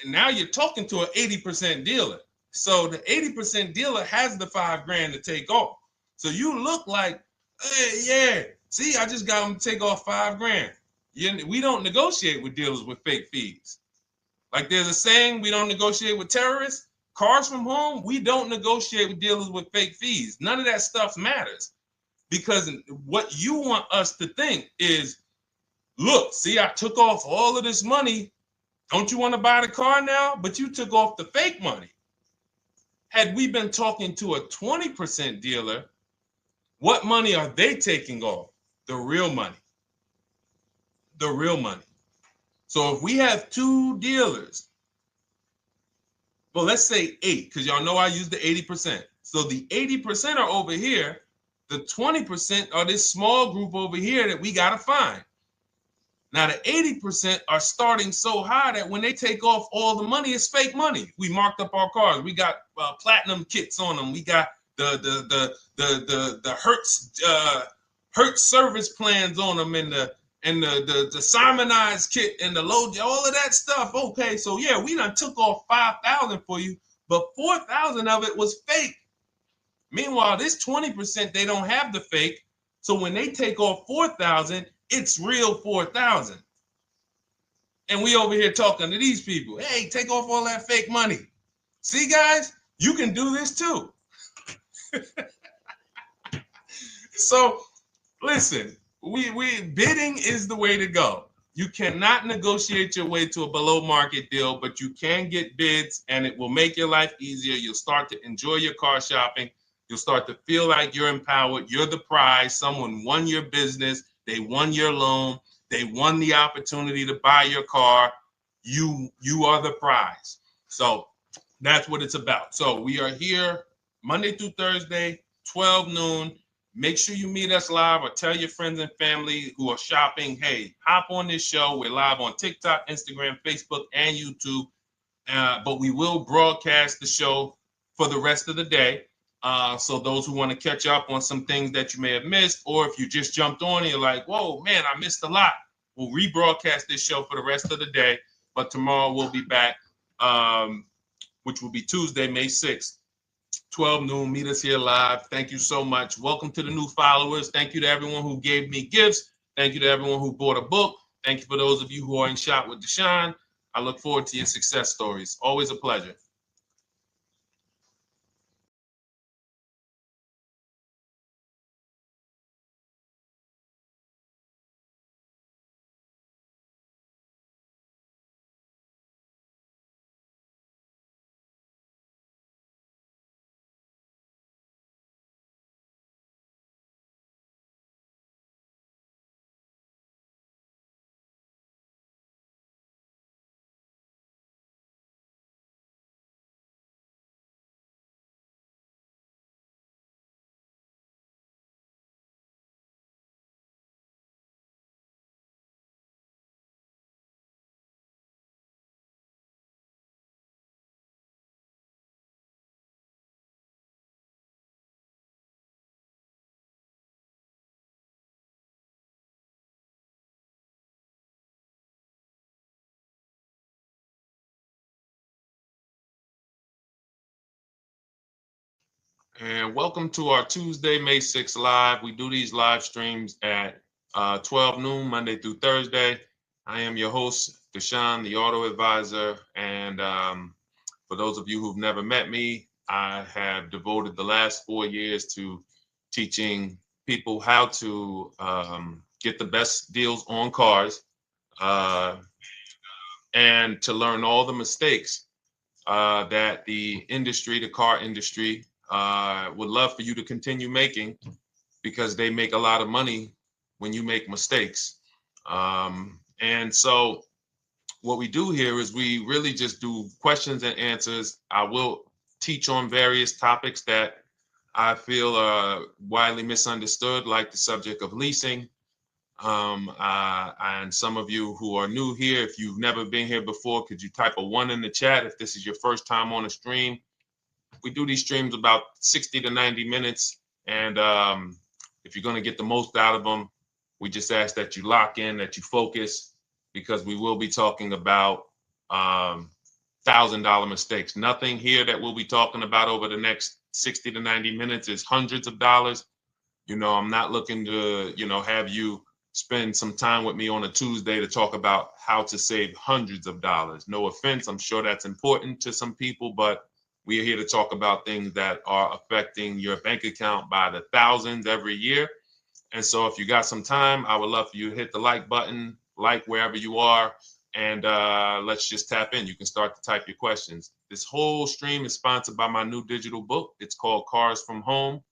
And now you're talking to an 80% dealer. So the 80% dealer has the $5,000 to take off. So you look like, hey, yeah, see, I just got them to take off $5,000. We don't negotiate with dealers with fake fees. Like there's a saying, we don't negotiate with terrorists. Cars from home, we don't negotiate with dealers with fake fees. None of that stuff matters. Because what you want us to think is, look, see, I took off all of this money. Don't you want to buy the car now? But you took off the fake money. Had we been talking to a 20% dealer, what money are they taking off? The real money. The real money. So if we have two dealers, well, let's say 8, because y'all know I use the 80%. So the 80% are over here. The 20% are this small group over here that we got to find. Now, the 80% are starting so high that when they take off all the money, it's fake money. We marked up our cars. We got platinum kits on them. We got the Hertz service plans on them, and the Simonized kit and the low, all of that stuff. Okay, so yeah, we done took off 5,000 for you, but 4,000 of it was fake. Meanwhile, this 20%, they don't have the fake. So when they take off 4,000, it's real 4,000. And we over here talking to these people. Hey, take off all that fake money. See, guys, you can do this too. So listen, we bidding is the way to go. You cannot negotiate your way to a below market deal, but you can get bids and it will make your life easier. You'll start to enjoy your car shopping. You'll start to feel like you're empowered. You're the prize. Someone won your business. They won your loan. They won the opportunity to buy your car. You are the prize. So that's what it's about. So we are here Monday through Thursday, 12 noon. Make sure you meet us live or tell your friends and family who are shopping, hey, hop on this show. We're live on TikTok, Instagram, Facebook, and YouTube. But we will broadcast the show for the rest of the day. So those who want to catch up on some things that you may have missed, or if you just jumped on and you're like, whoa, man, I missed a lot. We'll rebroadcast this show for the rest of the day. But tomorrow we'll be back, which will be Tuesday, May 6th, 12 noon. Meet us here live. Thank you so much. Welcome to the new followers. Thank you to everyone who gave me gifts. Thank you to everyone who bought a book. Thank you for those of you who are in Shop with Deshone. I look forward to your success stories. Always a pleasure. And welcome to our Tuesday, May 6th live. We do these live streams at 12 noon, Monday through Thursday. I am your host, Deshone the Auto Advisor. And for those of you who've never met me, I have devoted the last 4 years to teaching people how to get the best deals on cars and to learn all the mistakes that the industry, the car industry, would love for you to continue making, because they make a lot of money when you make mistakes. And so what we do here is we really just do questions and answers. I will teach on various topics that I feel are widely misunderstood, like the subject of leasing. And some of you who are new here, if you've never been here before, could you type a 1 in the chat if this is your first time on a stream? We do these streams about 60 to 90 minutes. And if you're going to get the most out of them, we just ask that you lock in, that you focus, because we will be talking about $1,000 mistakes. Nothing here that we'll be talking about over the next 60 to 90 minutes is hundreds of dollars. You know, I'm not looking to, have you spend some time with me on a Tuesday to talk about how to save hundreds of dollars. No offense, I'm sure that's important to some people, but we are here to talk about things that are affecting your bank account by the thousands every year. And so if you got some time, I would love for you to hit the like button, like wherever you are, and let's just tap in. You can start to type your questions. This whole stream is sponsored by my new digital book. It's called Cars from Home,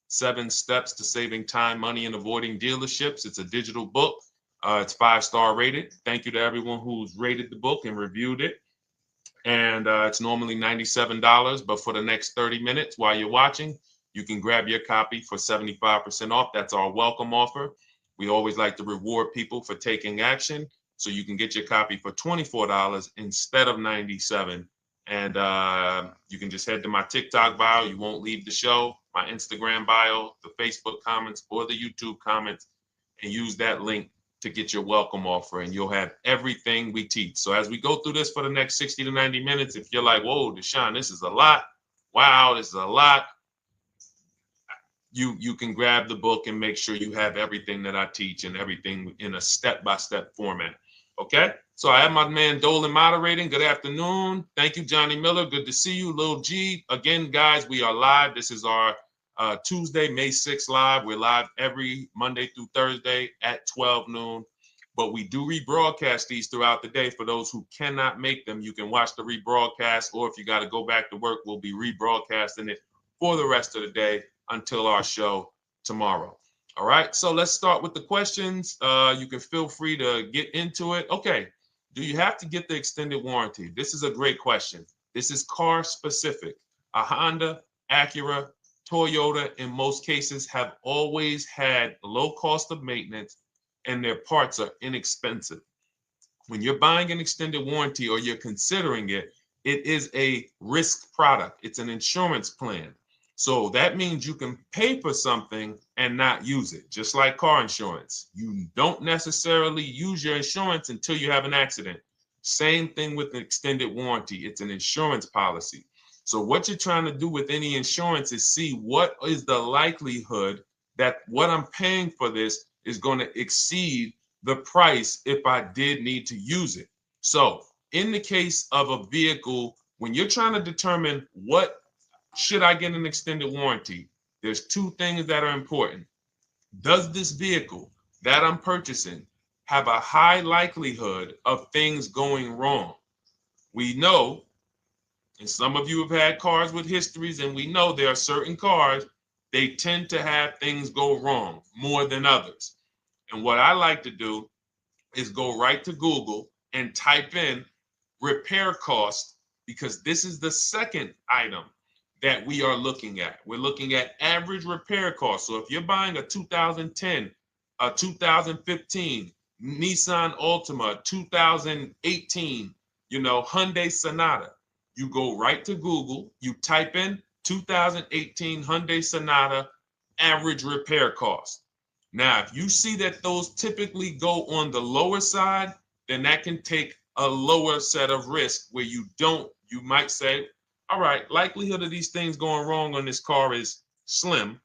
7 Steps to Saving Time, Money, and Avoiding Dealerships. It's a digital book. It's 5-star rated. Thank you to everyone who's rated the book and reviewed it. And it's normally $97, but for the next 30 minutes while you're watching, you can grab your copy for 75% off. That's our welcome offer. We always like to reward people for taking action. So you can get your copy for $24 instead of $97. And you can just head to my TikTok bio. You won't leave the show, my Instagram bio, the Facebook comments, or the YouTube comments, and use that link to get your welcome offer, and you'll have everything we teach. So as we go through this for the next 60 to 90 minutes, if you're like, whoa, Deshone, this is a lot. Wow, this is a lot. You can grab the book and make sure you have everything that I teach and everything in a step-by-step format. Okay? So I have my man Dolan moderating. Good afternoon. Thank you, Johnny Miller. Good to see you, Lil G. Again, guys, we are live. This is our Tuesday, May 6th live. We're live every Monday through Thursday at 12 noon. But we do rebroadcast these throughout the day. For those who cannot make them, you can watch the rebroadcast, or if you got to go back to work, we'll be rebroadcasting it for the rest of the day until our show tomorrow. All right, so let's start with the questions. You can feel free to get into it. Okay, do you have to get the extended warranty? This is a great question. This is car specific. A Honda, Acura, Toyota, in most cases, have always had low cost of maintenance and their parts are inexpensive. When you're buying an extended warranty or you're considering it, it is a risk product. It's an insurance plan. So that means you can pay for something and not use it, just like car insurance. You don't necessarily use your insurance until you have an accident. Same thing with an extended warranty. It's an insurance policy. So what you're trying to do with any insurance is see what is the likelihood that what I'm paying for this is going to exceed the price if I did need to use it. So in the case of a vehicle, when you're trying to determine what should I get an extended warranty, there's 2 things that are important. Does this vehicle that I'm purchasing have a high likelihood of things going wrong? We know, and some of you have had cars with histories, and we know there are certain cars, they tend to have things go wrong more than others. And what I like to do is go right to Google and type in repair cost, because this is the second item that we are looking at. We're looking at average repair cost. So if you're buying a 2010, a 2015 Nissan Altima, 2018, Hyundai Sonata, you go right to Google, you type in 2018 Hyundai Sonata average repair cost. Now, if you see that those typically go on the lower side, then that can take a lower set of risk where you might say, all right, likelihood of these things going wrong on this car is slim.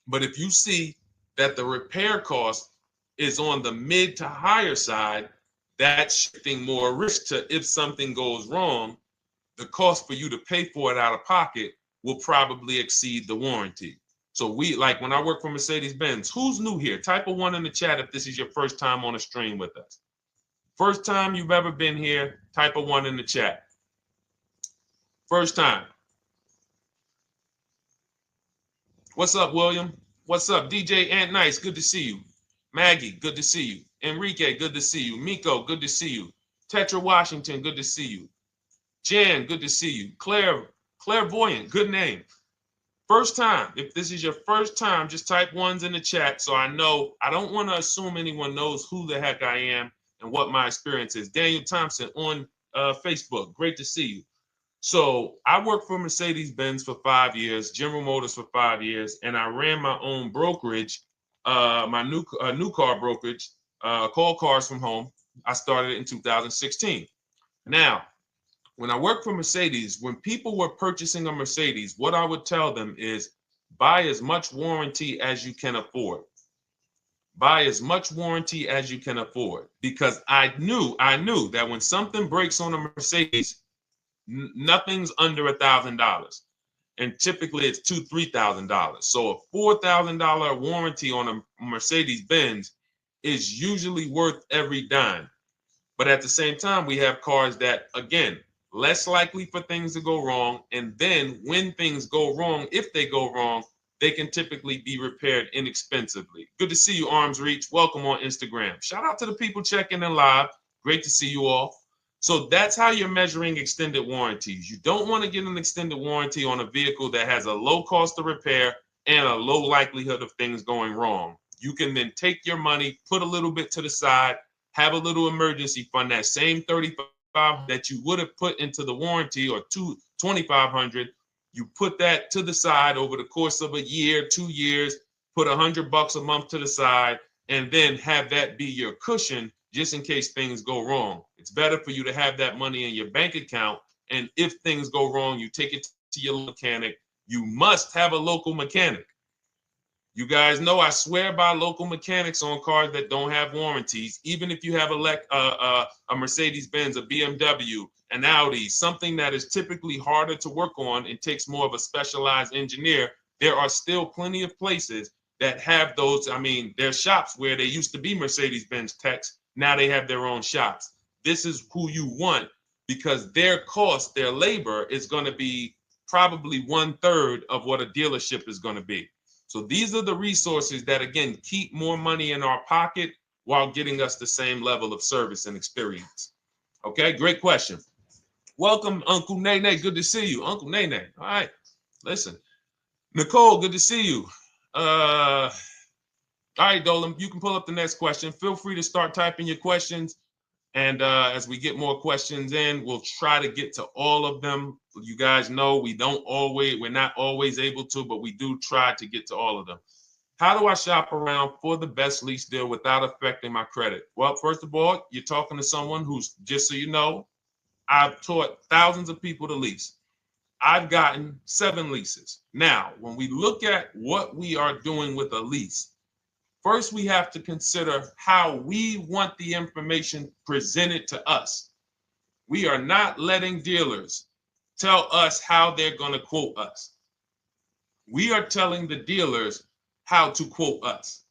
But if you see that the repair cost is on the mid to higher side, that's shifting more risk to if something goes wrong, the cost for you to pay for it out of pocket will probably exceed the warranty. So when I work for Mercedes-Benz, who's new here? Type a 1 in the chat if this is your first time on a stream with us. First time you've ever been here, type a 1 in the chat. First time. What's up, William? What's up, DJ Ant Nice? Good to see you. Maggie, good to see you. Enrique, good to see you. Miko, good to see you. Tetra Washington, good to see you. Jan, good to see you. Claire Clairvoyant, good name. First time, if this is your first time, just type ones in the chat so I know. I don't want to assume anyone knows who the heck I am and what my experience is. Daniel Thompson on Facebook, great to see you. So I worked for Mercedes-Benz for 5 years, General Motors for 5 years, and I ran my own brokerage, my new car brokerage, called Cars from Home. I started it in 2016. Now, when I worked for Mercedes, when people were purchasing a Mercedes, what I would tell them is buy as much warranty as you can afford. Buy as much warranty as you can afford, because I knew that when something breaks on a Mercedes, nothing's under $1,000, and typically it's $2,000-$3,000. So a $4,000 warranty on a Mercedes Benz is usually worth every dime. But at the same time, we have cars that, again, less likely for things to go wrong, and then when things go wrong, if they go wrong, they can typically be repaired inexpensively. Good to see you, Arms Reach. Welcome on Instagram. Shout out to the people checking in live. Great to see you all. So that's how you're measuring extended warranties. You don't want to get an extended warranty on a vehicle that has a low cost of repair and a low likelihood of things going wrong. You can then take your money, put a little bit to the side, have a little emergency fund, that same $3,500 that you would have put into the warranty, or $2,500. You put that to the side over the course of a year, 2 years, put $100 a month to the side, and then have that be your cushion just in case things go wrong. It's better for you to have that money in your bank account, and if things go wrong, you take it to your mechanic. You must have a local mechanic. You guys know I swear by local mechanics on cars that don't have warranties. Even if you have a Mercedes-Benz, a BMW, an Audi, something that is typically harder to work on and takes more of a specialized engineer, there are still plenty of places that have those. I mean, there's shops where they used to be Mercedes-Benz techs. Now they have their own shops. This is who you want, because their cost, their labor is going to be probably 1/3 of what a dealership is going to be. So these are the resources that, again, keep more money in our pocket while getting us the same level of service and experience. Okay, great question. Welcome, Uncle Nene. Good to see you. Uncle Nene. All right, listen. Nicole, good to see you. All right, Dolan, you can pull up the next question. Feel free to start typing your questions. And as we get more questions in, we'll try to get to all of them. You guys know we're not always able to, but we do try to get to all of them. How do I shop around for the best lease deal without affecting my credit? Well, first of all, you're talking to someone who's, just so you know, I've taught thousands of people to lease. I've gotten 7 leases. Now, when we look at what we are doing with a lease, first, we have to consider how we want the information presented to us. We are not letting dealers tell us how they're going to quote us. We are telling the dealers how to quote us.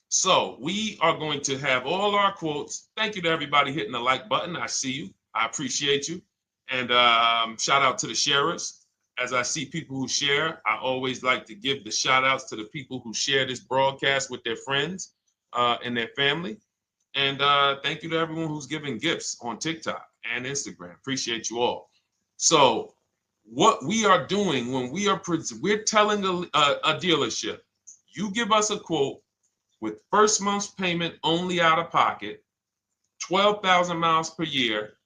So we are going to have all our quotes. Thank you to everybody hitting the like button. I see you. I appreciate you. And shout out to the sharers. As I see people who share, I always like to give the shout outs to the people who share this broadcast with their friends and their family. And thank you to everyone who's giving gifts on TikTok and Instagram. Appreciate you all. So what we are doing when we're telling a dealership, you give us a quote with first month's payment only out of pocket, 12,000 miles per year,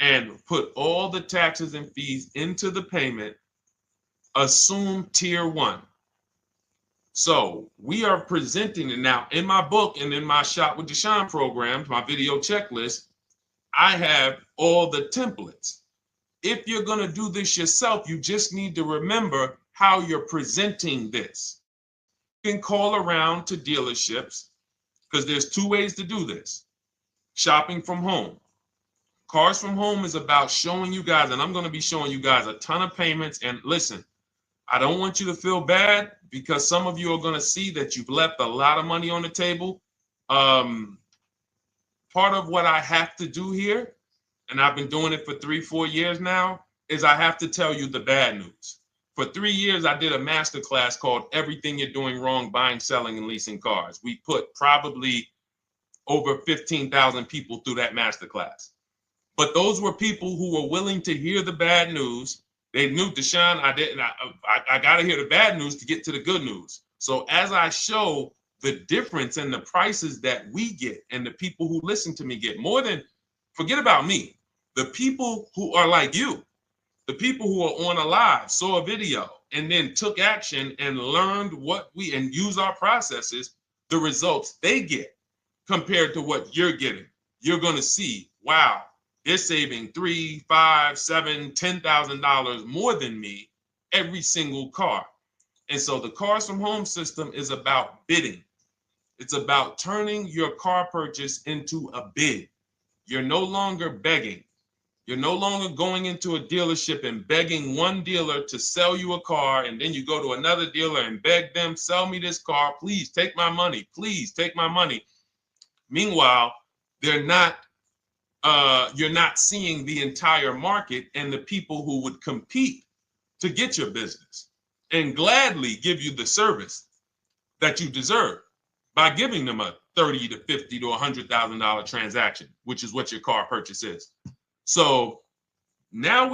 and put all the taxes and fees into the payment, assume tier 1. So we are presenting it now in my book and in my Shop with Deshone programs, my video checklist. I have all the templates. If you're going to do this yourself, you just need to remember how you're presenting this. You can call around to dealerships, because there's 2 ways to do this. Shopping from home. Cars from Home is about showing you guys, and I'm going to be showing you guys a ton of payments. And listen, I don't want you to feel bad, because some of you are going to see that you've left a lot of money on the table. Part of what I have to do here, and I've been doing it for 3-4 years now, is I have to tell you the bad news. For 3 years, I did a masterclass called Everything You're Doing Wrong Buying, Selling, and Leasing Cars. We put probably over 15,000 people through that masterclass. But those were people who were willing to hear the bad news They knew, Deshone, I got to hear the bad news to get to the good news. So as I show the difference in the prices that we get and the people who listen to me get, more than, forget about me, the people who are like you, the people who are on a live, saw a video, and then took action and learned and use our processes, the results they get compared to what you're getting. You're going to see, wow, they're saving $3, $5, $7, $10,000 more than me every single car. And so the Cars from Home system is about bidding. It's about turning your car purchase into a bid. You're no longer begging. You're no longer going into a dealership and begging one dealer to sell you a car, and then you go to another dealer and beg them, sell me this car, please take my money, please take my money. Meanwhile, you're not seeing the entire market and the people who would compete to get your business and gladly give you the service that you deserve by giving them a $30 to $50 to $100,000 transaction, which is what your car purchase is. So now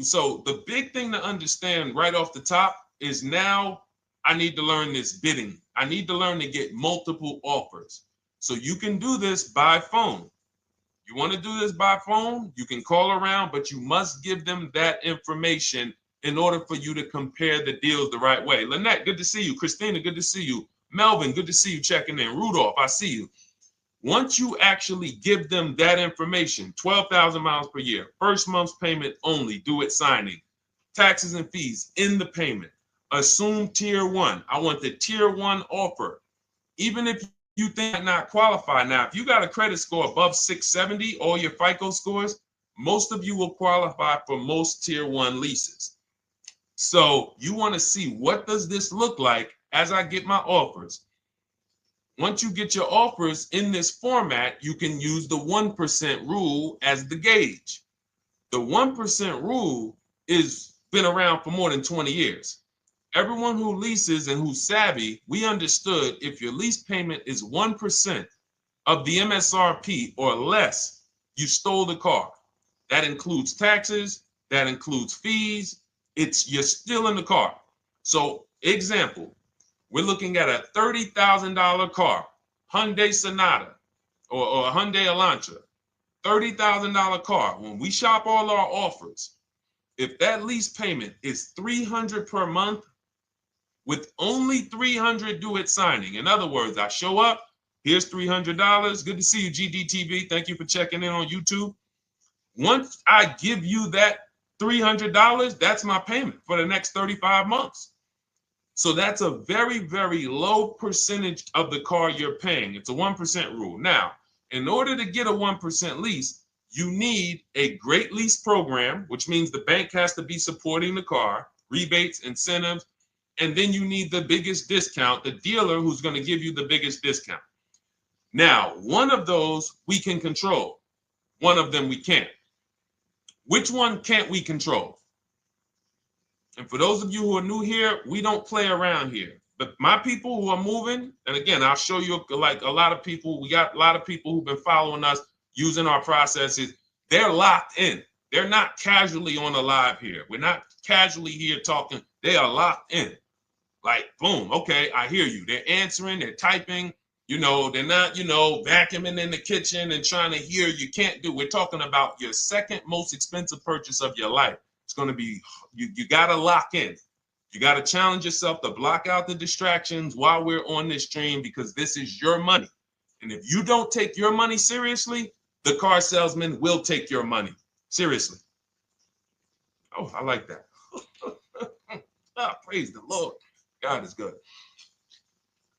so the big thing to understand right off the top is, now I need to learn this bidding. I need to learn to get multiple offers. So you can do this by phone. You want to do this by phone, you can call around, but you must give them that information in order for you to compare the deals the right way. Lynette, good to see you. Christina, good to see you. Melvin, good to see you checking in. Rudolph, I see you. Once you actually give them that information, 12,000 miles per year, first month's payment only, due at signing, taxes and fees in the payment, assume tier one. I want the tier one offer. Even if you think I not qualify. Now, if you got a credit score above 670, all your FICO scores, most of you will qualify for most tier one leases. So you want to see, what does this look like as I get my offers? Once you get your offers in this format, you can use the 1% rule as the gauge. The 1% rule is been around for more than 20 years. Everyone who leases and who's savvy, we understood if your lease payment is 1% of the MSRP or less, you stole the car. That includes taxes, that includes fees. You're still in the car. So example, we're looking at a $30,000 car, Hyundai Sonata or a Hyundai Elantra, $30,000 car. When we shop all our offers, if that lease payment is $300 per month, with only $300 due at signing. In other words, I show up, here's $300. Good to see you, GDTV. Thank you for checking in on YouTube. Once I give you that $300, that's my payment for the next 35 months. So that's a very, very low percentage of the car you're paying. It's a 1% rule. Now, in order to get a 1% lease, you need a great lease program, which means the bank has to be supporting the car, rebates, incentives, and then you need the biggest discount, the dealer who's going to give you the biggest discount. Now, one of those we can control. One of them we can't. Which one can't we control? And for those of you who are new here, we don't play around here. But my people who are moving, and again, I'll show you, like a lot of people, we got a lot of people who've been following us, using our processes. They're locked in. They're not casually on a live here. We're not casually here talking. They are locked in. Like, boom, okay, I hear you. They're answering, they're typing, they're not, vacuuming in the kitchen and trying to hear. You can't do. We're talking about your second most expensive purchase of your life. It's going to be, you got to lock in. You got to challenge yourself to block out the distractions while we're on this stream, because this is your money. And if you don't take your money seriously, the car salesman will take your money seriously. Oh, I like that. Praise the Lord. God is good.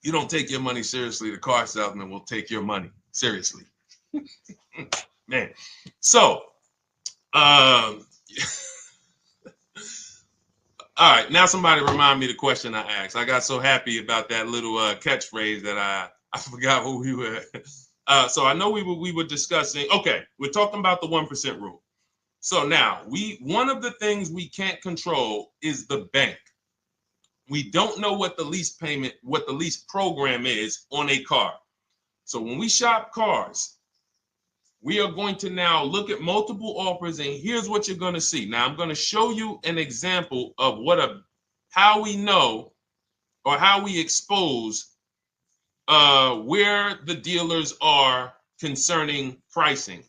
You don't take your money seriously, the car salesman will take your money seriously. Man. So, all right, now somebody remind me the question I asked. I got so happy about that little catchphrase that I forgot who we were. So I know we were discussing, okay, we're talking about the 1% rule. So now, one of the things we can't control is the bank. We don't know what the lease payment, what the lease program is on a car. So when we shop cars, we are going to now look at multiple offers, and here's what you're going to see. Now, I'm going to show you an example of how we know or how we expose where the dealers are concerning pricing.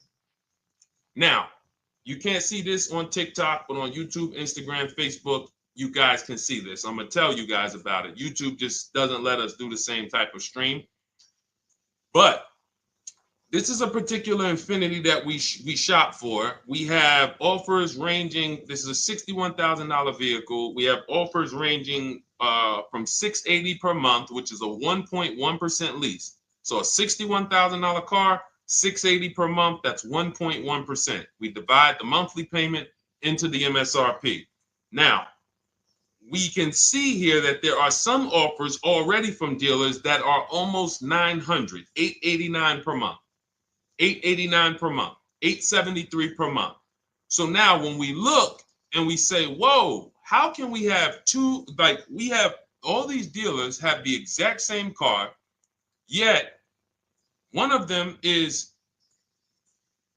Now, you can't see this on TikTok, but on YouTube, Instagram, Facebook, you guys can see this. I'm going to tell you guys about it. YouTube just doesn't let us do the same type of stream. But this is a particular Infiniti that we shop for. We have offers ranging, this is a $61,000 vehicle. We have offers ranging from $680 per month, which is a 1.1% lease. So a $61,000 car, $680 per month, that's 1.1%. We divide the monthly payment into the MSRP. Now, we can see here that there are some offers already from dealers that are almost $900, $889 per month. $889 per month, $873 per month. So now when we look and we say, whoa, how can we have two, like we have all these dealers have the exact same car, yet one of them is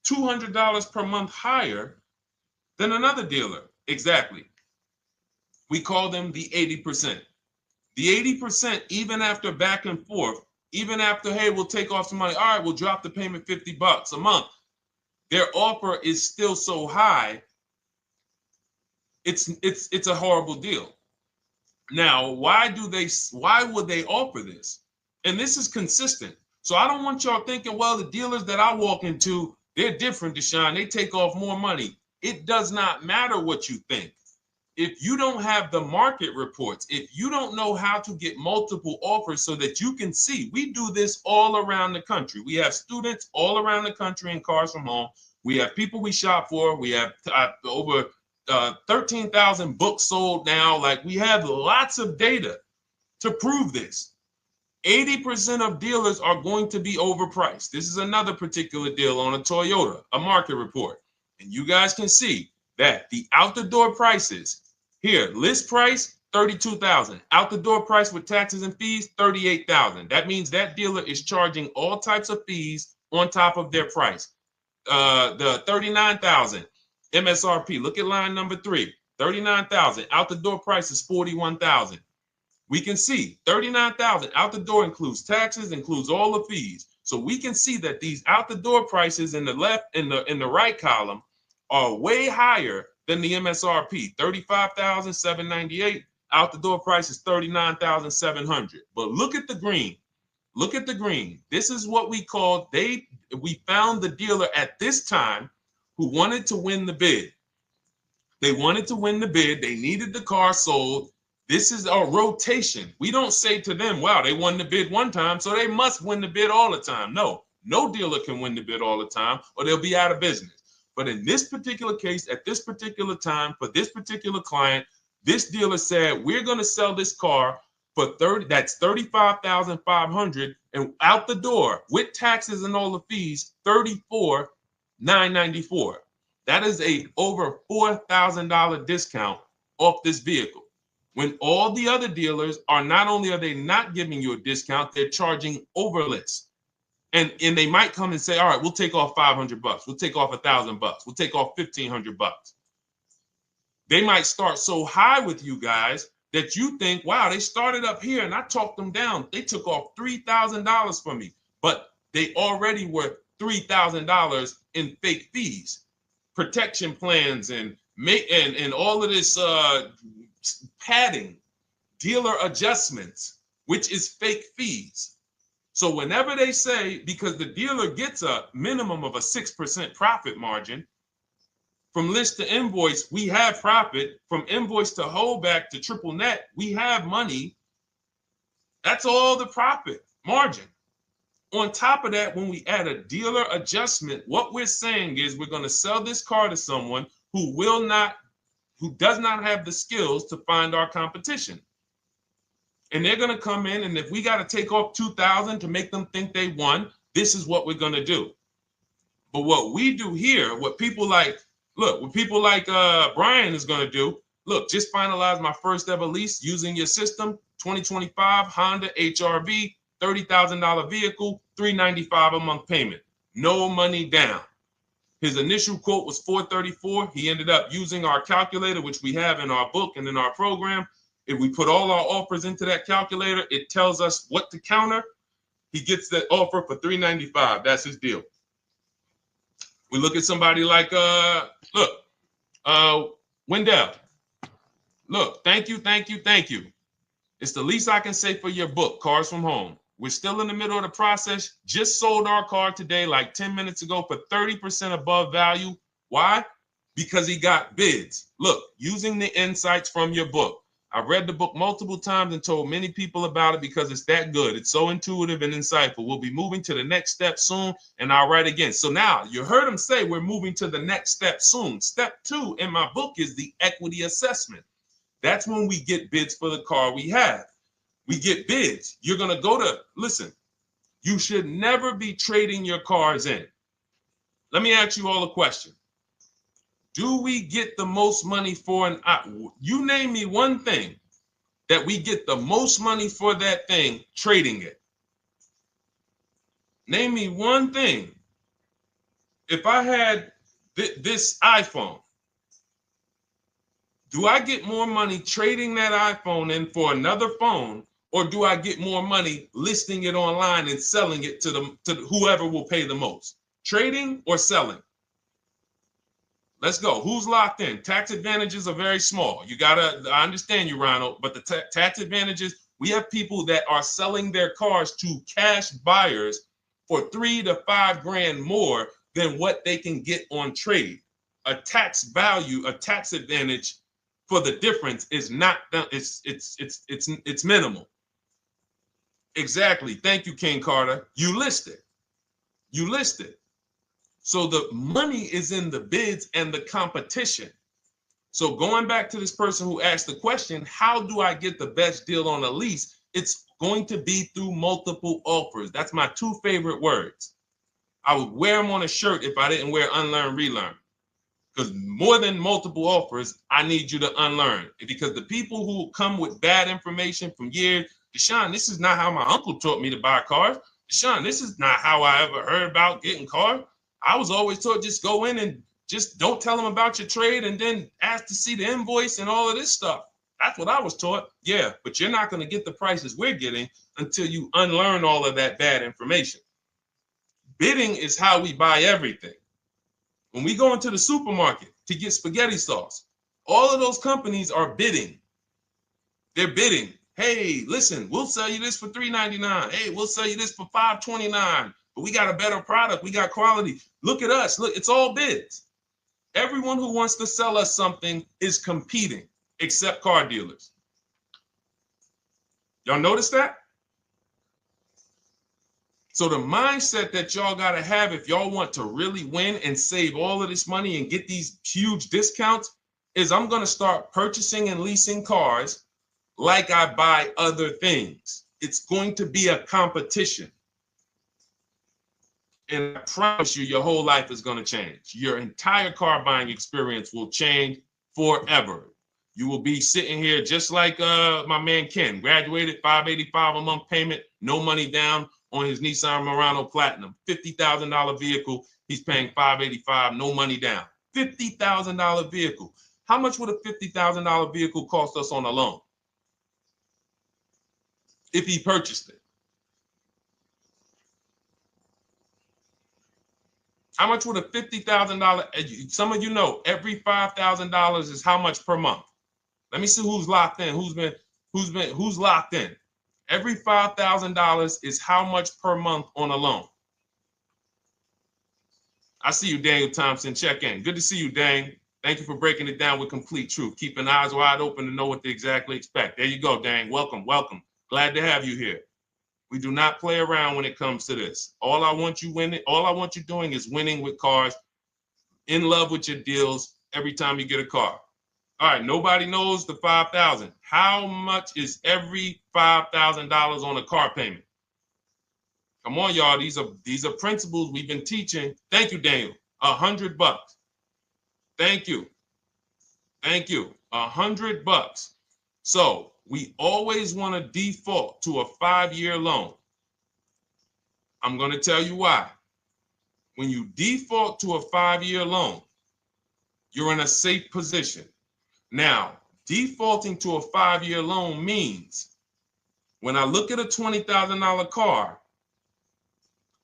$200 per month higher than another dealer. Exactly. We call them the 80%. The 80%, even after back and forth, even after, hey, we'll take off some money. All right, we'll drop the payment $50 a month. Their offer is still so high. It's a horrible deal. Now, why would they offer this? And this is consistent. So I don't want y'all thinking, well, the dealers that I walk into, they're different, Deshone. They take off more money. It does not matter what you think. If you don't have the market reports, if you don't know how to get multiple offers so that you can see, we do this all around the country. We have students all around the country in Cars from Home. We have people we shop for. We have over 13,000 books sold now. Like, we have lots of data to prove this. 80% of dealers are going to be overpriced. This is another particular deal on a Toyota, a market report. And you guys can see that the out-the-door prices here, list price, $32,000. Out the door price with taxes and fees, $38,000. That means that dealer is charging all types of fees on top of their price. The $39,000 MSRP. Look at line number 3. $39,000. Out the door price is $41,000. We can see $39,000 out the door includes taxes, includes all the fees. So we can see that these out the door prices in the left, in the right column, are way higher than the MSRP, $35,798. Out the door price is $39,700. But look at the green. Look at the green. This is what we call, we found the dealer at this time who wanted to win the bid. They wanted to win the bid. They needed the car sold. This is a rotation. We don't say to them, wow, they won the bid one time, so they must win the bid all the time. No dealer can win the bid all the time, or they'll be out of business. But in this particular case, at this particular time, for this particular client, this dealer said, we're going to sell this car for that's $35,500, and out the door with taxes and all the fees, $34,994. That is a over $4,000 discount off this vehicle. When all the other dealers are, not only are they not giving you a discount, they're charging over list. And they might come and say, all right, we'll take off $500. We'll take off $1,000. We'll take off $1,500. They might start so high with you guys that you think, wow, they started up here and I talked them down. They took off $3,000 from me, but they already were $3,000 in fake fees, protection plans, and all of this padding, dealer adjustments, which is fake fees. So whenever they say, because the dealer gets a minimum of a 6% profit margin, from list to invoice, we have profit. From invoice to holdback to triple net, we have money. That's all the profit margin. On top of that, when we add a dealer adjustment, what we're saying is we're going to sell this car to someone who does not have the skills to find our competition. And they're going to come in, and if we got to take off $2,000 to make them think they won, this is what we're going to do. But what we do here, what people like Brian is going to do, look, just finalize my first ever lease using your system, 2025 Honda HRV, $30,000 vehicle, $395 a month payment. no money down. His initial quote was $434. He ended up using our calculator, which we have in our book and in our program. If we put all our offers into that calculator, it tells us what to counter. He gets that offer for $395. That's his deal. We look at somebody like Wendell. Look, thank you. It's the least I can say for your book, Cars from Home. We're still in the middle of the process. Just sold our car today, like 10 minutes ago, for 30% above value. Why? Because he got bids. Look, using the insights from your book. I've read the book multiple times and told many people about it because it's that good. It's so intuitive and insightful. We'll be moving to the next step soon, and I'll write again. So now you heard him say we're moving to the next step soon. Step 2 in my book is the equity assessment. That's when we get bids for the car we have. We get bids. You're going to go to, listen, you should never be trading your cars in. Let me ask you all a question. Do we get the most money for you name me one thing that we get the most money for that thing trading it. Name me one thing. If I had this iPhone, do I get more money trading that iPhone in for another phone, or do I get more money listing it online and selling it to whoever will pay the most? Trading or selling? Let's go. Who's locked in? Tax advantages are very small. I understand you, Ronald, but the tax advantages, we have people that are selling their cars to cash buyers for $3 to $5 grand more than what they can get on trade. A tax value, a tax advantage for the difference is not, it's minimal. Exactly. Thank you, King Carter. You listed. So the money is in the bids and the competition. So going back to this person who asked the question, how do I get the best deal on a lease? It's going to be through multiple offers. That's my 2 favorite words. I would wear them on a shirt if I didn't wear unlearn, relearn. Because more than multiple offers, I need you to unlearn. Because the people who come with bad information from years, Deshone, this is not how my uncle taught me to buy cars. Deshone, this is not how I ever heard about getting cars. I was always taught just go in and just don't tell them about your trade and then ask to see the invoice and all of this stuff. That's what I was taught. Yeah, but you're not going to get the prices we're getting until you unlearn all of that bad information. Bidding is how we buy everything. When we go into the supermarket to get spaghetti sauce, all of those companies are bidding. They're bidding. Hey, listen, we'll sell you this for $3.99. Hey, we'll sell you this for $5.29. But we got a better product. We got quality. Look at us. Look, it's all bids. Everyone who wants to sell us something is competing, except car dealers. Y'all notice that? So the mindset that y'all got to have if y'all want to really win and save all of this money and get these huge discounts is I'm going to start purchasing and leasing cars like I buy other things. It's going to be a competition. And I promise you, your whole life is going to change. Your entire car buying experience will change forever. You will be sitting here just like my man Ken, graduated, $585 a month payment, no money down on his Nissan Murano Platinum, $50,000 vehicle. He's paying $585, no money down. $50,000 vehicle. How much would a $50,000 vehicle cost us on a loan if he purchased it? How much would a $50,000? Some of you know every $5,000 is how much per month. Let me see who's locked in. Who's locked in? Every $5,000 is how much per month on a loan. I see you, Daniel Thompson. Check in. Good to see you, Dane. Thank you for breaking it down with complete truth. Keeping eyes wide open to know what to exactly expect. There you go, Dane. Welcome. Glad to have you here. We do not play around when it comes to this. All I want you doing is winning with cars, in love with your deals every time you get a car. All right, nobody knows the 5,000. How much is every $5,000 on a car payment? Come on, y'all. These are principles we've been teaching. Thank you, Daniel. $100. Thank you. $100. So we always want to default to a 5-year loan. I'm going to tell you why. when you default to a 5-year loan, you're in a safe position. Now, defaulting to a 5-year loan means when I look at a $20,000 car,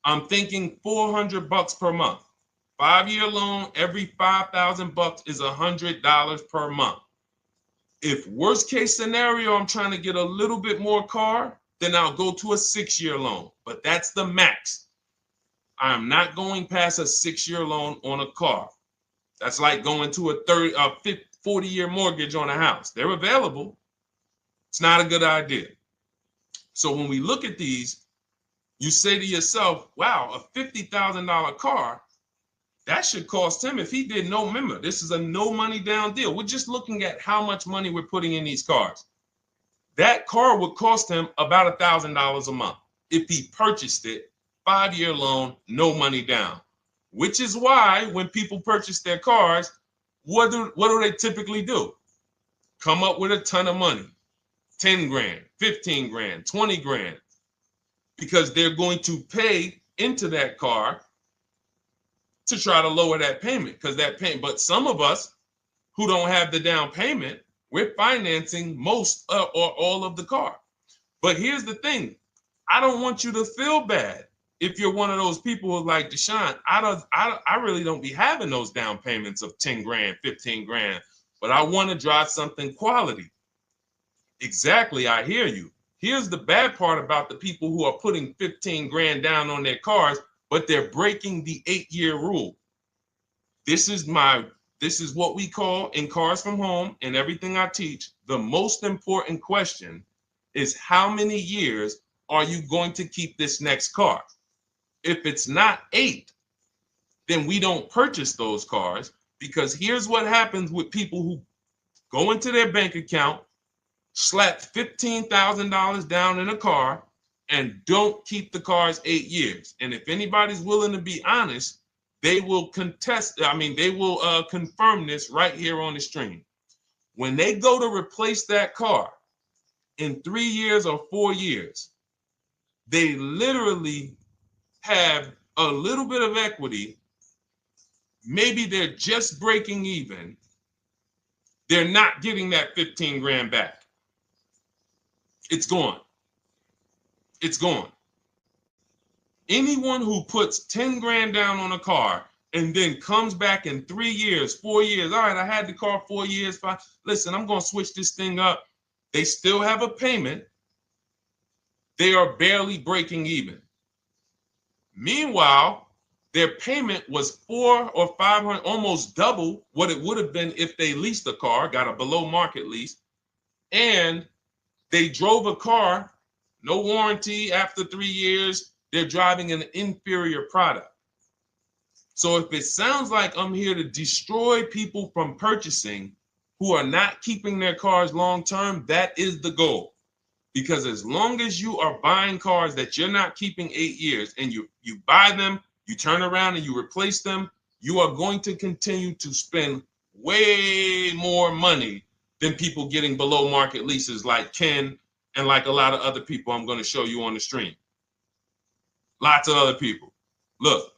I'm thinking $400 per month. 5-year loan, every $5,000 is $100 per month. If worst case scenario, I'm trying to get a little bit more car, then I'll go to a 6-year loan, but that's the max. I'm not going past a 6-year loan on a car. That's like going to a 40-year mortgage on a house. They're available. It's not a good idea. So when we look at these, you say to yourself, wow, a $50,000 car, that should cost him, if he did no, remember, this is a no money down deal. We're just looking at how much money we're putting in these cars. That car would cost him about $1,000 a month if he purchased it, 5-year loan, no money down. Which is why when people purchase their cars, what do they typically do? Come up with a ton of money, 10 grand, 15 grand, 20 grand, because they're going to pay into that car to try to lower that payment, because that payment. But some of us who don't have the down payment, we're financing most or all of the car. But here's the thing. I don't want you to feel bad if you're one of those people who's like, Deshone, I really don't be having those down payments of 10 grand, 15 grand, but I want to drive something quality. Exactly, I hear you. Here's the bad part about the people who are putting 15 grand down on their cars, but they're breaking the 8-year rule. This is what we call in Cars from Home and everything I teach, the most important question is how many years are you going to keep this next car? If it's not 8, then we don't purchase those cars, because here's what happens with people who go into their bank account, slap $15,000 down in a car, and don't keep the cars 8 years. And if anybody's willing to be honest, they will confirm this right here on the stream. When they go to replace that car in 3 years or 4 years, they literally have a little bit of equity. Maybe they're just breaking even. They're not getting that 15 grand back. It's gone. It's gone. Anyone who puts 10 grand down on a car and then comes back in 3 years, 4 years, all right, I had the car 4 years, 5, listen, I'm going to switch this thing up. They still have a payment. They are barely breaking even. Meanwhile, their payment was 400 or 500, almost double what it would have been if they leased a car, got a below market lease, and they drove a car, no warranty after 3 years. They're driving an inferior product. So if it sounds like I'm here to destroy people from purchasing who are not keeping their cars long term, that is the goal. Because as long as you are buying cars that you're not keeping 8 years and you buy them, you turn around and you replace them, you are going to continue to spend way more money than people getting below market leases like Ken and like a lot of other people I'm going to show you on the stream. Lots of other people. Look,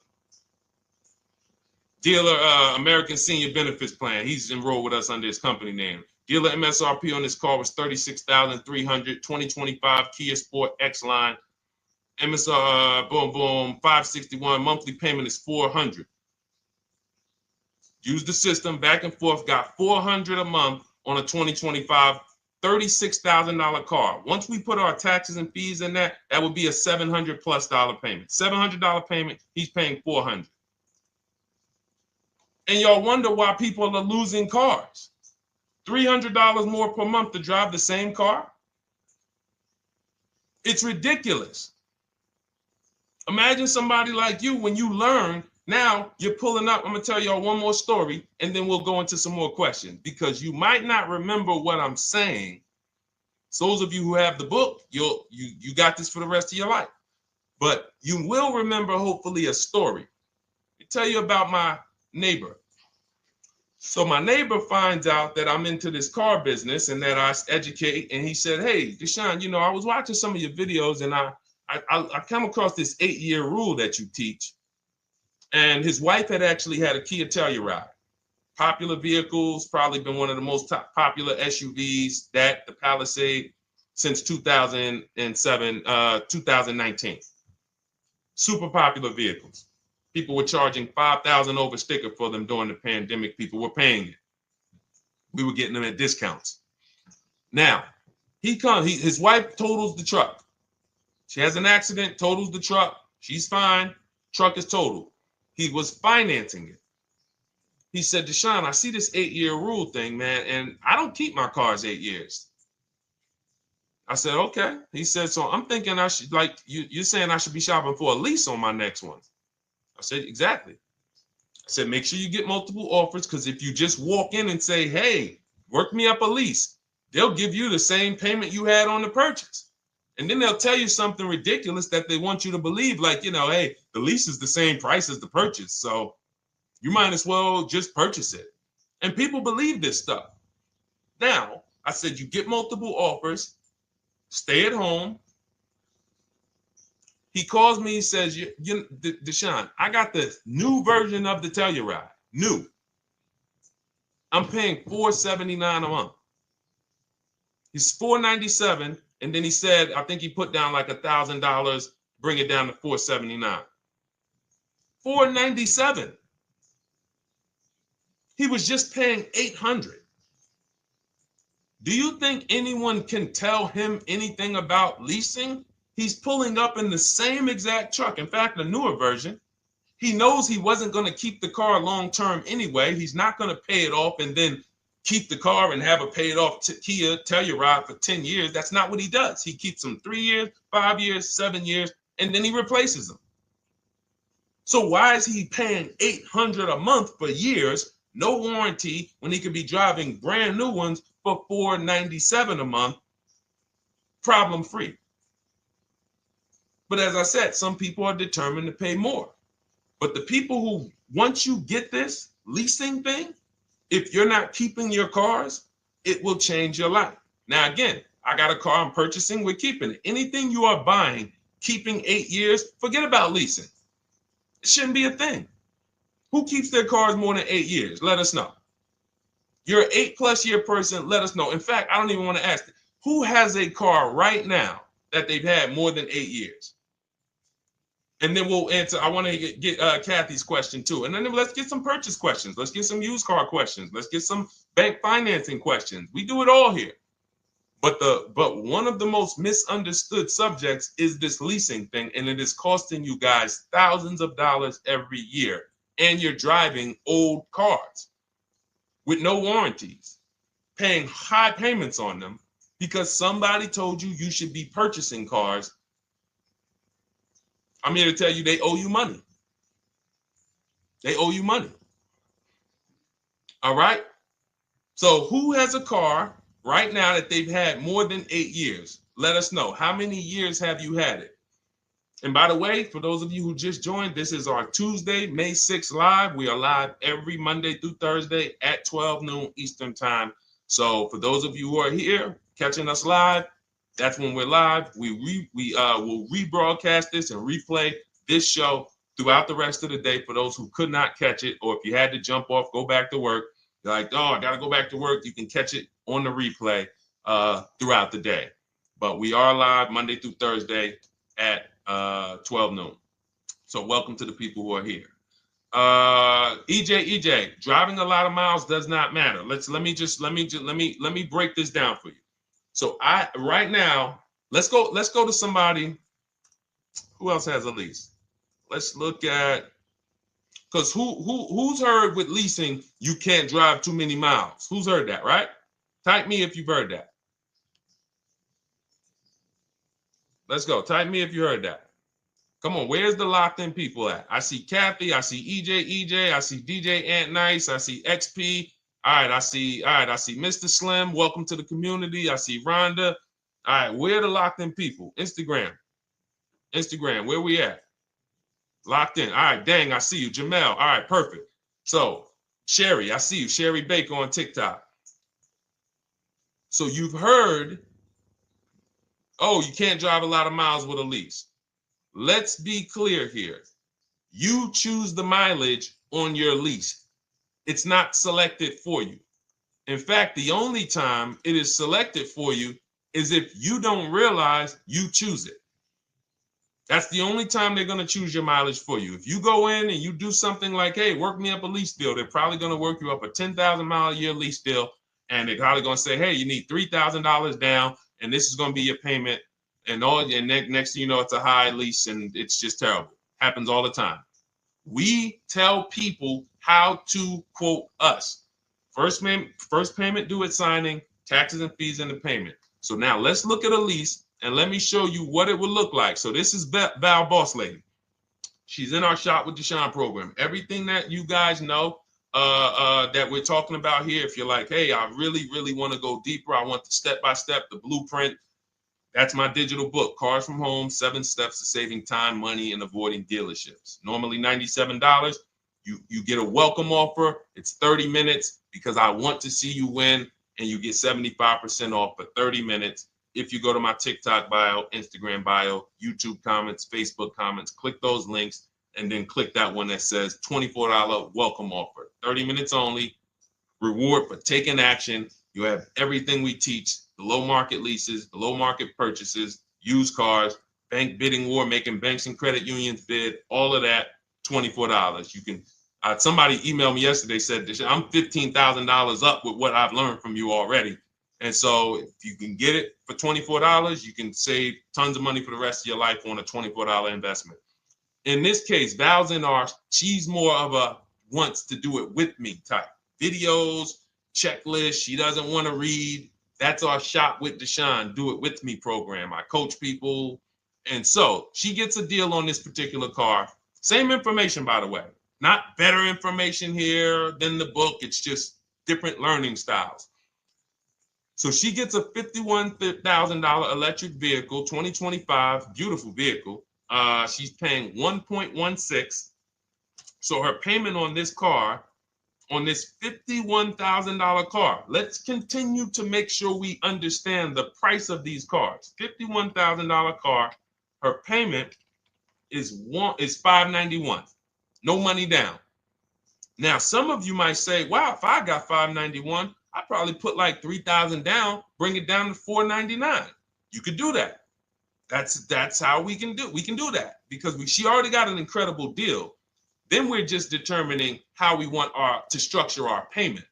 dealer American Senior Benefits Plan. He's enrolled with us under his company name. Dealer MSRP on this car was $36,300. 2025 Kia Sport X line. MSR boom 561. Monthly payment is $400. Use the system back and forth. Got $400 a month on a 2025 $36,000 car. Once we put our taxes and fees in that would be a $700+ payment. $700 payment. He's paying $400. And y'all wonder why people are losing cars. $300 more per month to drive the same car? It's ridiculous. Imagine somebody like you, when you learn, now you're pulling up. I'm going to tell y'all one more story, and then we'll go into some more questions, because you might not remember what I'm saying. So those of you who have the book, you got this for the rest of your life. But you will remember, hopefully, a story. I'll tell you about my neighbor. So my neighbor finds out that I'm into this car business and that I educate. And he said, hey, Deshone, I was watching some of your videos and I come across this 8-year rule that you teach. And his wife had actually had a Kia Telluride. Popular vehicles, probably been one of the most popular SUVs, that the Palisade, since 2007, 2019. Super popular vehicles. People were charging $5,000 over sticker for them during the pandemic. People were paying it. We were getting them at discounts. Now, his wife totals the truck. She has an accident, totals the truck. She's fine. Truck is totaled. He was financing it. He said, Deshone, I see this 8-year rule thing, man, and I don't keep my cars 8 years. I said, okay. He said, so I'm thinking I should, like, you're saying I should be shopping for a lease on my next one. I said, exactly. I said, make sure you get multiple offers, because if you just walk in and say, hey, work me up a lease, they'll give you the same payment you had on the purchase. And then they'll tell you something ridiculous that they want you to believe, like, hey, the lease is the same price as the purchase, so you might as well just purchase it. And people believe this stuff. Now, I said, you get multiple offers, stay at home. He calls me, he says, Deshone, I got the new version of the Telluride, new. I'm paying $479 a month. He's $497, and then he said, I think he put down like $1,000, bring it down to $479. $497. He was just paying $800. Do you think anyone can tell him anything about leasing? He's pulling up in the same exact truck. In fact, the newer version. He knows he wasn't going to keep the car long term anyway. He's not going to pay it off and then keep the car and have a paid off Kia Telluride for 10 years. That's not what he does. He keeps them 3 years, 5 years, 7 years, and then he replaces them. So why is he paying $800 a month for years, no warranty, when he could be driving brand new ones for $497 a month, problem free? But as I said, some people are determined to pay more. But the people who, once you get this leasing thing, if you're not keeping your cars, it will change your life. Now, again, I got a car I'm purchasing, we're keeping it. Anything you are buying, keeping 8 years, forget about leasing. It shouldn't be a thing. Who keeps their cars more than 8 years? Let us know. You're an 8+ year person, let us know. In fact, I don't even want to ask it. Who has a car right now that they've had more than 8 years? And then we'll answer. I want to get Kathy's question too. And then let's get some purchase questions. Let's get some used car questions. Let's get some bank financing questions. We do it all here. But one of the most misunderstood subjects is this leasing thing, and it is costing you guys thousands of dollars every year. And you're driving old cars with no warranties, paying high payments on them because somebody told you you should be purchasing cars. I'm here to tell you they owe you money. They owe you money. All right? So who has a car right now that they've had more than 8 years? Let us know. How many years have you had it? And by the way, for those of you who just joined, this is our Tuesday, May 6th live. We are live every Monday through Thursday at 12 noon Eastern time. So for those of you who are here catching us live, that's when we're live. We will rebroadcast this and replay this show throughout the rest of the day for those who could not catch it, or if you had to jump off, go back to work. You're like, oh, I got to go back to work. You can catch it on the replay throughout the day. But we are live Monday through Thursday at 12 noon. So welcome to the people who are here. EJ, driving a lot of miles does not matter. Let me break this down for you. So right now, let's go to somebody who else has a lease. Let's look at, because who's heard with leasing you can't drive too many miles? Who's heard that, right? Type me if you've heard that. Let's go. Type me if you heard that. Come on, where's the locked in people at? I see Kathy, I see EJ, I see DJ Ant Nice, I see XP. All right, I see Mr. Slim. Welcome to the community. I see Rhonda. All right, where are the locked in people? Instagram, where we at? Locked in. All right, dang, I see you. Jamel. All right, perfect. So, Sherry, I see you. Sherry Baker on TikTok. So you've heard, oh, you can't drive a lot of miles with a lease. Let's be clear here. You choose the mileage on your lease. It's not selected for you. In fact, the only time it is selected for you is if you don't realize you choose it. That's the only time they're going to choose your mileage for you. If you go in and you do something like, hey, work me up a lease deal, they're probably going to work you up a 10,000 mile a year lease deal. And they're probably going to say, hey, you need $3,000 down, and this is going to be your payment. And next thing you know, it's a high lease, and it's just terrible. Happens all the time. We tell people how to quote us. First payment due at signing, taxes and fees in the payment. So now let's look at a lease, and let me show you what it would look like. So this is Val Boss Lady. She's in our Shop with Deshone program. Everything that you guys know that we're talking about here, if you're like, hey, I really, really want to go deeper, I want the step-by-step, the blueprint, that's my digital book, Cars from Home, 7 Steps to Saving Time, Money, and Avoiding Dealerships. Normally $97. You get a welcome offer. It's 30 minutes because I want to see you win, and you get 75% off for 30 minutes. If you go to my TikTok bio, Instagram bio, YouTube comments, Facebook comments, click those links, and then click that one that says $24 welcome offer. 30 minutes only, reward for taking action. You have everything we teach, the low market leases, the low market purchases, used cars, bank bidding war, making banks and credit unions bid, all of that, $24. You can, somebody emailed me yesterday, said, I'm $15,000 up with what I've learned from you already. And so if you can get it for $24, you can save tons of money for the rest of your life on a $24 investment. In this case, Val's in our, she's more of a wants to do it with me type. Videos, checklist, she doesn't want to read. That's our Shop with Deshone, do it with me program. I coach people. And so she gets a deal on this particular car. Same information, by the way. Not better information here than the book. It's just different learning styles. So she gets a $51,000 electric vehicle, 2025, beautiful vehicle. She's paying 1.16. So her payment on this car, on this $51,000 car, let's continue to make sure we understand the price of these cars. $51,000 car, her payment is $591. No money down. Now, some of you might say, wow, if I got $591, I'd probably put like $3,000 down, bring it down to $499. You could do that. That's how we can do. We can do that because she already got an incredible deal. Then we're just determining how we want to structure our payment.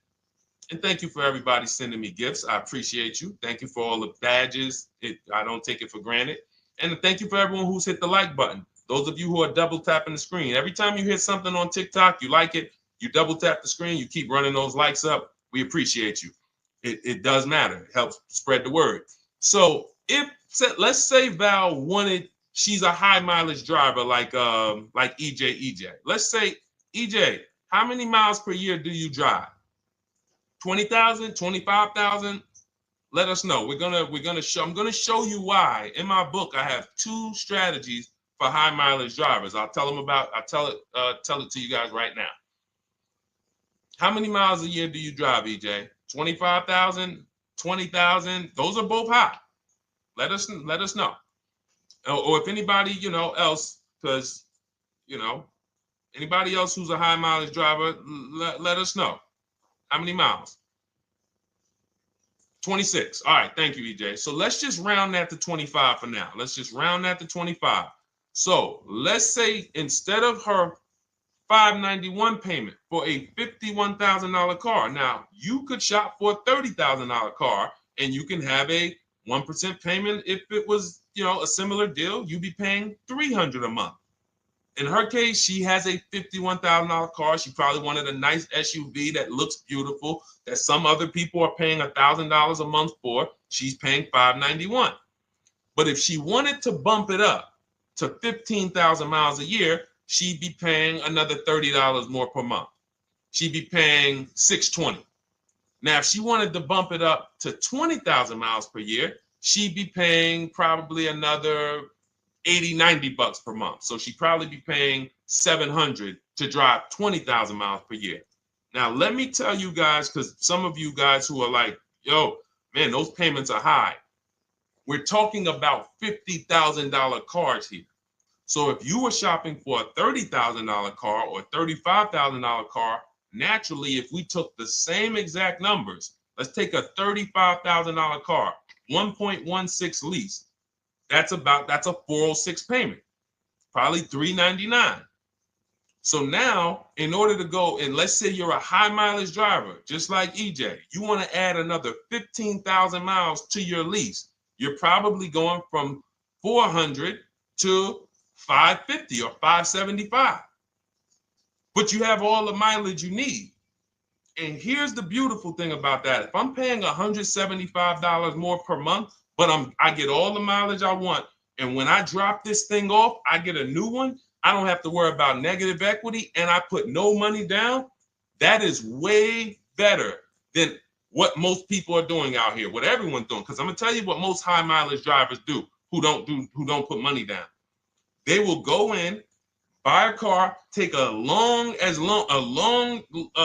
And thank you for everybody sending me gifts. I appreciate you. Thank you for all the badges. I don't take it for granted. And thank you for everyone who's hit the like button. Those of you who are double tapping the screen. Every time you hit something on TikTok, you like it, you double tap the screen, you keep running those likes up. We appreciate you. It does matter. It helps spread the word. So let's say Val wanted, she's a high mileage driver like EJ. Let's say, EJ, how many miles per year do you drive? 20,000, 25,000? Let us know. I'm gonna show you why. In my book, I have 2 strategies for high mileage drivers. I'll tell it to you guys right now. How many miles a year do you drive, EJ? 25,000, 20,000? Those are both high. Let us know. Or if anybody, else, because, anybody else who's a high mileage driver, let us know. How many miles? 26. All right. Thank you, EJ. So let's just round that to 25 for now. Let's just round that to 25. So let's say instead of her $591 payment for a $51,000 car, now you could shop for a $30,000 car and you can have a 1% payment. If it was, a similar deal, you'd be paying $300 a month. In her case, she has a $51,000 car. She probably wanted a nice SUV that looks beautiful, that some other people are paying $1,000 a month for. She's paying $591. But if she wanted to bump it up to 15,000 miles a year, she'd be paying another $30 more per month. She'd be paying $620. Now, if she wanted to bump it up to 20,000 miles per year, she'd be paying probably another $80-90 per month. So she'd probably be paying $700 to drive 20,000 miles per year. Now, let me tell you guys, because some of you guys who are like, yo, man, those payments are high. We're talking about $50,000 cars here. So if you were shopping for a $30,000 car or $35,000 car, naturally, if we took the same exact numbers, let's take a $35,000 car, 1.16 lease. That's a 406 payment, probably $399. So now, in order to go, and let's say you're a high mileage driver, just like EJ, you want to add another 15,000 miles to your lease. You're probably going from 400 to 550 or 575. But you have all the mileage you need. And here's the beautiful thing about that. If I'm paying $175 more per month, but I get all the mileage I want, and when I drop this thing off, I get a new one, I don't have to worry about negative equity, and I put no money down. That is way better than what most people are doing out here, what everyone's doing. Because I'm gonna tell you what most high mileage drivers do who don't put money down. They will go in, buy a car, take a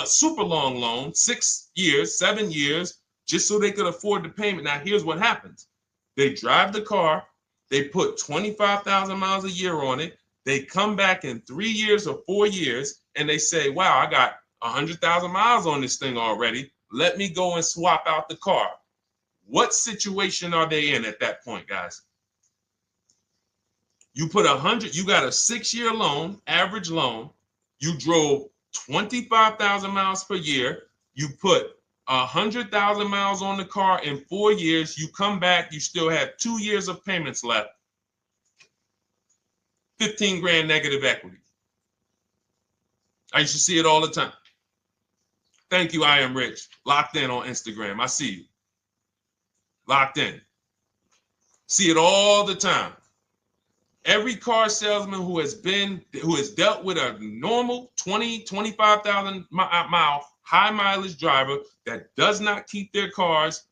super long loan, 6 years, 7 years, just so they could afford the payment. Now, here's what happens. They drive the car, they put 25,000 miles a year on it. They come back in 3 years or 4 years, and they say, wow, I got 100,000 miles on this thing already. Let me go and swap out the car. What situation are they in at that point, guys? You put 100, you got a 6-year loan, average loan. You drove 25,000 miles per year. You put 100,000 miles on the car in 4 years. You come back, you still have 2 years of payments left. 15 grand negative equity. I used to see it all the time. Thank you, I am rich. Locked in on Instagram. I see you. Locked in. See it all the time. Every car salesman who has dealt with a normal 25,000 mile high mileage driver that does not keep their cars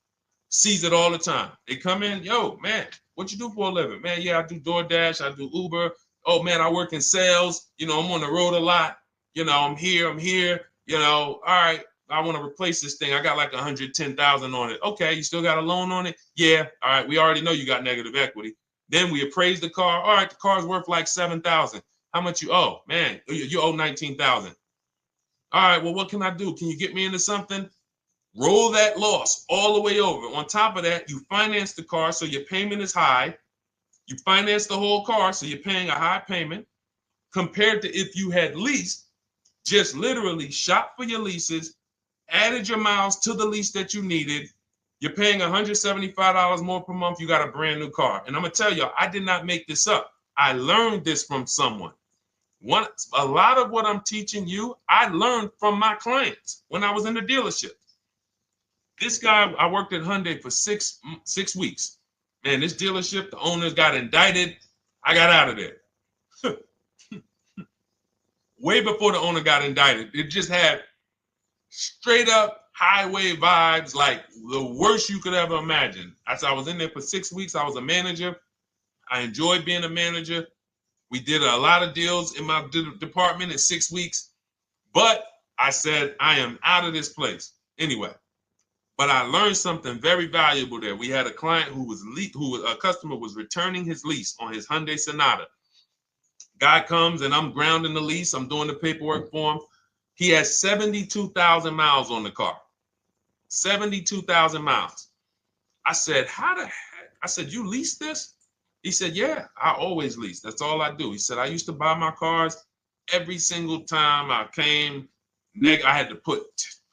sees it all the time. They come in, yo, man, what you do for a living? Man, yeah, I do DoorDash, I do Uber. Oh man, I work in sales. You know, I'm on the road a lot. You know, I'm here. You know, all right, I want to replace this thing. I got like 110,000 on it. Okay, you still got a loan on it? Yeah. All right, we already know you got negative equity. Then we appraise the car. All right, the car's worth like 7,000. How much you owe? Man, you owe 19,000. All right, well, what can I do? Can you get me into something? Roll that loss all the way over. On top of that, you finance the car, so your payment is high. You finance the whole car, so you're paying a high payment compared to if you had leased, just literally shop for your leases, added your miles to the lease that you needed. You're paying $175 more per month. You got a brand new car. And I'm going to tell you, I did not make this up. I learned this from someone. A lot of what I'm teaching you, I learned from my clients when I was in the dealership. This guy, I worked at Hyundai for six weeks. Man, this dealership, the owners got indicted. I got out of there. Way before the owner got indicted. It just had straight up highway vibes, like the worst you could ever imagine. As I was in there for 6 weeks, I was a manager. I enjoyed being a manager. We did a lot of deals in my department in 6 weeks. But I said, I am out of this place. Anyway. But I learned something very valuable there. We had a client a customer was returning his lease on his Hyundai Sonata. Guy comes and I'm grounding the lease. I'm doing the paperwork for him. He has 72,000 miles on the car. 72,000 miles. I said, how the heck? I said, you lease this? He said, yeah, I always lease. That's all I do. He said, I used to buy my cars every single time I came. I had to put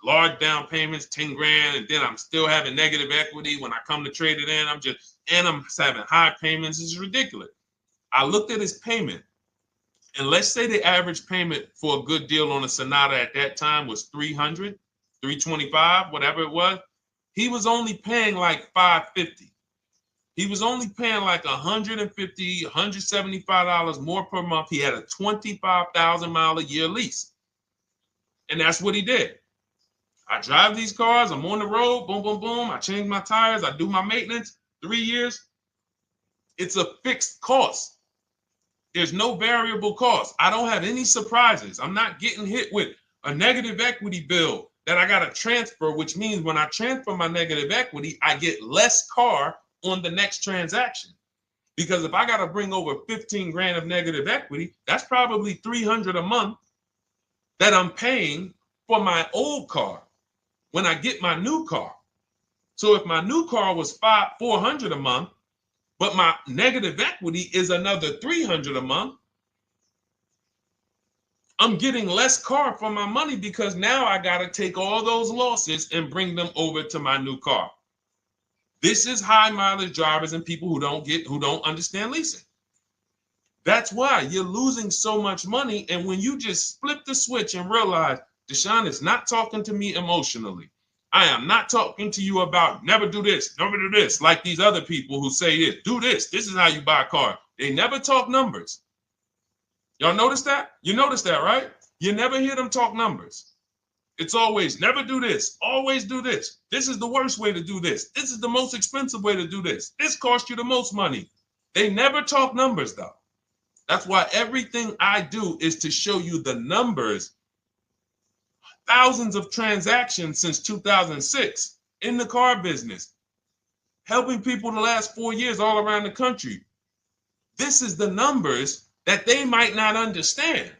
large down payments, 10 grand, and then I'm still having negative equity when I come to trade it in. I'm having high payments. It's ridiculous. I looked at his payment, and let's say the average payment for a good deal on a Sonata at that time was $300, $325, whatever it was. He was only paying like $550. He was only paying like $150, $175 more per month. He had a 25,000 mile a year lease. And that's what he did. I drive these cars. I'm on the road. Boom, boom, boom. I change my tires. I do my maintenance. 3 years. It's a fixed cost. There's no variable cost. I don't have any surprises. I'm not getting hit with a negative equity bill that I got to transfer, which means when I transfer my negative equity, I get less car on the next transaction. Because if I got to bring over 15 grand of negative equity, that's probably 300 a month that I'm paying for my old car when I get my new car. So if my new car was 400 a month, but my negative equity is another 300 a month, I'm getting less car for my money because now I got to take all those losses and bring them over to my new car. This is high mileage drivers and people who don't understand leasing. That's why you're losing so much money. And when you just flip the switch and realize Deshone is not talking to me emotionally, I am not talking to you about never do this, never do this, like these other people who say this, do this. This is how you buy a car. They never talk numbers. Y'all notice that? You notice that, right? You never hear them talk numbers. It's always never do this, always do this. This is the worst way to do this. This is the most expensive way to do this. This costs you the most money. They never talk numbers, though. That's why everything I do is to show you the numbers. Thousands of transactions since 2006 in the car business, helping people the last 4 years all around the country. This is the numbers that they might not understand.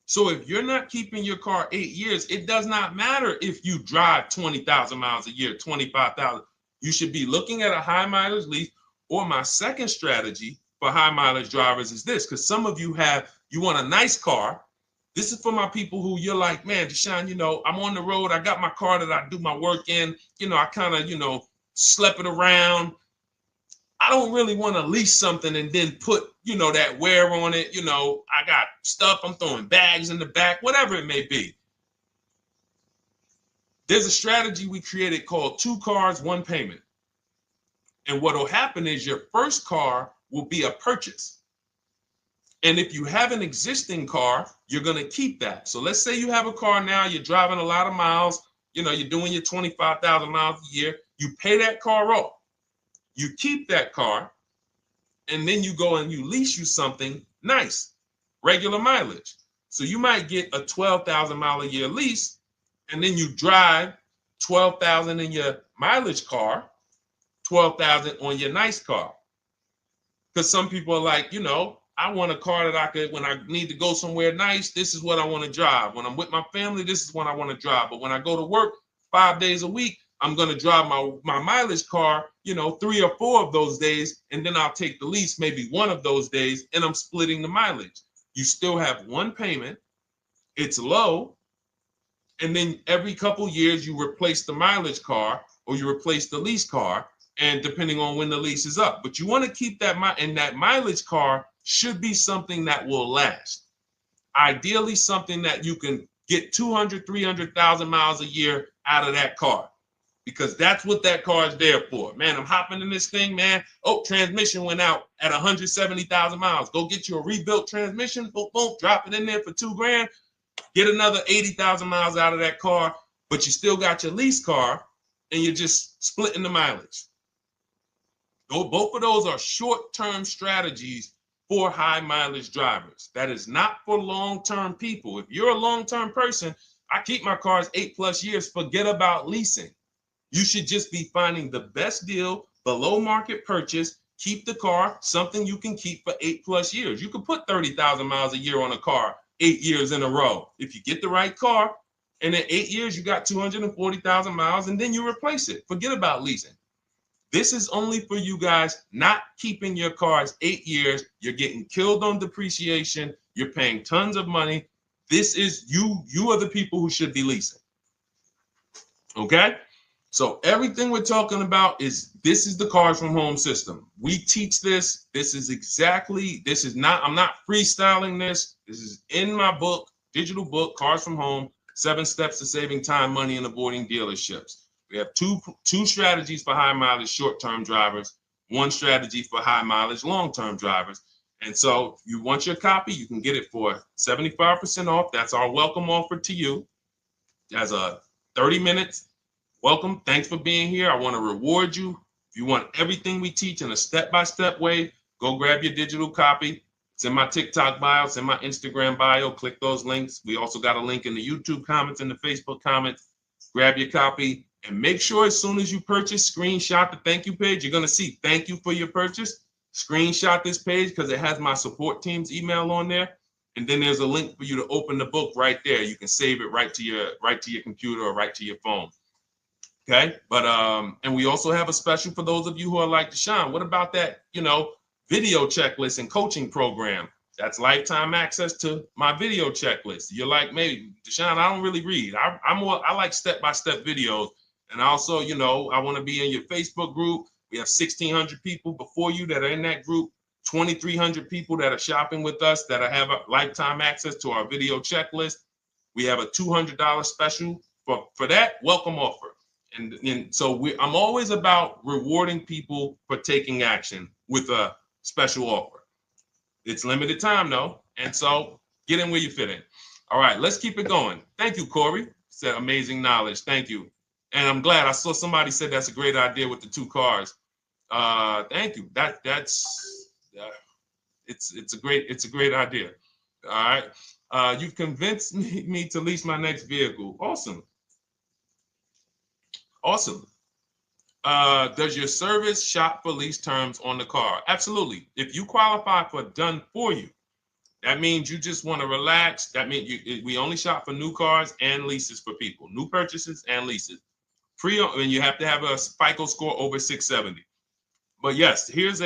So if you're not keeping your car 8 years, it does not matter if you drive 20,000 miles a year, 25,000. You should be looking at a high mileage lease. Or my second strategy for high mileage drivers is this, because some of you want a nice car. This is for my people who you're like, man, Deshone, I'm on the road. I got my car that I do my work in. I kind of, slep it around. I don't really want to lease something and then put, that wear on it. I got stuff. I'm throwing bags in the back, whatever it may be. There's a strategy we created called 2 cars, 1 payment. And what will happen is your first car will be a purchase. And if you have an existing car, you're going to keep that. So let's say you have a car now, you're driving a lot of miles, you're doing your 25,000 miles a year. You pay that car off. You keep that car, and then you go and you lease you something nice, regular mileage. So you might get a 12,000 mile a year lease, and then you drive 12,000 in your mileage car, 12,000 on your nice car. Because some people are like, I want a car that I could, when I need to go somewhere nice, this is what I want to drive. When I'm with my family, this is what I want to drive. But when I go to work 5 days a week, I'm going to drive my mileage car, 3 or 4 of those days, and then I'll take the lease maybe 1 of those days, and I'm splitting the mileage. You still have 1 payment. It's low. And then every couple years, you replace the mileage car or you replace the lease car, and depending on when the lease is up. But you want to keep that, and that mileage car should be something that will last. Ideally, something that you can get 200, 300,000 miles a year out of that car. Because that's what that car is there for. Man, I'm hopping in this thing, man. Oh, transmission went out at 170,000 miles. Go get you a rebuilt transmission. Boom, boom, drop it in there for $2 grand. Get another 80,000 miles out of that car, but you still got your lease car, and you're just splitting the mileage. Both of those are short-term strategies for high mileage drivers. That is not for long-term people. If you're a long-term person, I keep my cars 8+ years. Forget about leasing. You should just be finding the best deal, below market purchase, keep the car, something you can keep for 8+ years. You can put 30,000 miles a year on a car 8 years in a row. If you get the right car, and in 8 years, you got 240,000 miles, and then you replace it. Forget about leasing. This is only for you guys not keeping your cars 8 years. You're getting killed on depreciation. You're paying tons of money. This is you are the people who should be leasing. Okay? So everything we're talking about this is the Cars from Home system. We teach this. I'm not freestyling this. This is in my book, digital book, Cars from Home, 7 Steps to Saving Time, Money, and Avoiding Dealerships. We have two strategies for high mileage short-term drivers, 1 strategy for high mileage long-term drivers. And so if you want your copy, you can get it for 75% off. That's our welcome offer to you. As a 30 minutes. Welcome. Thanks for being here. I want to reward you. If you want everything we teach in a step-by-step way, go grab your digital copy. It's in my TikTok bio. It's in my Instagram bio. Click those links. We also got a link in the YouTube comments and the Facebook comments. Grab your copy and make sure as soon as you purchase, screenshot the thank you page. You're going to see thank you for your purchase. screenshot this page because it has my support team's email on there. And then there's a link for you to open the book right there. You can save it right to your computer or right to your phone. Okay. But and we also have a special for those of you who are like Deshone. What about that, video checklist and coaching program? That's lifetime access to my video checklist. You're like, maybe Deshone, I don't really read. I like step-by-step videos. And also, I want to be in your Facebook group. We have 1,600 people before you that are in that group. 2,300 people that are shopping with us that have a lifetime access to our video checklist. We have a $200 special for that welcome offer. And so I'm always about rewarding people for taking action with a special offer. It's limited time though. And so get in where you fit in. All right, let's keep it going. Thank you, Corey. Said amazing knowledge. Thank you. And I'm glad I saw somebody said that's a great idea with the 2 cars. Thank you. It's a great idea. All right. You've convinced me to lease my next vehicle. Awesome. Awesome. Does your service shop for lease terms on the car? Absolutely. If you qualify for done for you, that means you just want to relax. That means we only shop for new cars and leases for people, new purchases and leases. And you have to have a FICO score over 670. But yes, here is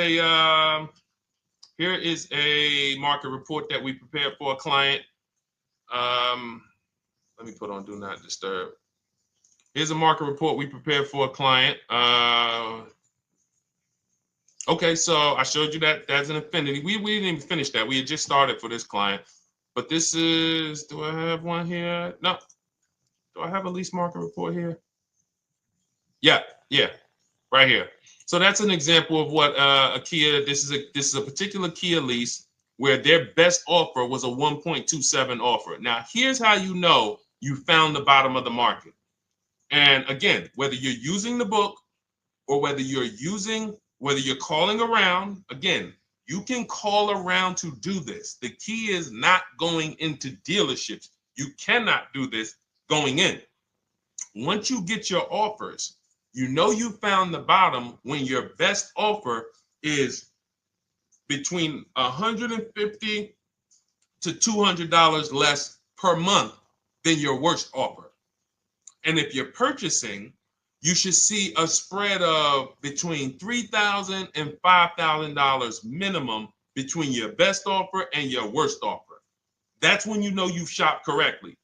a market report that we prepared for a client. Let me put on do not disturb. Here's a market report we prepared for a client. Okay, so I showed you that that's an affinity. We didn't even finish that. We had just started for this client. But this is, do I have one here? No. Do I have a lease market report here? Yeah, right here. So that's an example of what a Kia, this is a particular Kia lease where their best offer was a 1.27 offer. Now, here's how you know you found the bottom of the market. And again, whether you're using the book or whether you're calling around, again, you can call around to do this. The key is not going into dealerships. You cannot do this going in. Once you get your offers, you know you found the bottom when your best offer is between $150 to $200 less per month than your worst offer. And if you're purchasing, you should see a spread of between $3,000 and $5,000 minimum between your best offer and your worst offer. That's when you know you've shopped correctly.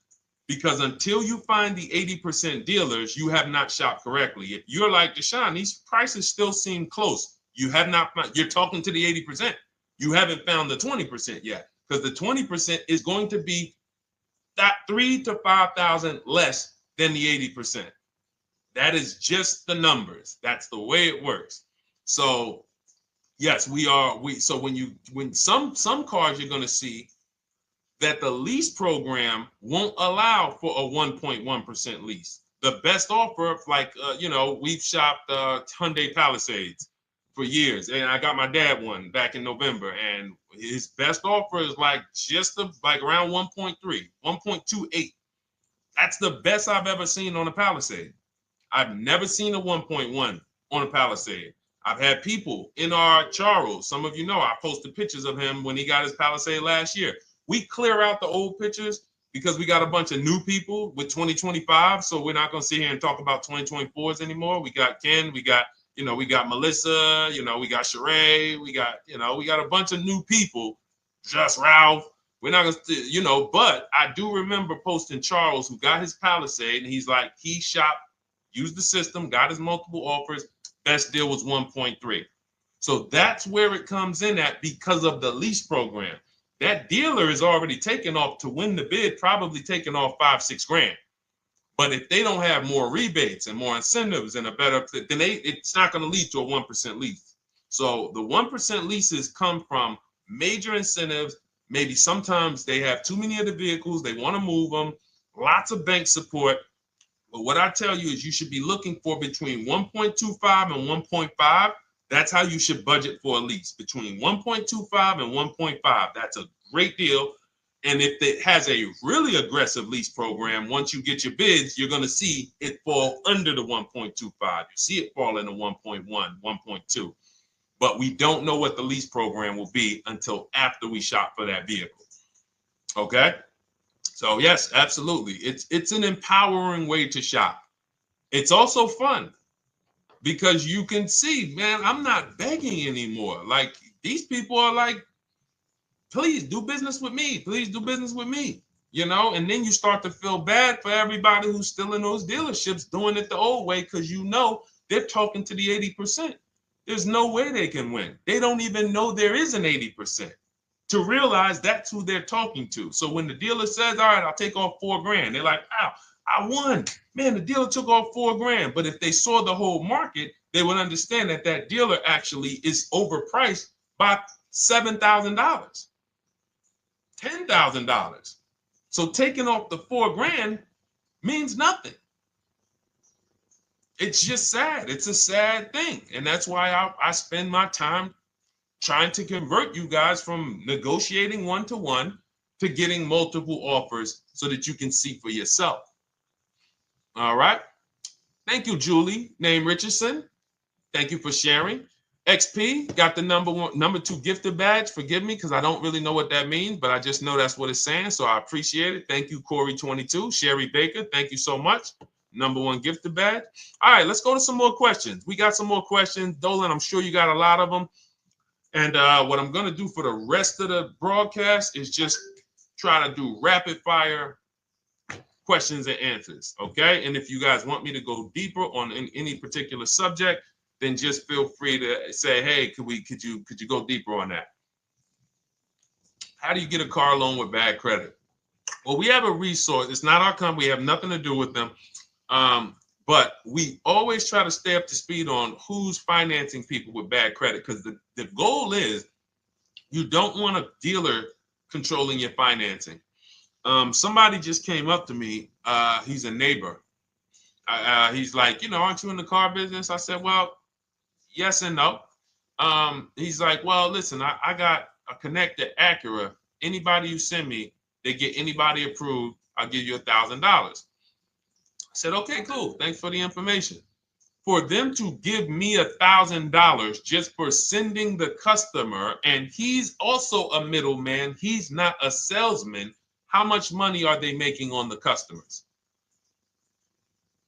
Because until you find the 80% dealers, you have not shopped correctly. If you're like Deshone, these prices still seem close. You have not found, you're talking to the 80%. You haven't found the 20% yet. Because the 20% is going to be that $3,000 to $5,000 less than the 80%. That is just the numbers. That's the way it works. So yes, so when some cars you're going to see that the lease program won't allow for a 1.1% lease. The best offer, like, we've shopped Hyundai Palisades for years. And I got my dad one back in November. And his best offer is like around 1.3, 1.28. That's the best I've ever seen on a Palisade. I've never seen a 1.1 on a Palisade. I've had people in our Charles. Some of you know I posted pictures of him when he got his Palisade last year. We clear out the old pictures because we got a bunch of new people with 2025. So we're not going to sit here and talk about 2024s anymore. We got Ken, we got Melissa, we got Sheree, we got a bunch of new people, just Ralph. We're not going to, but I do remember posting Charles who got his Palisade and he's like, he shopped, used the system, got his multiple offers. Best deal was 1.3. So that's where it comes in at because of the lease program. That dealer is already taken off to win the bid, probably taking off $5-6 grand. But if they don't have more rebates and more incentives and a better, then it's not going to lead to a 1% lease. So the 1% leases come from major incentives. Maybe sometimes they have too many of the vehicles. They want to move them. Lots of bank support. But what I tell you is you should be looking for between 1.25 and 1.5. That's how you should budget for a lease, between 1.25 and 1.5. That's a great deal. And if it has a really aggressive lease program, once you get your bids, you're going to see it fall under the 1.25. You see it fall into 1.1, 1.2. but we don't know what the lease program will be until after we shop for that vehicle. Okay? So yes, absolutely. It's an empowering way to shop. It's also fun because you can see, man, I'm not begging anymore. Like these people are like, please do business with me. Please do business with me. And then you start to feel bad for everybody who's still in those dealerships doing it the old way because they're talking to the 80%. There's no way they can win. They don't even know there is an 80% to realize that's who they're talking to. So when the dealer says, all right, I'll take off $4,000, they're like, wow, I won. Man, the dealer took off $4,000. But if they saw the whole market, they would understand that that dealer actually is overpriced by $7,000, $10,000. So taking off the $4,000 means nothing. It's just sad. It's a sad thing. And that's why I spend my time trying to convert you guys from negotiating one-to-one to getting multiple offers so that you can see for yourself. All right. Thank you, Julie, name Richardson. Thank you for sharing. XP got the number 2 gifted badge. Forgive me because I don't really know what that means, but I just know that's what it's saying. So I appreciate it. Thank you, Corey22. Sherry Baker, thank you so much. Number 1 gifted badge. All right, let's go to some more questions. We got some more questions. Dolan, I'm sure you got a lot of them. And what I'm going to do for the rest of the broadcast is just try to do rapid fire questions and answers. Okay. And if you guys want me to go deeper on any particular subject, then just feel free to say, hey, could you go deeper on that? How do you get a car loan with bad credit? Well, we have a resource. It's not our company. We have nothing to do with them. But we always try to stay up to speed on who's financing people with bad credit, because the goal is you don't want a dealer controlling your financing. Somebody just came up to me. He's a neighbor. He's like, aren't you in the car business? I said, well, yes and no. He's like, well, listen, I got a connect to Acura. Anybody you send me, they get anybody approved, I'll give you $1,000. I said, okay, cool. Thanks for the information. For them to give me $1,000 just for sending the customer, and he's also a middleman, he's not a salesman, how much money are they making on the customers?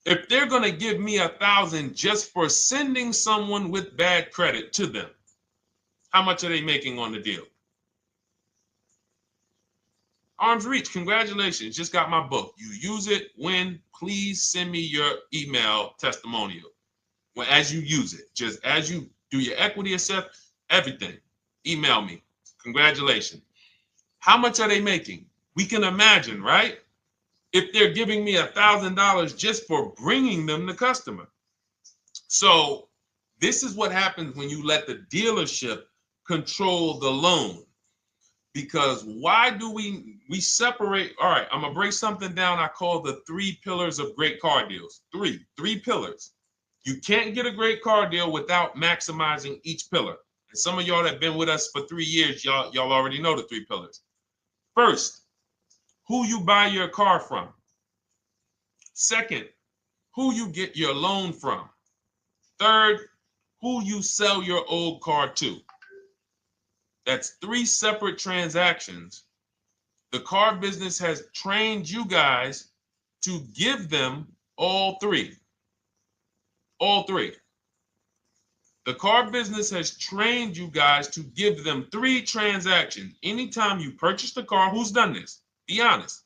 If they're going to give me $1,000 just for sending someone with bad credit to them, how much are they making on the deal? Arms Reach, congratulations. Just got my book. You use it when, please send me your email testimonial. Well, as you use it, just as you do your equity assess, everything, email me. Congratulations. How much are they making? We can imagine, right? If they're giving me $1,000 just for bringing them the customer. So this is what happens when you let the dealership control the loan. Because why do we separate? All right, I'm going to break something down I call the 3 pillars of great car deals. Three pillars. You can't get a great car deal without maximizing each pillar. And some of y'all that have been with us for 3 years, y'all already know the 3 pillars. First, who you buy your car from. Second, who you get your loan from. Third, who you sell your old car to. That's 3 separate transactions. The car business has trained you guys to give them all 3. All 3. The car business has trained you guys to give them 3 transactions. Anytime you purchase the car, who's done this? Be honest.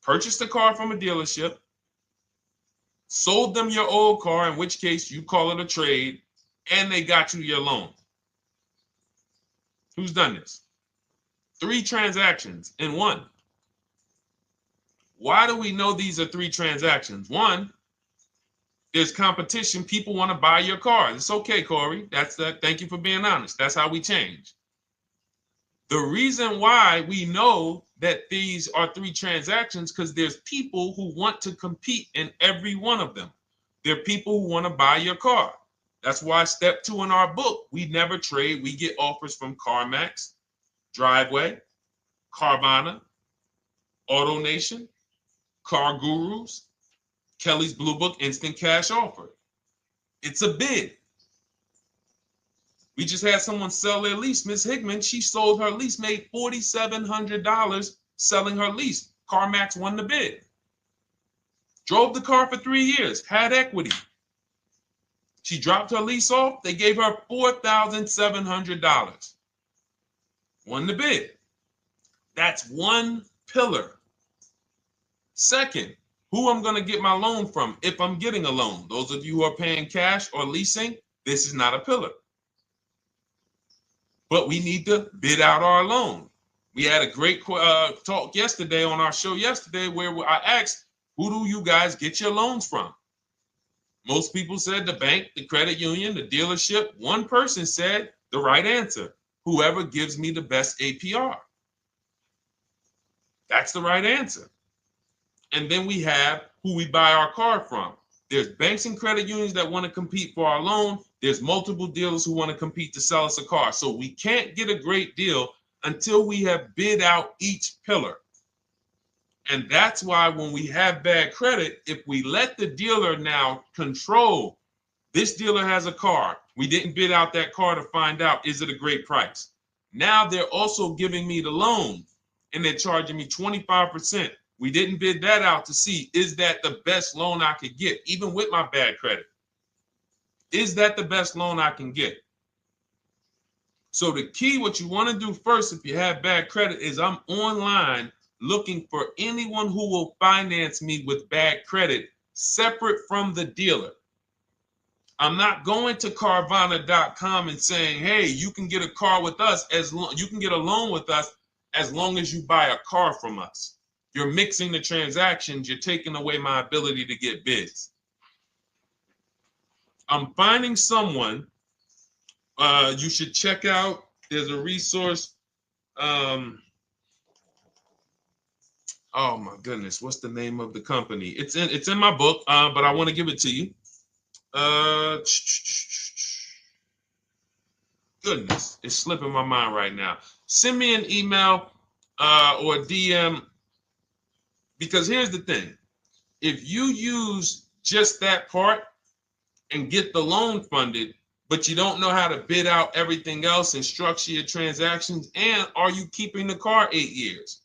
Purchased the car from a dealership, sold them your old car, in which case you call it a trade, and they got you your loan. Who's done this? 3 transactions in one. Why do we know these are 3 transactions? One, there's competition. People want to buy your car. It's okay, Corey. That's that. Thank you for being honest. That's how we change. The reason why we know that these are 3 transactions because there's people who want to compete in every one of them. There are people who want to buy your car. That's why step 2 in our book, we never trade. We get offers from CarMax, Driveway, Carvana, AutoNation, Car Gurus, Kelly's Blue Book Instant Cash Offer. It's a bid. We just had someone sell their lease. Miss Hickman, she sold her lease, made $4,700 selling her lease. CarMax won the bid. Drove the car for 3 years, had equity. She dropped her lease off. They gave her $4,700. Won the bid. That's one pillar. Second, who I'm going to get my loan from if I'm getting a loan. Those of you who are paying cash or leasing, this is not a pillar. But we need to bid out our loan. We had a great talk yesterday on our show yesterday where I asked, who do you guys get your loans from? Most people said the bank, the credit union, the dealership. One person said the right answer, whoever gives me the best APR. That's the right answer. And then we have who we buy our car from. There's banks and credit unions that want to compete for our loan. There's multiple dealers who want to compete to sell us a car. So we can't get a great deal until we have bid out each pillar. And that's why when we have bad credit, if we let the dealer now control, this dealer has a car. We didn't bid out that car to find out, is it a great price? Now they're also giving me the loan and they're charging me 25%. We didn't bid that out to see, is that the best loan I could get, even with my bad credit? Is that the best loan I can get? So the key, what you want to do first, if you have bad credit, is I'm online looking for anyone who will finance me with bad credit separate from the dealer. I'm not going to Carvana.com and saying, hey, you can get a car with us you can get a loan with us as long as you buy a car from us. You're mixing the transactions. You're taking away my ability to get bids. I'm finding someone you should check out. There's a resource. Oh my goodness, what's the name of the company? It's in my book, but I want to give it to you. Goodness, it's slipping my mind right now. Send me an email or a DM, because here's the thing. If you use just that part and get the loan funded, but you don't know how to bid out everything else and structure your transactions, and are you keeping the car 8 years?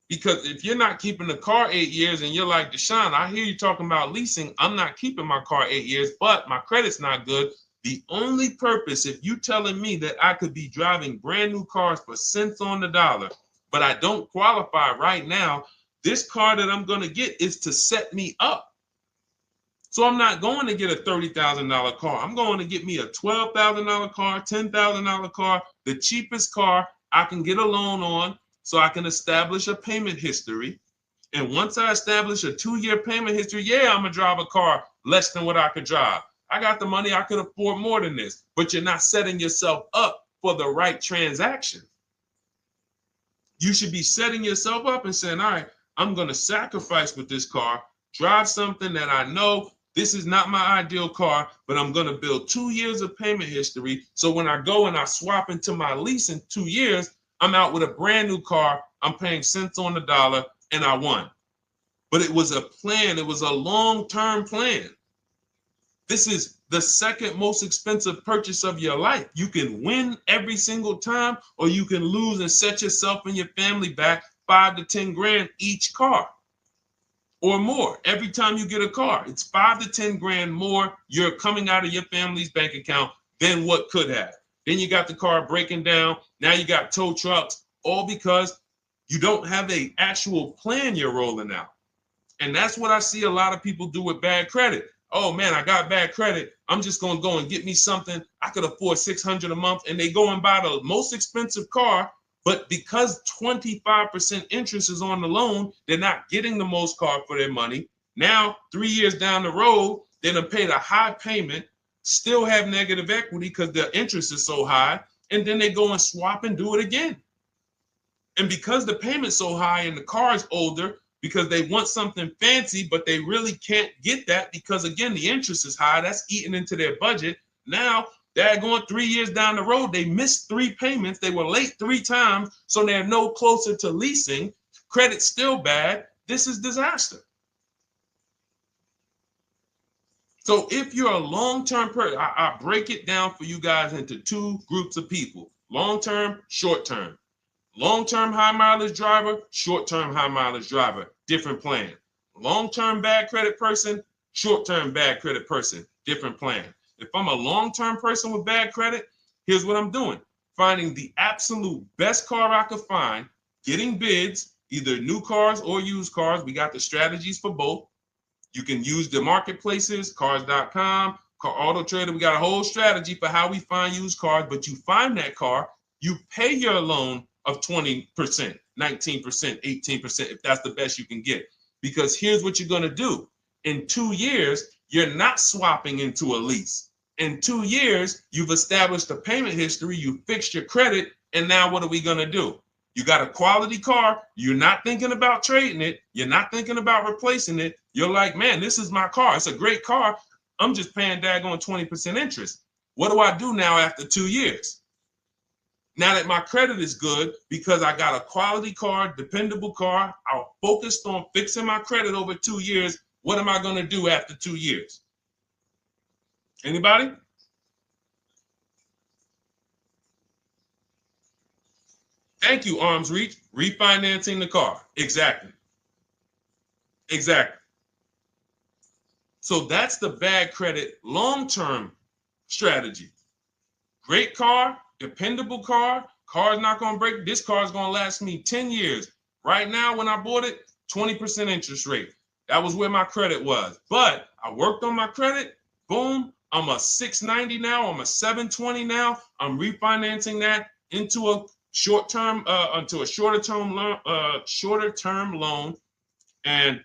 Because if you're not keeping the car 8 years and you're like, Deshone, I hear you talking about leasing. I'm not keeping my car 8 years, but my credit's not good. The only purpose, if you telling me that I could be driving brand new cars for cents on the dollar, but I don't qualify right now, this car that I'm going to get is to set me up. So I'm not going to get a $30,000 car. I'm going to get me a $12,000 car, $10,000 car, the cheapest car I can get a loan on, so I can establish a payment history. And once I establish a 2-year payment history, yeah, I'm going to drive a car less than what I could drive. I got the money. I could afford more than this. But you're not setting yourself up for the right transaction. You should be setting yourself up and saying, all right, I'm going to sacrifice with this car, drive something that I know this is not my ideal car, but I'm going to build 2 years of payment history. So when I go and I swap into my lease in 2 years, I'm out with a brand new car. I'm paying cents on the dollar, and I won. But it was a plan. It was a long-term plan. This is the second most expensive purchase of your life. You can win every single time, or you can lose and set yourself and your family back 5 to 10 grand each car or more. Every time you get a car, it's 5 to 10 grand more you're coming out of your family's bank account than what could have. Then you got the car breaking down. Now you got tow trucks, all because you don't have an actual plan you're rolling out. And that's what I see a lot of people do with bad credit. Oh man, I got bad credit. I'm just going to go and get me something. I could afford $600 a month. And they go and buy the most expensive car. But because 25% interest is on the loan, they're not getting the most car for their money. Now, 3 years down the road, they're going to pay the high payment, still have negative equity because the interest is so high. And then they go and swap and do it again. And because the payment's so high and the car is older, because they want something fancy, but they really can't get that because, again, the interest is high. That's eating into their budget. Now they're going 3 years down the road. They missed 3 payments. They were late 3 times, so they're no closer to leasing. Credit's still bad. This is disaster. So if you're a long-term person, I break it down for you guys into two groups of people: long-term, short-term. Long-term high mileage driver, short-term high mileage driver, different plan. Long-term bad credit person, short-term bad credit person, different plan. If I'm a long-term person with bad credit, here's what I'm doing: finding the absolute best car I could find, getting bids, either new cars or used cars. We got the strategies for both. You can use the marketplaces, cars.com, Car Auto Trader. We got a whole strategy for how we find used cars, but you find that car, you pay your loan of 20%, 19%, 18%, if that's the best you can get. Because here's what you're going to do. In 2 years, you're not swapping into a lease. In 2 years, you've established a payment history, you fixed your credit, and now what are we going to do? You got a quality car. You're not thinking about trading it. You're not thinking about replacing it. You're like, man, this is my car. It's a great car. I'm just paying daggone 20% interest. What do I do now after 2 years? Now that my credit is good because I got a quality car, dependable car, I'm focused on fixing my credit over 2 years. What am I going to do after 2 years? Anybody? Thank you, Arms Reach. Refinancing the car. Exactly. Exactly. So that's the bad credit long-term strategy. Great car, dependable car, car's not going to break. This car is going to last me 10 years. Right now, when I bought it, 20% interest rate. That was where my credit was. But I worked on my credit. Boom. I'm a 690 now. I'm a 720 now. I'm refinancing that into a short-term, into a shorter-term loan, and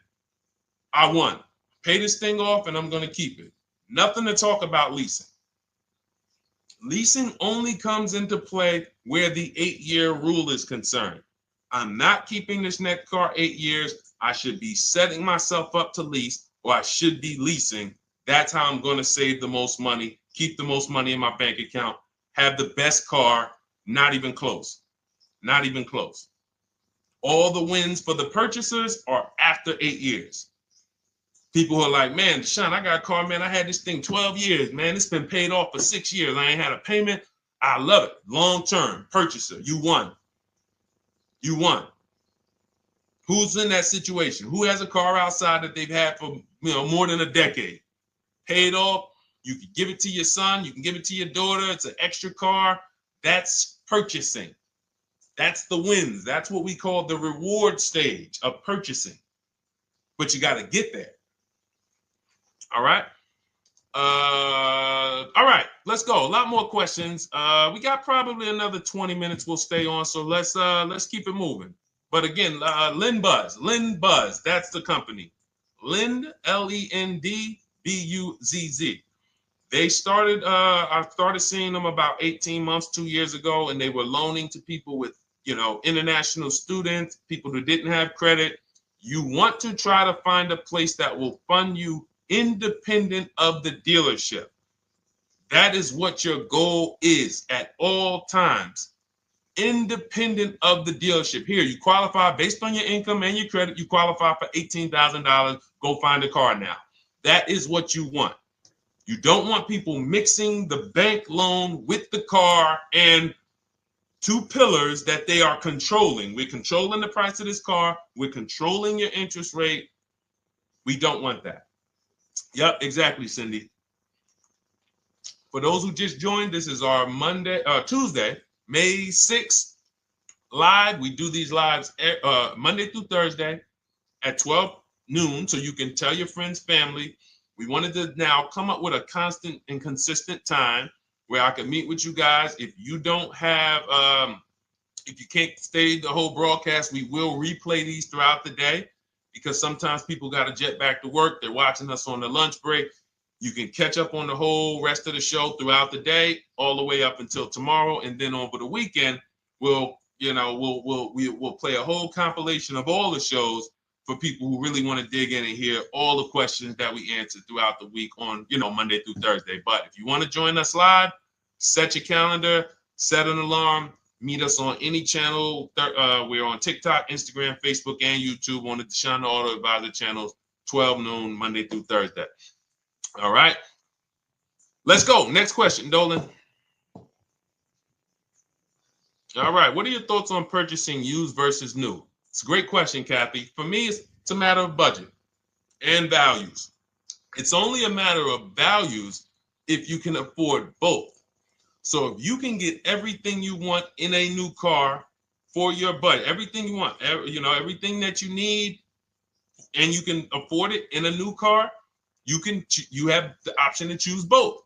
I won. Pay this thing off, and I'm going to keep it. Nothing to talk about leasing. Leasing only comes into play where the 8-year rule is concerned. I'm not keeping this next car 8 years. I should be setting myself up to lease, or I should be leasing. That's how I'm going to save the most money, keep the most money in my bank account, have the best car. Not even close. Not even close. All the wins for the purchasers are after 8 years. People who are like, man, Deshone, I got a car, man. I had this thing 12 years, man. It's been paid off for 6 years. I ain't had a payment. I love it. Long-term purchaser. You won. You won. Who's in that situation? Who has a car outside that they've had for more than a decade? Paid off. You can give it to your son. You can give it to your daughter. It's an extra car. That's purchasing. That's the wins. That's what we call the reward stage of purchasing. But you got to get there. All right. All right, let's go. A lot more questions. We got probably another 20 minutes we'll stay on, so let's keep it moving. But again, Lend Buzz, that's the company. Lend, Lendbuzz. They started, I started seeing them about 18 months, 2 years ago, and they were loaning to people with, international students, people who didn't have credit. You want to try to find a place that will fund you independent of the dealership. That is what your goal is at all times. Independent of the dealership. Here, you qualify based on your income and your credit. You qualify for $18,000. Go find a car now. That is what you want. You don't want people mixing the bank loan with the car and two pillars that they are controlling. We're controlling the price of this car. We're controlling your interest rate. We don't want that. Yep, exactly, Cindy. For those who just joined, this is our Tuesday, May 6th live. We do these lives Monday through Thursday at 12 noon, so you can tell your friends, family. We wanted to now come up with a constant and consistent time where I can meet with you guys. If you don't have, if you can't stay the whole broadcast, we will replay these throughout the day because sometimes people got to jet back to work. They're watching us on the lunch break. You can catch up on the whole rest of the show throughout the day, all the way up until tomorrow, and then over the weekend, we'll play a whole compilation of all the shows for people who really want to dig in and hear all the questions that we answered throughout the week on, Monday through Thursday. But if you want to join us live, set your calendar, set an alarm, meet us on any channel. We're on TikTok, Instagram, Facebook, and YouTube on the Deshone the Auto Advisor channels, 12 noon, Monday through Thursday. All right. Let's go. Next question, Dolan. All right. What are your thoughts on purchasing used versus new? It's a great question, Kathy. For me, it's a matter of budget and values. It's only a matter of values if you can afford both. So if you can get everything you want in a new car for your budget, everything you want, everything that you need, and you can afford it in a new car, you have the option to choose both.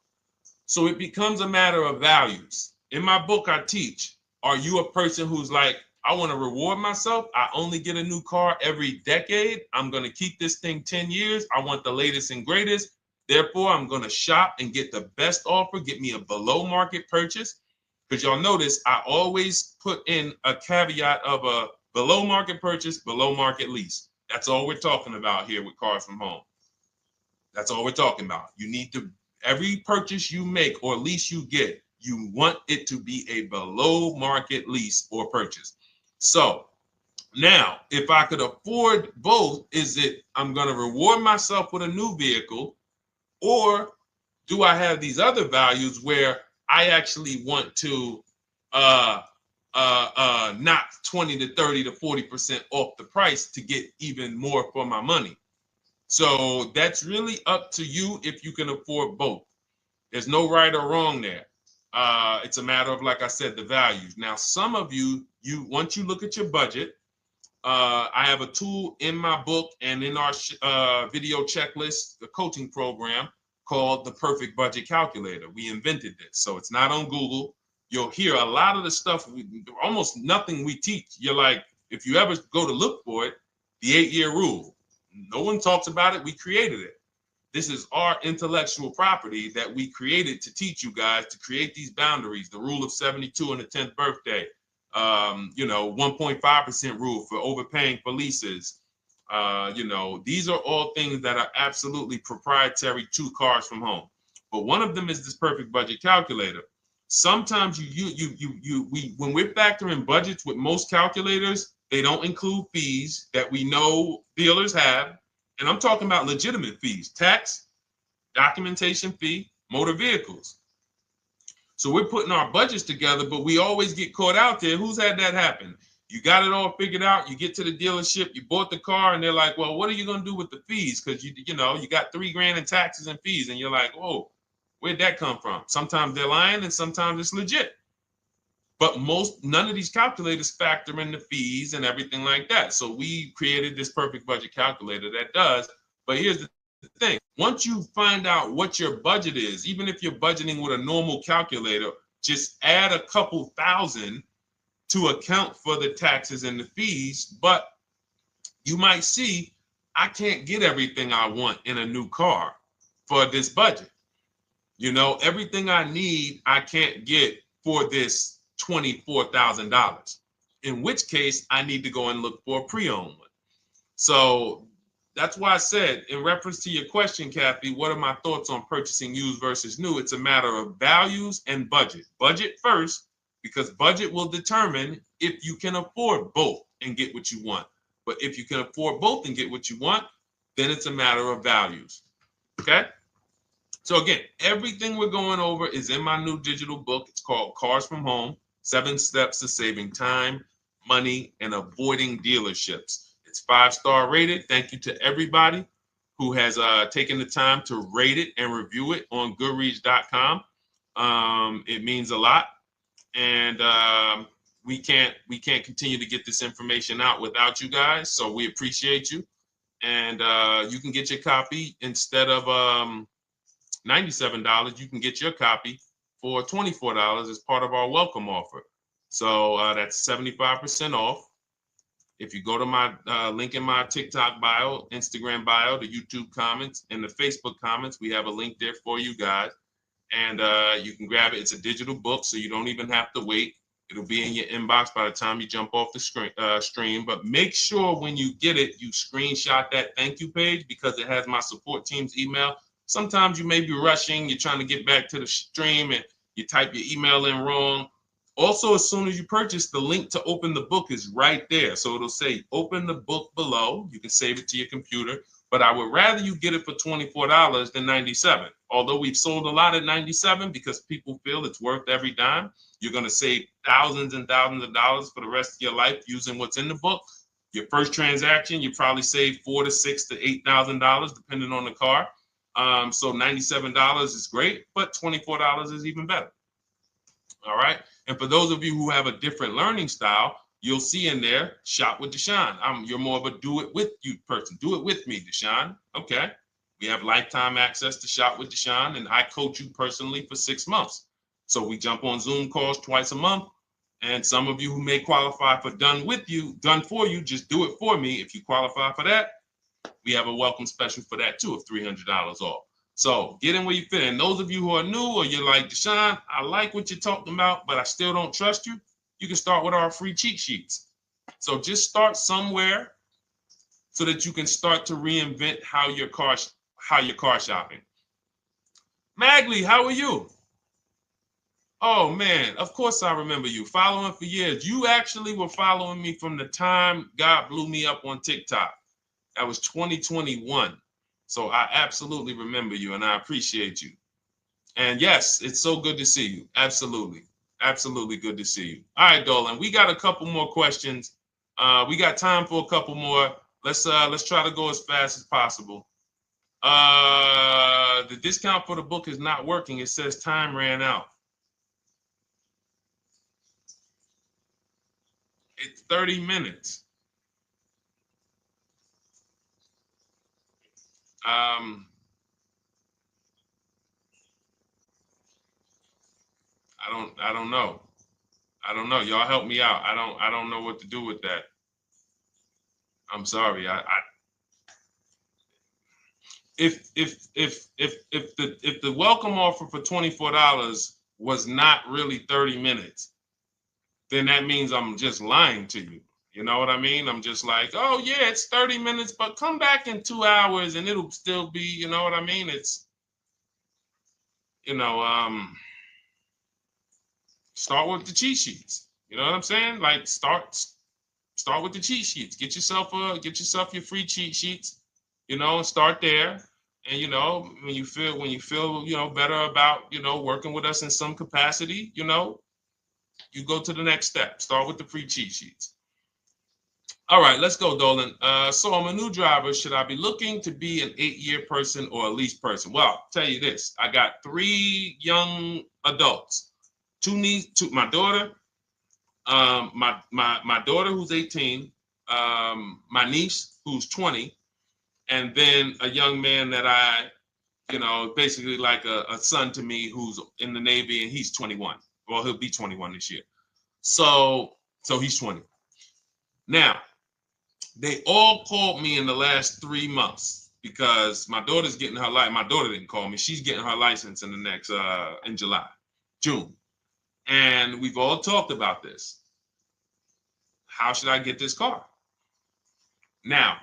So it becomes a matter of values. In my book, I teach, are you a person who's like, I want to reward myself. I only get a new car every decade. I'm going to keep this thing 10 years. I want the latest and greatest. Therefore, I'm going to shop and get the best offer, get me a below market purchase. Because y'all notice I always put in a caveat of a below market purchase, below market lease. That's all we're talking about here with Cars from Home. That's all we're talking about. You need to, every purchase you make or lease you get, you want it to be a below market lease or purchase. So now, if I could afford both, is it I'm going to reward myself with a new vehicle, or do I have these other values where I actually want to knock 20 to 30 to 40% off the price to get even more for my money? So that's really up to you if you can afford both. There's no right or wrong there. It's a matter of, like I said, the values. Now, some of you once you look at your budget, I have a tool in my book and in our video checklist, the coaching program called the Perfect Budget Calculator. We invented this. So it's not on Google. You'll hear a lot of the stuff, almost nothing we teach. You're like, if you ever go to look for it, the 8-year rule. No one talks about it. We created it. This is our intellectual property that we created to teach you guys to create these boundaries, the rule of 72 and the 10th birthday, 1.5% rule for overpaying for leases. These are all things that are absolutely proprietary to Cars from Home. But one of them is this Perfect Budget Calculator. Sometimes when we're factoring budgets with most calculators, they don't include fees that we know dealers have. And I'm talking about legitimate fees, tax, documentation fee, motor vehicles. So we're putting our budgets together, but we always get caught out there. Who's had that happen? You got it all figured out. You get to the dealership, you bought the car, and they're like, well, what are you going to do with the fees? Because you got $3,000 in taxes and fees. And you're like, whoa, where'd that come from? Sometimes they're lying and sometimes it's legit. But none of these calculators factor in the fees and everything like that. So we created this Perfect Budget Calculator that does. But here's the thing. Once you find out what your budget is, even if you're budgeting with a normal calculator, just add a couple thousand to account for the taxes and the fees. But you might see, I can't get everything I want in a new car for this budget. Everything I need, I can't get for this $24,000, in which case I need to go and look for a pre-owned one. So that's why I said, in reference to your question, Kathy, what are my thoughts on purchasing used versus new? It's a matter of values and budget. Budget first, because budget will determine if you can afford both and get what you want. But if you can afford both and get what you want, then it's a matter of values. Okay? So again, everything we're going over is in my new digital book. It's called Cars from Home, 7 Steps to Saving Time, Money, and Avoiding Dealerships. It's 5-star rated. Thank you to everybody who has taken the time to rate it and review it on Goodreads.com. It means a lot. And we can't continue to get this information out without you guys. So we appreciate you. And you can get your copy instead of $97, you can get your copy for $24 as part of our welcome offer. So that's 75% off. If you go to my link in my TikTok bio, Instagram bio, the YouTube comments, and the Facebook comments, we have a link there for you guys. And you can grab it. It's a digital book, so you don't even have to wait. It'll be in your inbox by the time you jump off the stream. But make sure when you get it, you screenshot that thank you page, because it has my support team's email. Sometimes you may be rushing, you're trying to get back to the stream and you type your email in wrong. Also, as soon as you purchase, the link to open the book is right there. So it'll say open the book below. You can save it to your computer. but I would rather you get it for $24 than $97. Although we've sold a lot at $97 because people feel it's worth every dime. You're going to save thousands and thousands of dollars for the rest of your life using what's in the book. Your first transaction, you probably save $4,000 to $6,000 to $8,000 depending on the car. So $97 is great, but $24 is even better. All right. And for those of you who have a different learning style, you'll see in there, shop with Deshone. You're more of a do it with you person. Do it with me, Deshone. Okay. We have lifetime access to shop with Deshone, and I coach you personally for 6 months. So we jump on Zoom calls twice a month. And some of you who may qualify for done for you, just do it for me. If you qualify for that, we have a welcome special for that too of $300 off. So get in where you fit. And those of you who are new or you're like, Deshone, I like what you're talking about, but I still don't trust you. You can start with our free cheat sheets. So just start somewhere so that you can start to reinvent how you're car shopping. Magley, how are you? Oh man, of course I remember you. Following for years. You actually were following me from the time God blew me up on TikTok. That was 2021. So I absolutely remember you and I appreciate you. And yes, it's so good to see you. Absolutely. Absolutely good to see you. All right, Dolan, we got a couple more questions. We got time for a couple more. Let's try to go as fast as possible. The discount for the book is not working. It says time ran out. It's 30 minutes. I don't know. I don't know. Y'all help me out. I don't know what to do with that. I'm sorry. If the welcome offer for $24 was not really 30 minutes, then that means I'm just lying to you. You know what I mean? I'm just like, oh yeah, it's 30 minutes, but come back in 2 hours and it'll still be, you know what I mean? It's, start with the cheat sheets. You know what I'm saying? Like start with the cheat sheets. Get yourself your free cheat sheets, and start there. And when you feel better about working with us in some capacity, you go to the next step. Start with the free cheat sheets. All right, let's go, Dolan. So I'm a new driver. Should I be looking to be an 8-year person or a lease person? Well, I'll tell you this. I got 3 young adults. 2 my daughter, my daughter who's 18, my niece who's 20, and then a young man that I, basically like a son to me who's in the Navy and he's 21. Well, he'll be 21 this year. So he's 20. Now, they all called me in the last 3 months because my daughter's getting her license. My daughter didn't call me. She's getting her license in the next, in June. And we've all talked about this. How should I get this car? Now,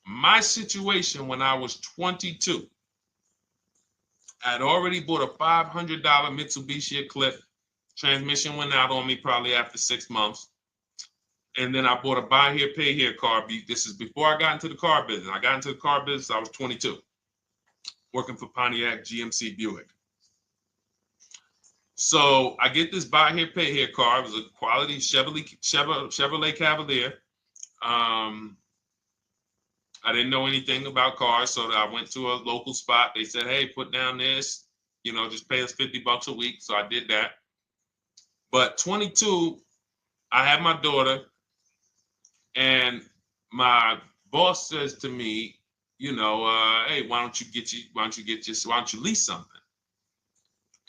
my situation when I was 22, I'd already bought a $500 Mitsubishi Eclipse. Transmission went out on me probably after 6 months. And then I bought a buy here, pay here car. This is before I got into the car business. I got into the car business, I was 22, working for Pontiac GMC Buick. So I get this buy here, pay here car. It was a quality Chevrolet Cavalier. I didn't know anything about cars, so I went to a local spot. They said, hey, put down this, just pay us $50 a week. So I did that. But 22, I had my daughter, and my boss says to me, hey, why don't you lease something?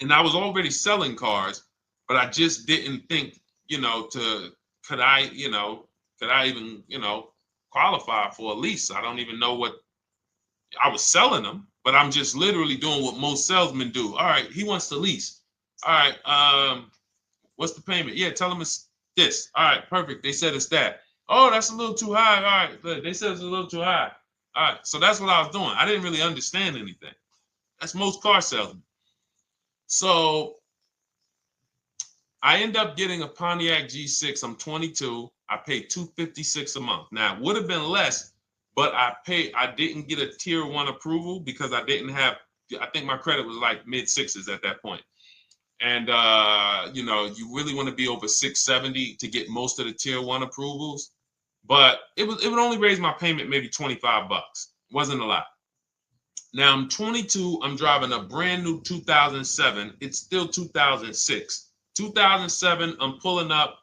And I was already selling cars, but I just didn't think, could I even, qualify for a lease? I don't even know what I was selling them, but I'm just literally doing what most salesmen do. All right, he wants to lease. All right, what's the payment? Yeah, tell him it's this. All right, perfect. They said it's that. Oh, that's a little too high. All right, they said it's a little too high. All right, so that's what I was doing. I didn't really understand anything. That's most car salesmen. So I end up getting a Pontiac G6. I'm 22. I paid $256 a month. Now, it would have been less, but I didn't get a tier 1 approval because I didn't have, I think my credit was like mid sixes at that point. And you know, you really want to be over 670 to get most of the tier 1 approvals. But it would only raise my payment maybe 25 bucks. Wasn't a lot. Now I'm 22. I'm driving a brand new 2007. It's still 2006. 2007. I'm pulling up,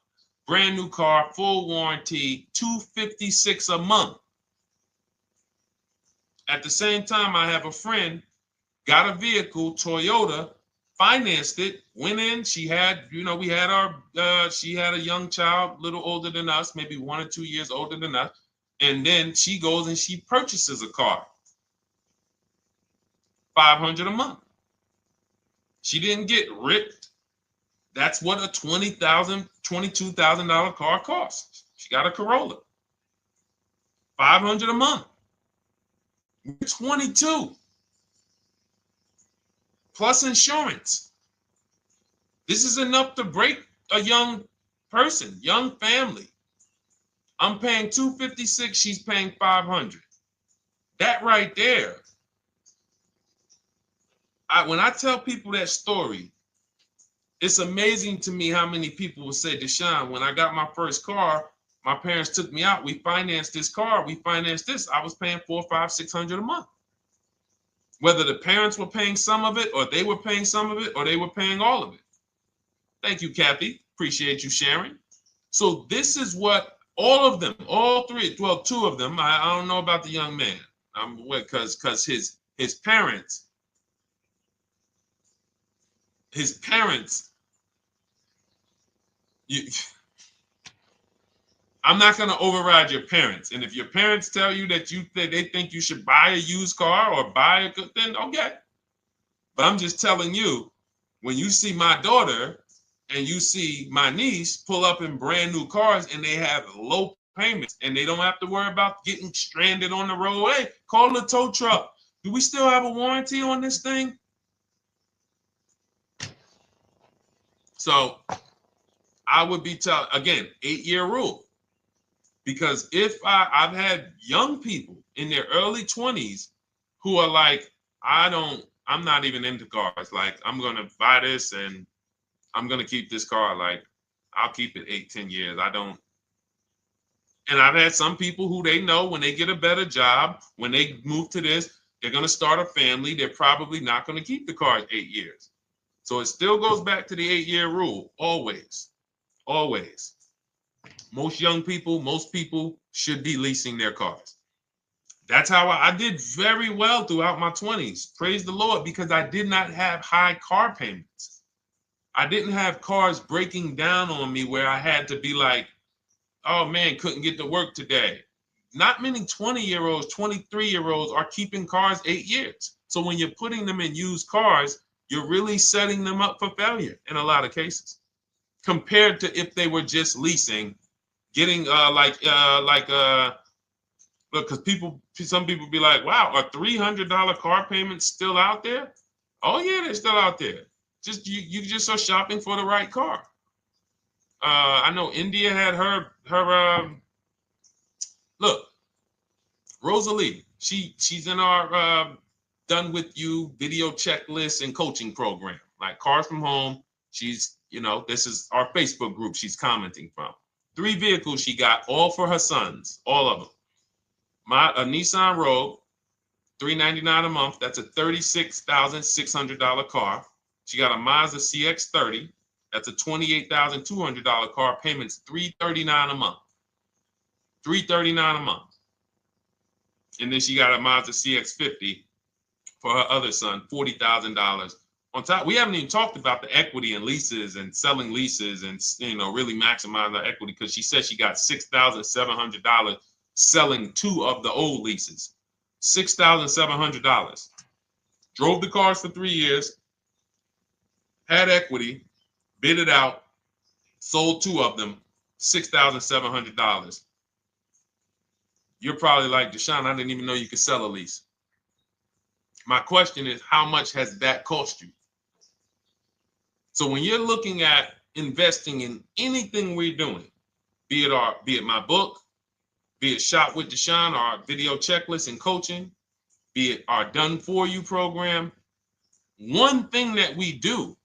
brand new car, full warranty, $256 a month. At the same time, I have a friend, got a vehicle, Toyota, financed it, went in. She had, you know, we had our, she had a young child, a little older than us, maybe 1 or 2 years older than us. And then she goes and she purchases a car. $500 a month. She didn't get ripped. That's what a $20,000, $22,000 car costs. She got a Corolla. $500 a month. We're 22. Plus insurance. This is enough to break a young person, young family. I'm paying $256. She's paying $500. That right there. When I tell people that story, it's amazing to me how many people will say, Deshone, when I got my first car, my parents took me out. We financed this car. We financed this. I was paying $400, $500, $600 a month. Whether the parents were paying some of it, or they were paying some of it, or they were paying all of it. Thank you, Kathy. Appreciate you sharing. So this is what all of them, all three, well, 2 of them. I don't know about the young man. Because his parents. I'm not going to override your parents. And if your parents tell you that they think you should buy a used car or buy a good, then okay. But I'm just telling you, when you see my daughter and you see my niece pull up in brand new cars and they have low payments and they don't have to worry about getting stranded on the road, hey, call the tow truck. Do we still have a warranty on this thing? So I would be telling, again, 8-year rule. Because if I've had young people in their early 20s who are like, I'm not even into cars. Like, I'm going to buy this and I'm going to keep this car. Like, I'll keep it 8, 10 years. I don't. And I've had some people who they know when they get a better job, when they move to this, they're going to start a family. They're probably not going to keep the car 8 years. So it still goes back to the 8-year rule. Always. Always. Most young people, most people should be leasing their cars. That's how I did very well throughout my 20s. Praise the Lord, because I did not have high car payments. I didn't have cars breaking down on me where I had to be like, oh man, couldn't get to work today. Not many 20-year-olds, 23-year-olds are keeping cars 8 years. So when you're putting them in used cars, you're really setting them up for failure in a lot of cases, compared to if they were just leasing, getting look, because some people be like, wow, are $300 car payments still out there? Oh yeah, they're still out there. Just you just are shopping for the right car. I know India had her look, Rosalie, she's in our Done With You video checklist and coaching program, like Cars from Home. She's, you know, this is our Facebook group she's commenting from. 3 vehicles she got, all for her sons, all of them. A Nissan Rogue, $399 a month. That's a $36,600 car. She got a Mazda CX-30. That's a $28,200 car. Payments $339 a month. $339 a month. And then she got a Mazda CX-50 for her other son, $40,000. On top, we haven't even talked about the equity and leases and selling leases and, you know, really maximize her equity, because she said she got $6,700 selling 2 of the old leases. $6,700. Drove the cars for 3 years, had equity, bid it out, sold 2 of them, $6,700. You're probably like, Deshone, I didn't even know you could sell a lease. My question is, how much has that cost you? So when you're looking at investing in anything we're doing, be it my book, be it Shop with Deshone, our video checklist and coaching, be it our Done For You program. One thing that we do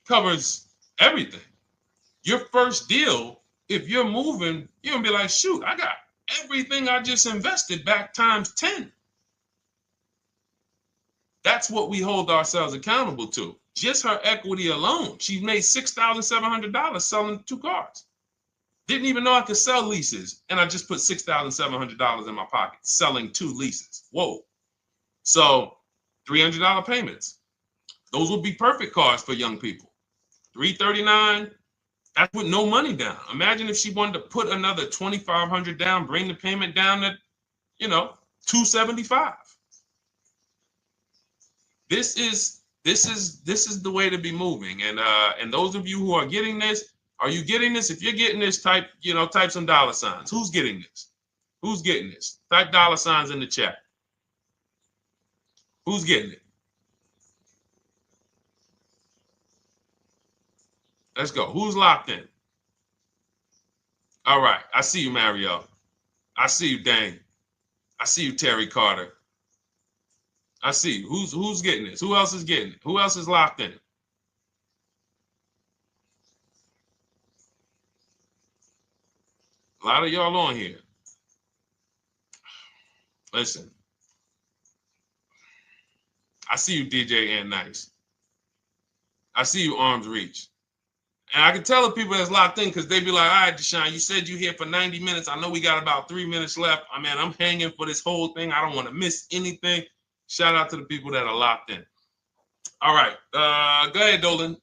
covers everything. Your first deal, if you're moving, you're gonna be like, shoot, I got everything I just invested back times 10. That's what we hold ourselves accountable to. Just her equity alone, she made $6,700 selling 2 cars. Didn't even know I could sell leases, and I just put $6,700 in my pocket selling 2 leases. Whoa. So $300 payments. Those would be perfect cars for young people. $339, that's with no money down. Imagine if she wanted to put another $2,500 down, bring the payment down to, $275. This is the way to be moving. And those of you who are getting this, are you getting this? If you're getting this, type some dollar signs. Who's getting this? Who's getting this? Type dollar signs in the chat. Who's getting it? Let's go. Who's locked in? All right. I see you, Mario. I see you, Dane. I see you, Terry Carter. I see you. Who's getting this? Who else is getting it? Who else is locked in? A lot of y'all on here. Listen. I see you, DJ and Nice. I see you, Arms Reach. And I can tell the people that's locked in because they be like, all right, Deshone, you said you're here for 90 minutes. I know we got about 3 minutes left. I mean, I'm hanging for this whole thing. I don't want to miss anything. Shout out to the people that are locked in. All right. Go ahead, Dolan.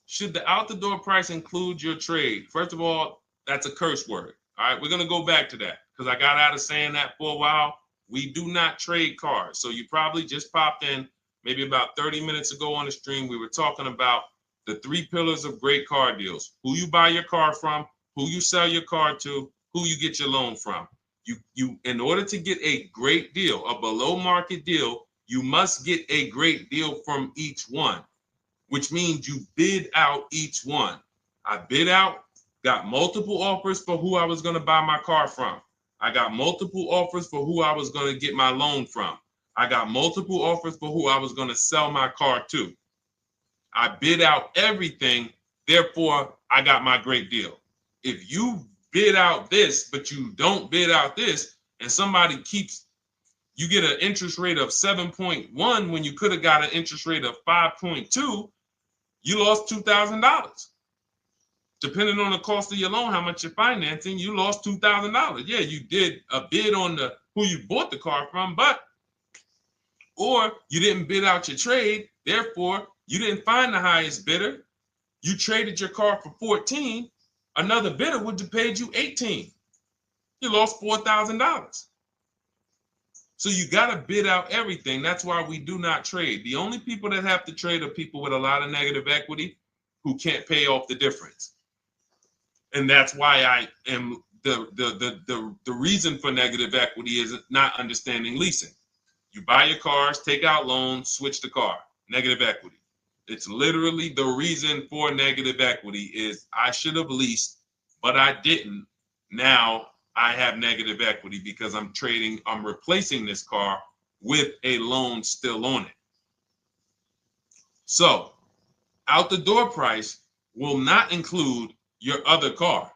Should the out-the-door price include your trade? First of all, that's a curse word. All right, we're going to go back to that because I got out of saying that for a while. We do not trade cars. So you probably just popped in maybe about 30 minutes ago on the stream. We were talking about the 3 pillars of great car deals: who you buy your car from, who you sell your car to, who you get your loan from. You in order to get a great deal, a below market deal, you must get a great deal from each one, which means you bid out each one. I bid out, got multiple offers for who I was going to buy my car from. I got multiple offers for who I was going to get my loan from. I got multiple offers for who I was going to sell my car to. I bid out everything, therefore I got my great deal. If you bid out this, but you don't bid out this, and somebody you get an interest rate of 7.1 when you could have got an interest rate of 5.2, you lost $2,000. Depending on the cost of your loan, how much you're financing, you lost $2,000. Yeah, you did a bid on who you bought the car from, or you didn't bid out your trade, therefore you didn't find the highest bidder. You traded your car for 14. Another bidder would have paid you 18. You lost $4,000. So you got to bid out everything. That's why we do not trade. The only people that have to trade are people with a lot of negative equity who can't pay off the difference. And that's why I am the reason for negative equity is not understanding leasing. You buy your cars, take out loans, switch the car. Negative equity. It's literally the reason for negative equity is I should have leased, but I didn't. Now I have negative equity because I'm replacing this car with a loan still on it. So out the door price will not include your other car.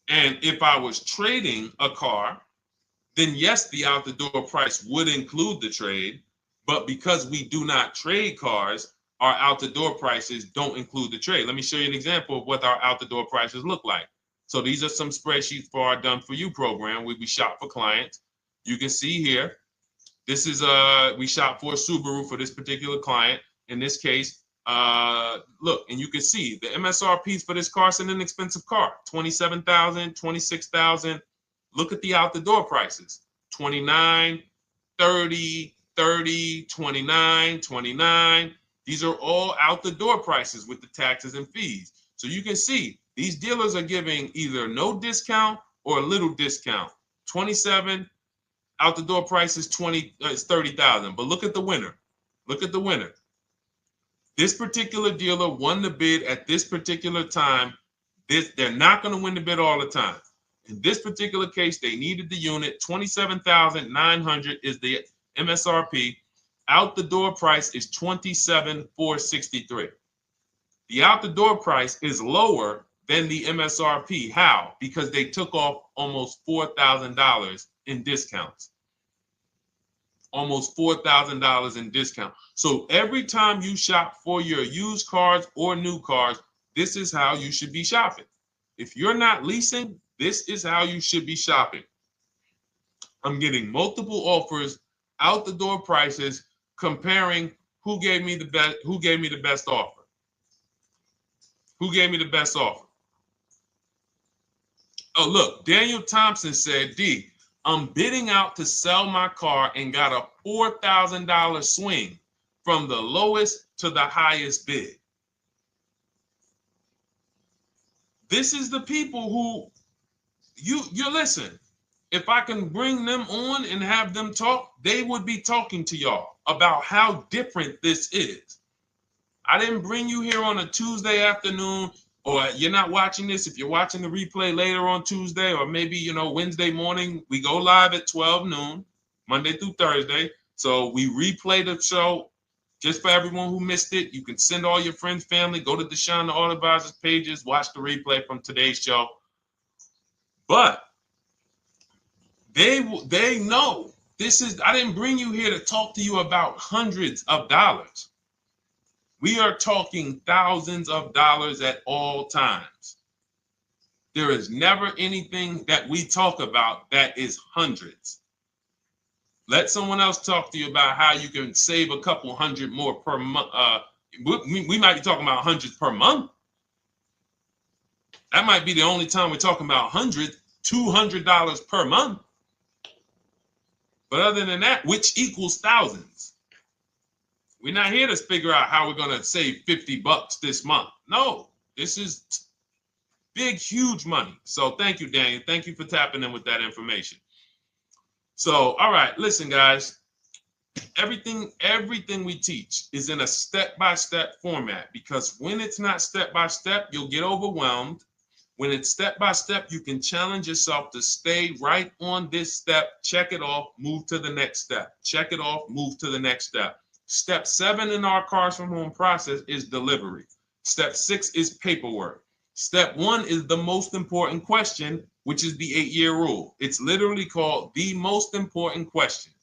And if I was trading a car, then yes, the out the door price would include the trade. But because we do not trade cars, our out the door prices don't include the trade. Let me show you an example of what our out the door prices look like. So these are some spreadsheets for our Done For You program where we shop for clients. You can see here, this is we shop for a Subaru for this particular client. In this case, look, and you can see the MSRPs for this car is an inexpensive car, $27,000, $26,000. Look at the out the door prices, 29, 30, 30, 29, 29. These are all out the door prices with the taxes and fees. So you can see these dealers are giving either no discount or a little discount. 27 out the door price is 30,000. But look at the winner. Look at the winner. This particular dealer won the bid at this particular time They're not going to win the bid all the time. In this particular case, they needed the unit. $27,900 is the MSRP. Out the door price is $27,463. The out the door price is lower than the MSRP. How? Because they took off almost $4,000 in discounts. Almost $4,000 in discount. So every time you shop for your used cars or new cars, this is how you should be shopping. If you're not leasing, this is how you should be shopping. I'm getting multiple offers, out the door prices, comparing who gave me the best offer. Who gave me the best offer? Oh, look, Daniel Thompson said, D, I'm bidding out to sell my car and got a $4,000 swing from the lowest to the highest bid. This is the people who you listen. If I can bring them on and have them talk, they would be talking to y'all about how different this is. I didn't bring you here on a Tuesday afternoon, or you're not watching this. If you're watching the replay later on Tuesday, or maybe, Wednesday morning, we go live at 12 noon, Monday through Thursday. So we replay the show just for everyone who missed it. You can send all your friends, family, go to Deshone the Auto Advisor's pages, watch the replay from today's show. But they know this is, I didn't bring you here to talk to you about hundreds of dollars. We are talking thousands of dollars at all times. There is never anything that we talk about that is hundreds. Let someone else talk to you about how you can save a couple hundred more per month. We might be talking about hundreds per month. That might be the only time we're talking about hundreds, $200 per month. But other than that, which equals thousands. We're not here to figure out how we're going to save $50 this month. No, this is big, huge money. So thank you, Daniel. Thank you for tapping in with that information. So, all right, listen, guys. Everything we teach is in a step-by-step format, because when it's not step-by-step, you'll get overwhelmed. When it's step-by-step, you can challenge yourself to stay right on this step, check it off, move to the next step. Check it off, move to the next step. Step 7 in our Cars from Home process is delivery. Step 6 is paperwork. Step 1 is the most important question, which is the 8-year rule. It's literally called the most important question.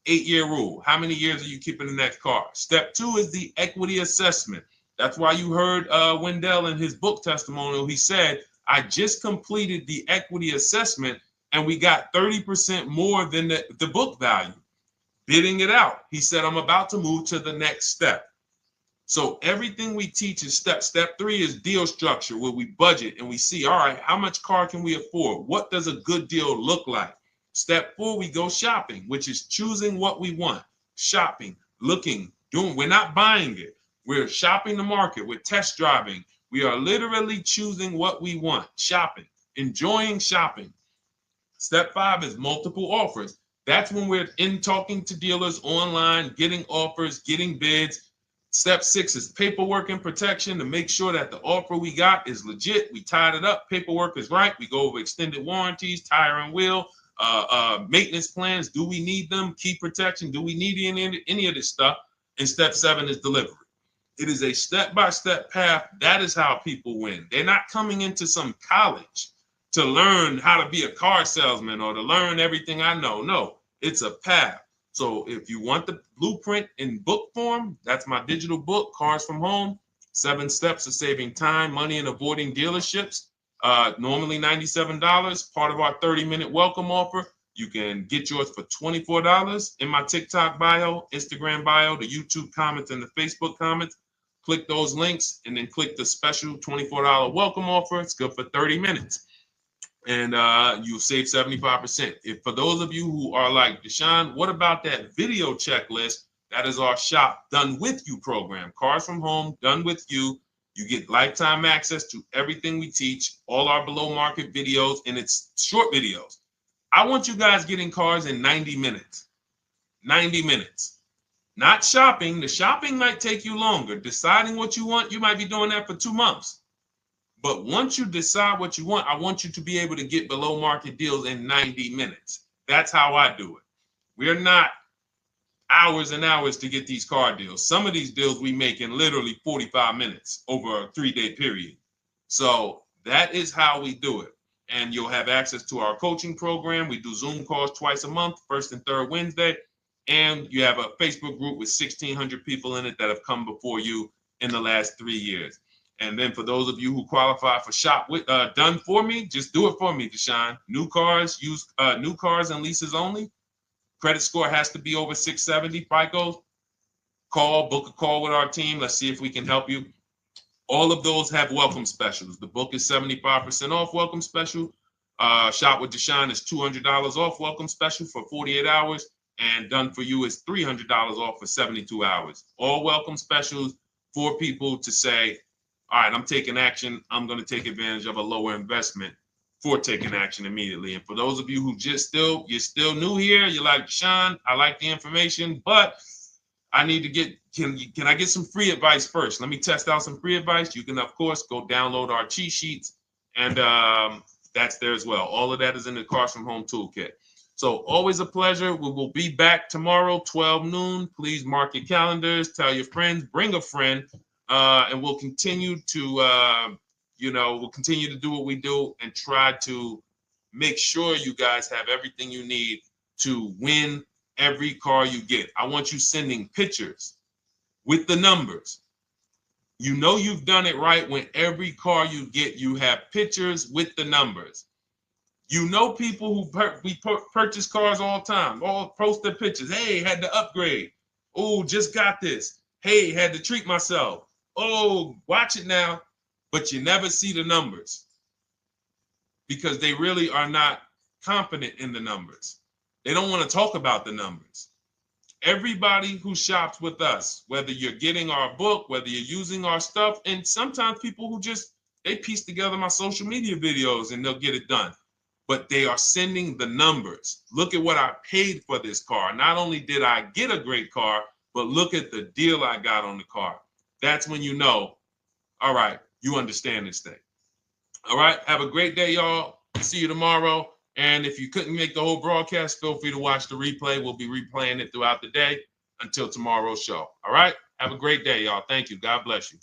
8-year rule. How many years are you keeping the next car? Step 2 is the equity assessment. That's why you heard Wendell in his book testimonial. He said, I just completed the equity assessment and we got 30% more than the book value. Bidding it out. He said, I'm about to move to the next step. So everything we teach is step. Step 3 is deal structure, where we budget and we see, all right, how much car can we afford? What does a good deal look like? Step 4, we go shopping, which is choosing what we want. Shopping, looking, doing. We're not buying it. We're shopping the market. We're test driving. We are literally choosing what we want. Shopping, enjoying shopping. Step 5 is multiple offers. That's when we're in talking to dealers online, getting offers, getting bids. Step 6 is paperwork and protection, to make sure that the offer we got is legit. We tied it up. Paperwork is right. We go over extended warranties, tire and wheel, maintenance plans. Do we need them? Key protection. Do we need any of this stuff? And step 7 is delivery. It is a step-by-step path. That is how people win. They're not coming into some college to learn how to be a car salesman or to learn everything I know. No, it's a path. So if you want the blueprint in book form, that's my digital book, Cars from Home, 7 Steps of Saving Time, Money, and Avoiding Dealerships. Normally $97, part of our 30-minute welcome offer. You can get yours for $24 in my TikTok bio, Instagram bio, the YouTube comments, and the Facebook comments. Click those links and then click the special $24 welcome offer. It's good for 30 minutes. And you'll save 75%. If for those of you who are like, Deshone, what about that video checklist? That is our Shop Done With You program. Cars from Home, done with you. You get lifetime access to everything we teach, all our below market videos, and it's short videos. I want you guys getting cars in 90 minutes. 90 minutes. Not shopping. The shopping might take you longer. Deciding what you want, you might be doing that for 2 months. But once you decide what you want, I want you to be able to get below market deals in 90 minutes. That's how I do it. We're not hours and hours to get these car deals. Some of these deals we make in literally 45 minutes over a 3-day period. So that is how we do it. And you'll have access to our coaching program. We do Zoom calls twice a month, first and third Wednesday. And you have a Facebook group with 1,600 people in it that have come before you in the last 3 years. And then for those of you who qualify for shop with done for me, just do it for me, Deshone. New cars and leases only. Credit score has to be over 670 FICO. Book a call with our team. Let's see if we can help you. All of those have welcome specials. The book is 75% off welcome special. Shop with Deshone is $200 off welcome special for 48 hours. And done for you is $300 off for 72 hours. All welcome specials for people to say, all right, I'm taking action. I'm going to take advantage of a lower investment for taking action immediately. And for those of you who you're still new here, you're like, Deshone, I like the information, but I need to get, can I get some free advice first? Let me test out some free advice. You can, of course, go download our cheat sheets, and that's there as well. All of that is in the Cars from Home Toolkit. So always a pleasure. We will be back tomorrow, 12 noon. Please mark your calendars, tell your friends, bring a friend, and we'll continue to, we'll continue to do what we do and try to make sure you guys have everything you need to win every car you get. I want you sending pictures with the numbers. You know you've done it right when every car you get, you have pictures with the numbers. You know people who purchase cars all the time, all post their pictures. Hey, had to upgrade. Oh, just got this. Hey, had to treat myself. Oh, watch it now. But you never see the numbers because they really are not confident in the numbers. They don't want to talk about the numbers. Everybody who shops with us, whether you're getting our book, whether you're using our stuff, and sometimes people who they piece together my social media videos and they'll get it done. But they are sending the numbers. Look at what I paid for this car. Not only did I get a great car, but look at the deal I got on the car. That's when you know, all right, you understand this thing. All right, have a great day, y'all. See you tomorrow. And if you couldn't make the whole broadcast, feel free to watch the replay. We'll be replaying it throughout the day until tomorrow's show. All right, have a great day, y'all. Thank you. God bless you.